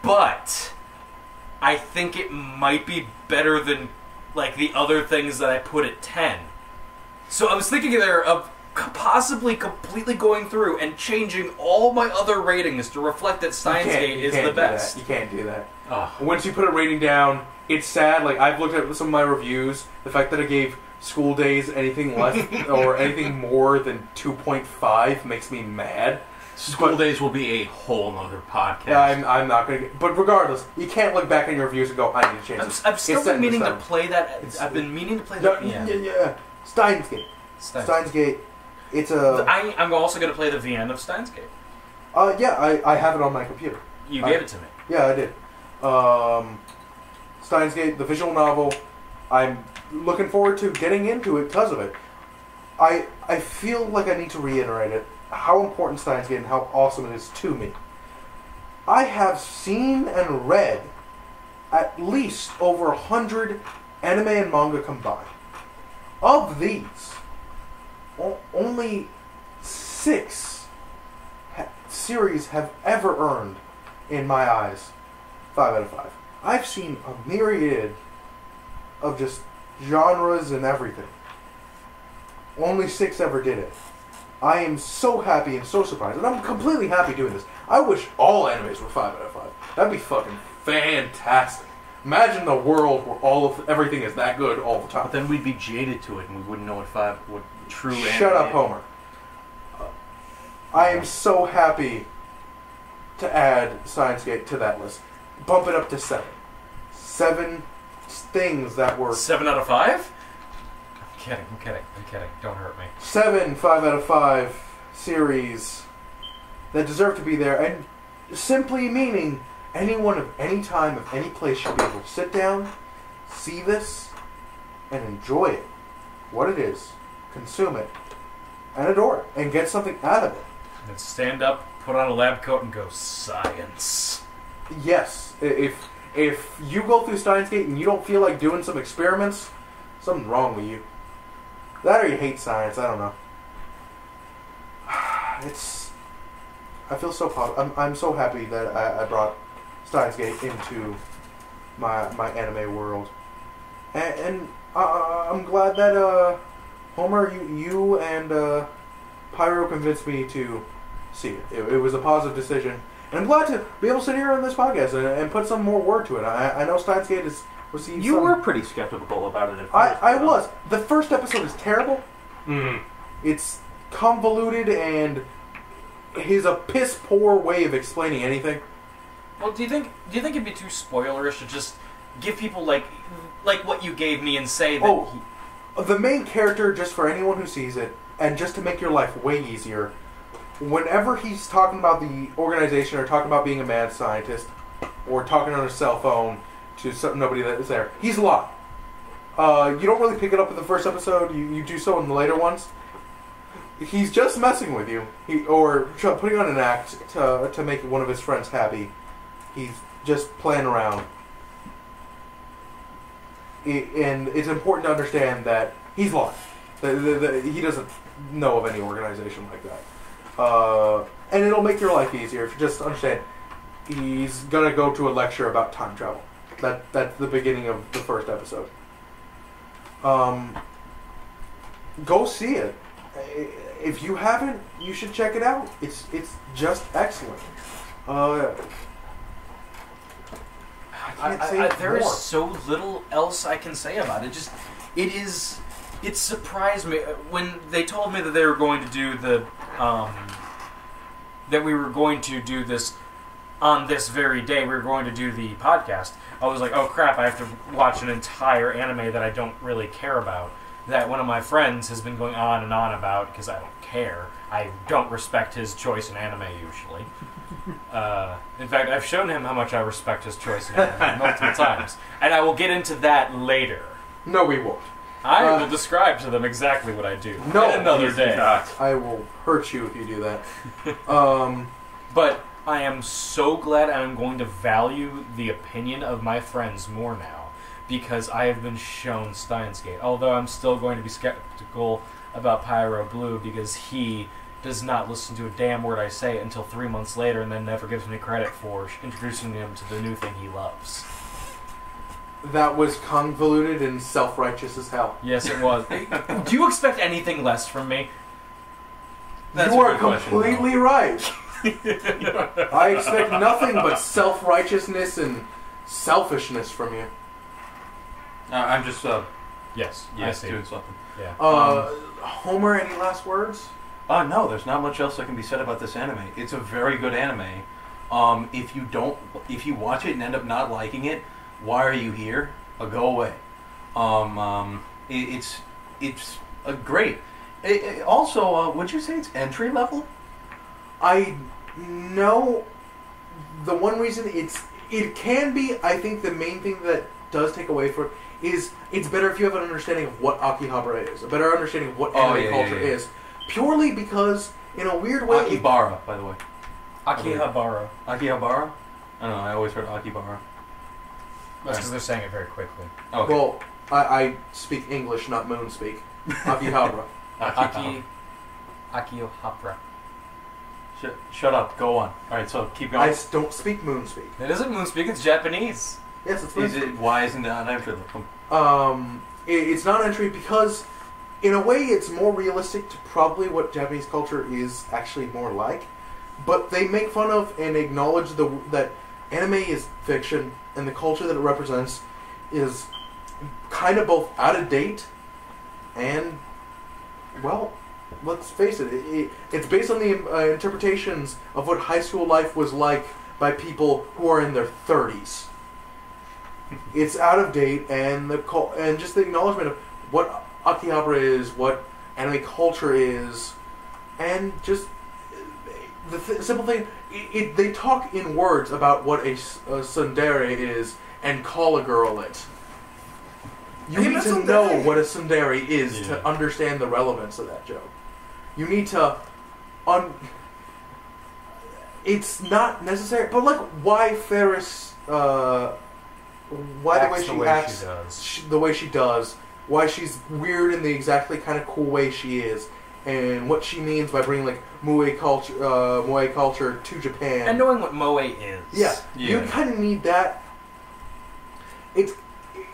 But I think it might be better than like the other things that I put at 10. So I was thinking there of possibly completely going through and changing all my other ratings to reflect that Steins Gate is the best. You can't do that. Oh. Once you put a rating down, it's sad. Like, I've looked at some of my reviews. The fact that I gave School Days anything less or anything more than 2.5 makes me mad. School Days will be a whole nother podcast. Yeah, I'm not going to... But regardless, you can't look back at your reviews and go, I need to change this. I've still It's set been in meaning to stone. play that. I've been meaning to play No, that. yeah. Steins Gate. Steins Gate. It's a... I'm also going to play the VN of Steins Gate. Yeah, I have it on my computer. You gave it to me. Yeah, I did. Steins Gate, the visual novel, I'm looking forward to getting into it because of it. I feel like I need to reiterate it, how important Steins Gate and how awesome it is to me. I have seen and read at least over 100 anime and manga combined. Of these, only 6 series have ever earned, in my eyes, 5 out of 5. I've seen a myriad of just genres and everything. Only 6 ever did it. I am so happy and so surprised, and I'm completely happy doing this. I wish all animes were 5 out of 5. That'd be fucking fantastic. Imagine the world where everything is that good all the time. But then we'd be jaded to it, and we wouldn't know what true anime Shut up, is. Homer. I am so happy to add Steins Gate to that list. Bump it up to 7. 7 things that were... 7 out of 5? I'm kidding. Don't hurt me. 7 5 out of 5 series that deserve to be there, and simply meaning anyone of any time, of any place should be able to sit down, see this, and enjoy it. What it is, consume it, and adore it, and get something out of it. And stand up, put on a lab coat, and go science. Yes, if you go through Steins Gate and you don't feel like doing some experiments, something's wrong with you. That or you hate science, I don't know. I feel so I'm so happy that I brought Steins Gate into my anime world. And I'm glad that Homer, you and Pyro convinced me to see it. It was a positive decision. And I'm glad to be able to sit here on this podcast and put some more word to it. I know Steins Gate has received You were pretty skeptical about it at first. I was. The first episode is terrible. Mm. It's convoluted and is a piss poor way of explaining anything. Well, do you think it'd be too spoilerish to just give people like what you gave me and say that? The main character, just for anyone who sees it, and just to make your life way easier, whenever he's talking about the organization or talking about being a mad scientist or talking on his cell phone to nobody that is there, he's lying. You don't really pick it up in the first episode. You do so in the later ones. He's just messing with you, or putting on an act to make one of his friends happy. He's just playing around. And it's important to understand that he's lying. He doesn't know of any organization like that. And it'll make your life easier if you just understand he's going to go to a lecture about time travel. That's the beginning of the first episode. Go see it. If you haven't, you should check it out. It's just excellent. There is so little else I can say about it. It surprised me when they told me that they were going to do that we were going to do this on this very day. We were going to do the podcast. I was like, oh crap! I have to watch an entire anime that I don't really care about. That one of my friends has been going on and on about because I don't care. I don't respect his choice in anime usually. In fact, I've shown him how much I respect his choice in anime multiple times. And I will get into that later. No, we won't. I will describe to them exactly what I do. No, in another day. I will hurt you if you do that. But I am so glad I'm going to value the opinion of my friends more now. Because I have been shown Steins Gate. Although I'm still going to be skeptical about Pyro Blue because he does not listen to a damn word I say until 3 months later and then never gives me credit for introducing him to the new thing he loves. That was convoluted and self-righteous as hell. Yes, it was. Do you expect anything less from me? That's you a are good question, completely right. I expect nothing but self-righteousness and selfishness from you. I'm just Yes, doing something. Yeah. Homer, any last words? No, there's not much else that can be said about this anime. It's a very good anime. If you watch it and end up not liking it, why are you here? Go away. It's a great. Also, would you say it's entry level? I know the one reason it can be. I think the main thing that does take away from is it's better if you have an understanding of what Akihabara is, a better understanding of what anime culture is, purely because, in a weird way... Akibara, by the way. Akihabara. Akihabara? I don't know, I always heard Akibara. That's because they're saying it very quickly. Okay. Well, I speak English, not moon speak. Akihabara. Akihabara. Shut up, go on. Alright, so keep going. I don't speak moon speak. It isn't moon speak, it's Japanese. Yes, it's moon speak. Why isn't that an entry? It's not an entry because, in a way, it's more realistic to probably what Japanese culture is actually more like. But they make fun of and acknowledge that anime is fiction, and the culture that it represents is kind of both out of date and, well, let's face it, it's based on the interpretations of what high school life was like by people who are in their 30s. It's out of date, and just the acknowledgement of what Akihabara is, what anime culture is, and just the simple thing. They talk in words about what a tsundere is and call a girl it. You need to know what a tsundere is to understand the relevance of that joke. You need to... It's not necessary, but like, why Ferris... why the way she acts, the way she does, why she's weird in the exactly kind of cool way she is, and what she means by bringing like moe culture to Japan, and knowing what moe is. Yeah. You kind of need that.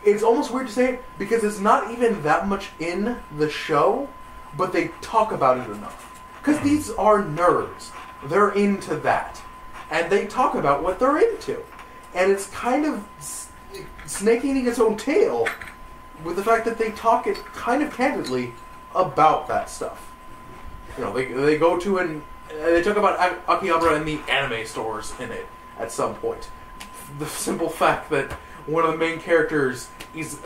It's almost weird to say it because it's not even that much in the show, but they talk about it enough. Because these are nerds, they're into that, and they talk about what they're into, and it's kind of snake eating its own tail with the fact that they talk it kind of candidly about that stuff. You know, they go to they talk about Akihabara in the anime stores in it at some point. The simple fact that one of the main characters is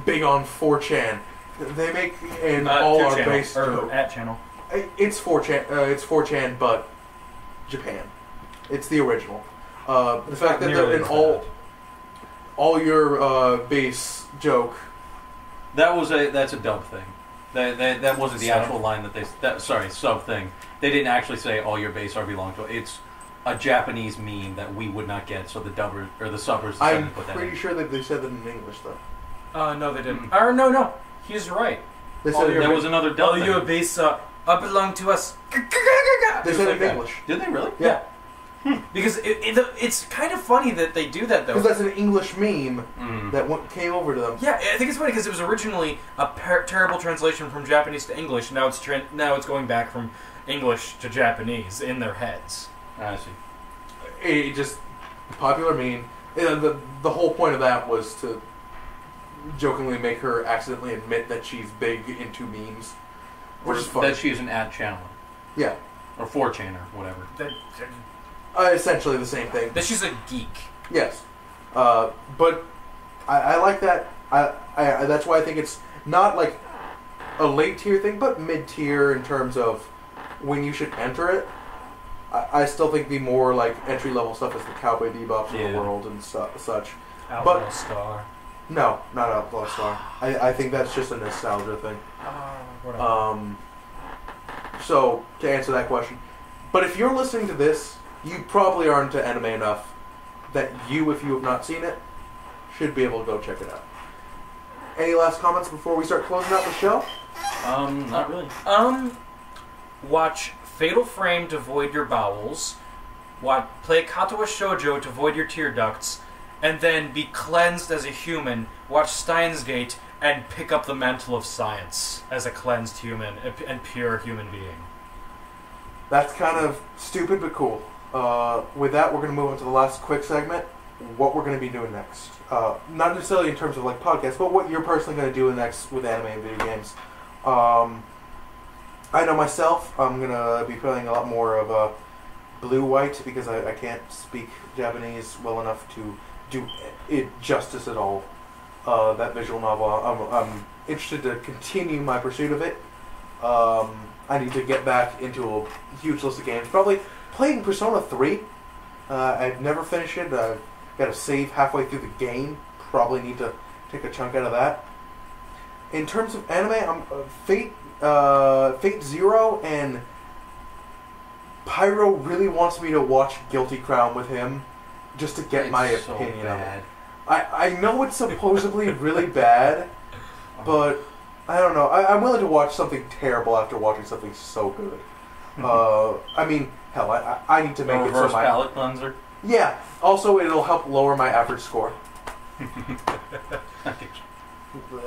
big on 4chan. They make an all our base at channel. It's 4chan, but Japan. It's the original. The fact that they're in all your base joke. That's a dub thing. That wasn't the actual line sub thing. They didn't actually say all your base are belong to it. It's a Japanese meme that we would not get, so the dubbers or the subbers decided to put that in. I'm pretty sure that they said that in English though. No, they didn't. Or no, he's right. They said there was another dub. All your base belong to us. They said it in English. Did they really? Yeah. Because it's kind of funny that they do that, though. Because that's an English meme that came over to them. Yeah, I think it's funny because it was originally a terrible translation from Japanese to English. Now it's going back from English to Japanese in their heads. I see. It just popular meme. The whole point of that was to jokingly make her accidentally admit that she's big into memes, which is funny. That she's an ad channeler. Yeah. Or 4chan or whatever. Essentially the same thing. That she's a geek. Yes. But I like that. I that's why I think it's not like a late tier thing, but mid tier in terms of when you should enter it. I still think the more like entry level stuff is the Cowboy Bebops of the world and such. Outlaw Star. No, not Outlaw Star. I think that's just a nostalgia thing. So to answer that question, but if you're listening to this, you probably aren't into anime enough that you, if you have not seen it, should be able to go check it out. Any last comments before we start closing out the show? Not really. Watch Fatal Frame to void your bowels. Play Katawa Shoujo to void your tear ducts. And then be cleansed as a human. Watch Steins Gate and pick up the mantle of science as a cleansed human and pure human being. That's kind of stupid but cool. With that, we're going to move on to the last quick segment. What we're going to be doing next. Not necessarily in terms of like podcasts, but what you're personally going to do next with anime and video games. I know myself, I'm going to be playing a lot more of Blue-White because I can't speak Japanese well enough to do it justice at all. That visual novel, I'm interested to continue my pursuit of it. I need to get back into a huge list of games. Probably playing Persona 3. I've never finished it. I've got to save halfway through the game. Probably need to take a chunk out of that. In terms of anime, I'm Fate Zero and Pyro really wants me to watch Guilty Crown with him, just to get my opinion of it. I know it's supposedly really bad, but I don't know. I'm willing to watch something terrible after watching something so good. I mean, hell, I need to make it so reverse palate cleanser. Yeah. Also, it'll help lower my average score.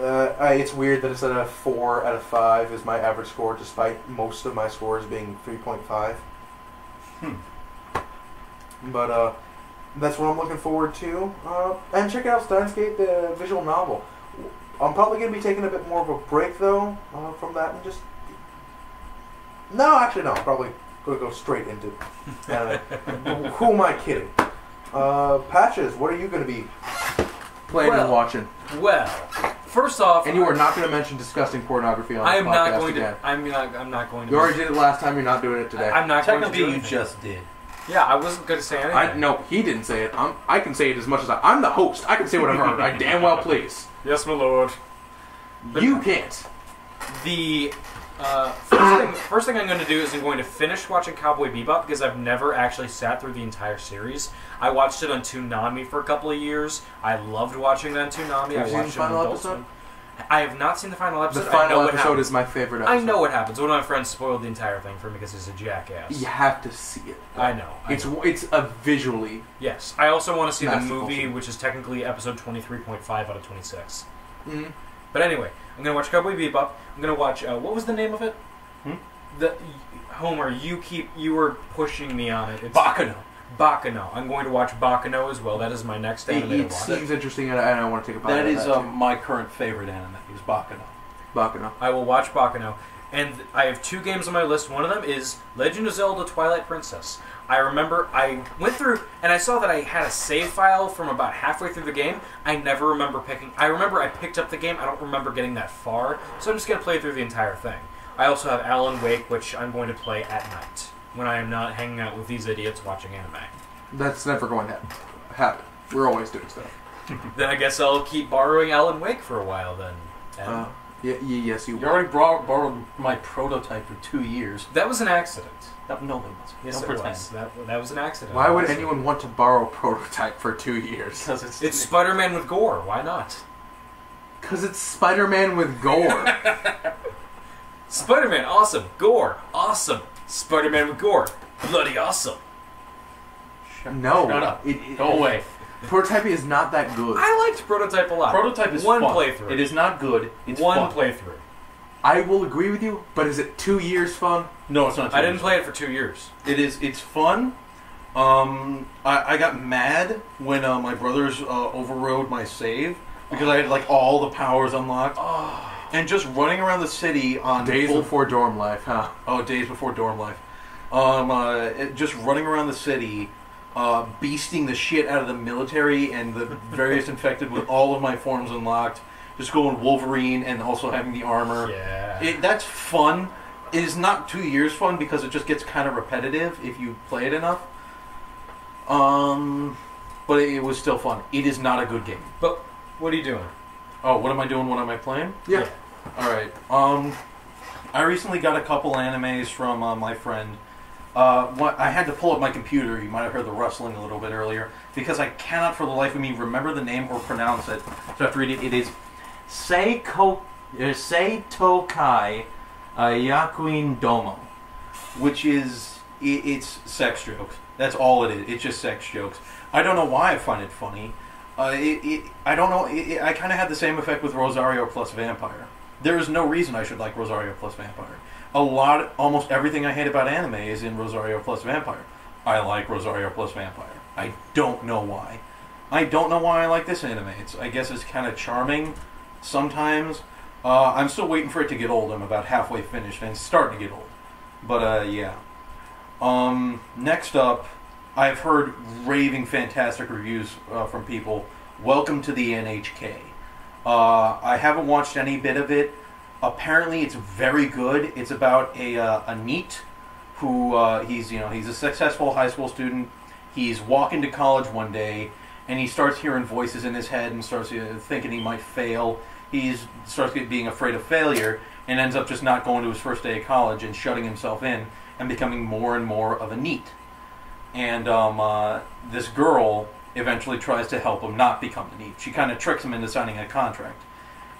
It's weird that instead of 4 out of 5 is my average score, despite most of my scores being 3.5. But that's what I'm looking forward to. And check out Steins Gate, the visual novel. I'm probably going to be taking a bit more of a break, though, from that and just... No, actually, no. I'm probably going to go straight into anime. Who am I kidding? Patches, what are you going to be playing and watching? Well, first off... And you are not going to mention disgusting pornography on this podcast again. I'm not going to... You already did it last time, you're not doing it today. I'm not going to do Technically, you anything. just did. Yeah, I wasn't going to say anything. No, he didn't say it. I can say it as much as I'm the host. I can say whatever I damn well please. Yes, my lord. You can't. The first thing I'm going to do is I'm going to finish watching Cowboy Bebop because I've never actually sat through the entire series. I watched it on Toonami for a couple of years. I loved watching it on Toonami. Have you seen the final episode? I have not seen the final episode. The final episode is my favorite episode. I know what happens. One of my friends spoiled the entire thing for me because he's a jackass. You have to see it. I know. It's a visually... Yes. I also want to see the masterful movie, scene. which is technically episode 23.5 out of 26. Mm-hmm. But anyway, I'm going to watch Cowboy Bebop. I'm going to watch... what was the name of it? Homer, you were pushing me on it. It's Baccano. Baccano. I'm going to watch Baccano as well. That is my next anime to It watch. seems interesting, and I want to take a bite That out of is that, my current favorite anime, is Baccano. Baccano. I will watch Baccano. And I have 2 games on my list. One of them is Legend of Zelda Twilight Princess. I remember I went through and I saw that I had a save file from about halfway through the game. I never remember picking... I remember I picked up the game. I don't remember getting that far. So I'm just going to play through the entire thing. I also have Alan Wake, which I'm going to play at night when I am not hanging out with these idiots watching anime. That's never going to happen. We're always doing stuff. Then I guess I'll keep borrowing Alan Wake for a while then. Yes, you You already borrowed my prototype for 2 years. That was an accident. No, it wasn't. Yes, Don't it pretend. was. That was an accident. Why would anyone want to borrow prototype for 2 years? Because It's Spider-Man with gore. Why not? Because it's Spider-Man with gore. Spider-Man, awesome. Gore, awesome. Spider-Man with gore, bloody awesome. No. Shut up. Go away. Prototype is not that good. I liked Prototype a lot. Prototype is one fun. playthrough. It is not good. It's one fun. playthrough. I will agree with you, but is it 2 years fun? No, it's not. I didn't play it for 2 years. It's fun. I got mad when my brothers overrode my save because I had like all the powers unlocked. And just running around the city on Days before dorm life, huh? Oh, days before dorm life. Just running around the city, beasting the shit out of the military and the various infected with all of my forms unlocked. Just going Wolverine and also having the armor. Yeah. That's fun. It is not 2 years fun because it just gets kind of repetitive if you play it enough. But it was still fun. It is not a good game. But what are you doing? Oh, what am I doing? What am I playing? Yeah. Alright. I recently got a couple animes from my friend. I had to pull up my computer. You might have heard the rustling a little bit earlier. Because I cannot for the life of me remember the name or pronounce it. So I have to read it. It is Seitokai Yakuin Domo. Which is... It's sex jokes. That's all it is. It's just sex jokes. I don't know why I find it funny. I don't know. I kind of had the same effect with Rosario plus Vampire. There is no reason I should like Rosario plus Vampire. Almost everything I hate about anime is in Rosario plus Vampire. I like Rosario plus Vampire. I don't know why. I don't know why I like this anime. I guess it's kind of charming sometimes. I'm still waiting for it to get old. I'm about halfway finished and it's starting to get old. But yeah. Next up, I've heard raving fantastic reviews from people. Welcome to the NHK. I haven't watched any bit of it. Apparently, it's very good. It's about a NEET who he's a successful high school student. He's walking to college one day, and he starts hearing voices in his head and starts thinking he might fail. He starts being afraid of failure and ends up just not going to his first day of college and shutting himself in and becoming more and more of a NEET. And this girl eventually tries to help him not become the NEET. She kind of tricks him into signing a contract.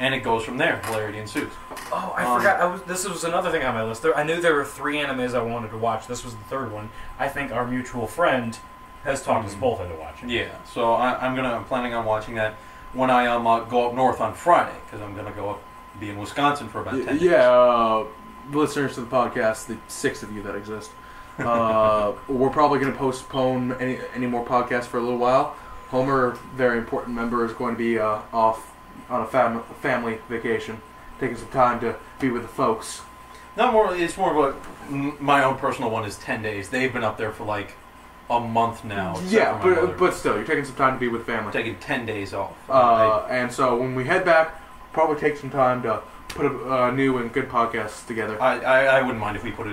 And it goes from there. Hilarity ensues. Oh, I forgot. This was another thing on my list. I knew there were 3 animes I wanted to watch. This was the 3rd one. I think our mutual friend has talked us both into watching. Yeah, so I'm planning on watching that when I go up north on Friday, because I'm gonna go up, be in Wisconsin for about 10 days. Yeah, listeners to the podcast, the 6 of you that exist, we're probably gonna postpone any more podcasts for a little while. Homer, very important member, is going to be off on a family vacation, taking some time to be with the folks. It's more of my own personal one is 10 days. They've been up there for like a month now. Yeah, but still, you're taking some time to be with family. Taking 10 days off. And so when we head back, probably take some time to put a new and good podcast together. I wouldn't mind if we put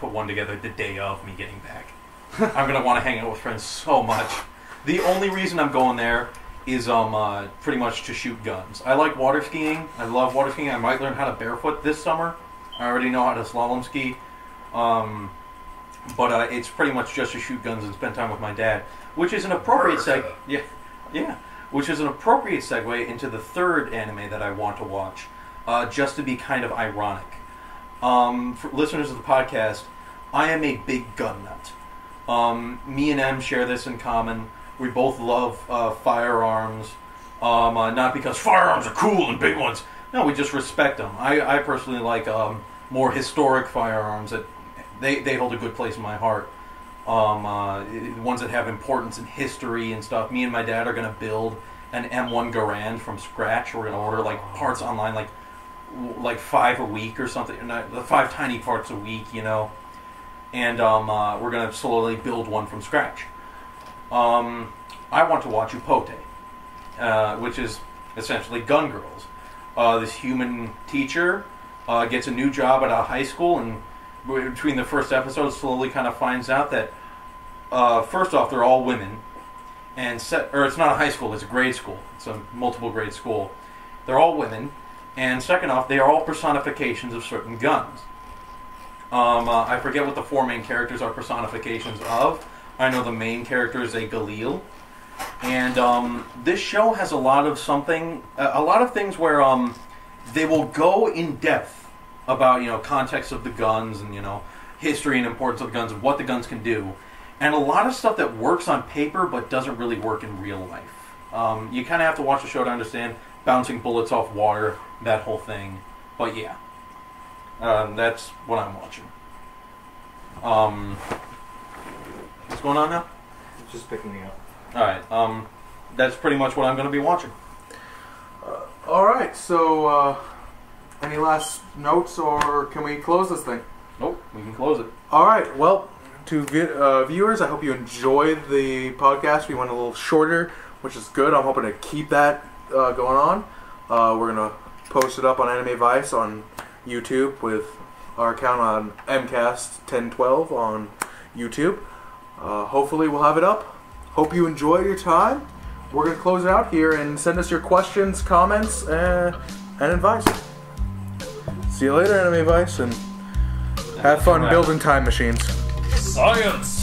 one together the day of me getting back. I'm gonna want to hang out with friends so much. The only reason I'm going there is pretty much to shoot guns. I like water skiing. I love water skiing. I might learn how to barefoot this summer. I already know how to slalom ski. But it's pretty much just to shoot guns and spend time with my dad, which is an appropriate which is an appropriate segue into the 3rd anime that I want to watch, just to be kind of ironic. For listeners of the podcast, I am a big gun nut. Me and Em share this in common. We both love firearms, not because firearms are cool and big ones. No, we just respect them. I personally like more historic firearms that they hold a good place in my heart. Ones that have importance in history and stuff. Me and my dad are going to build an M1 Garand from scratch. We're going to order like parts online, like 5 a week or something. 5 tiny parts a week, you know. And we're going to slowly build one from scratch. I want to watch Upote, which is essentially Gun Girls. This human teacher gets a new job at a high school, and between the first episodes slowly kind of finds out that first off, they're all women, and it's not a high school, it's a grade school. It's a multiple grade school. They're all women, and second off, they are all personifications of certain guns. I forget what the 4 main characters are personifications of. I know the main character is a Galil, and this show has a lot of things where they will go in depth about, context of the guns and, history and importance of the guns and what the guns can do. And a lot of stuff that works on paper but doesn't really work in real life. You kind of have to watch the show to understand bouncing bullets off water, that whole thing. But yeah, that's what I'm watching. What's going on now? It's just picking me up. Alright, that's pretty much what I'm going to be watching. Alright, so any last notes, or can we close this thing? Nope, we can close it. Alright, well, to viewers, I hope you enjoyed the podcast. We went a little shorter, which is good. I'm hoping to keep that going on. We're going to post it up on Anime Vice on YouTube with our account on MCast1012 on YouTube. Hopefully we'll have it up. Hope you enjoy your time. We're going to close it out here and send us your questions, comments, and advice. See you later, Anime Vice, and have fun building time machines. Science!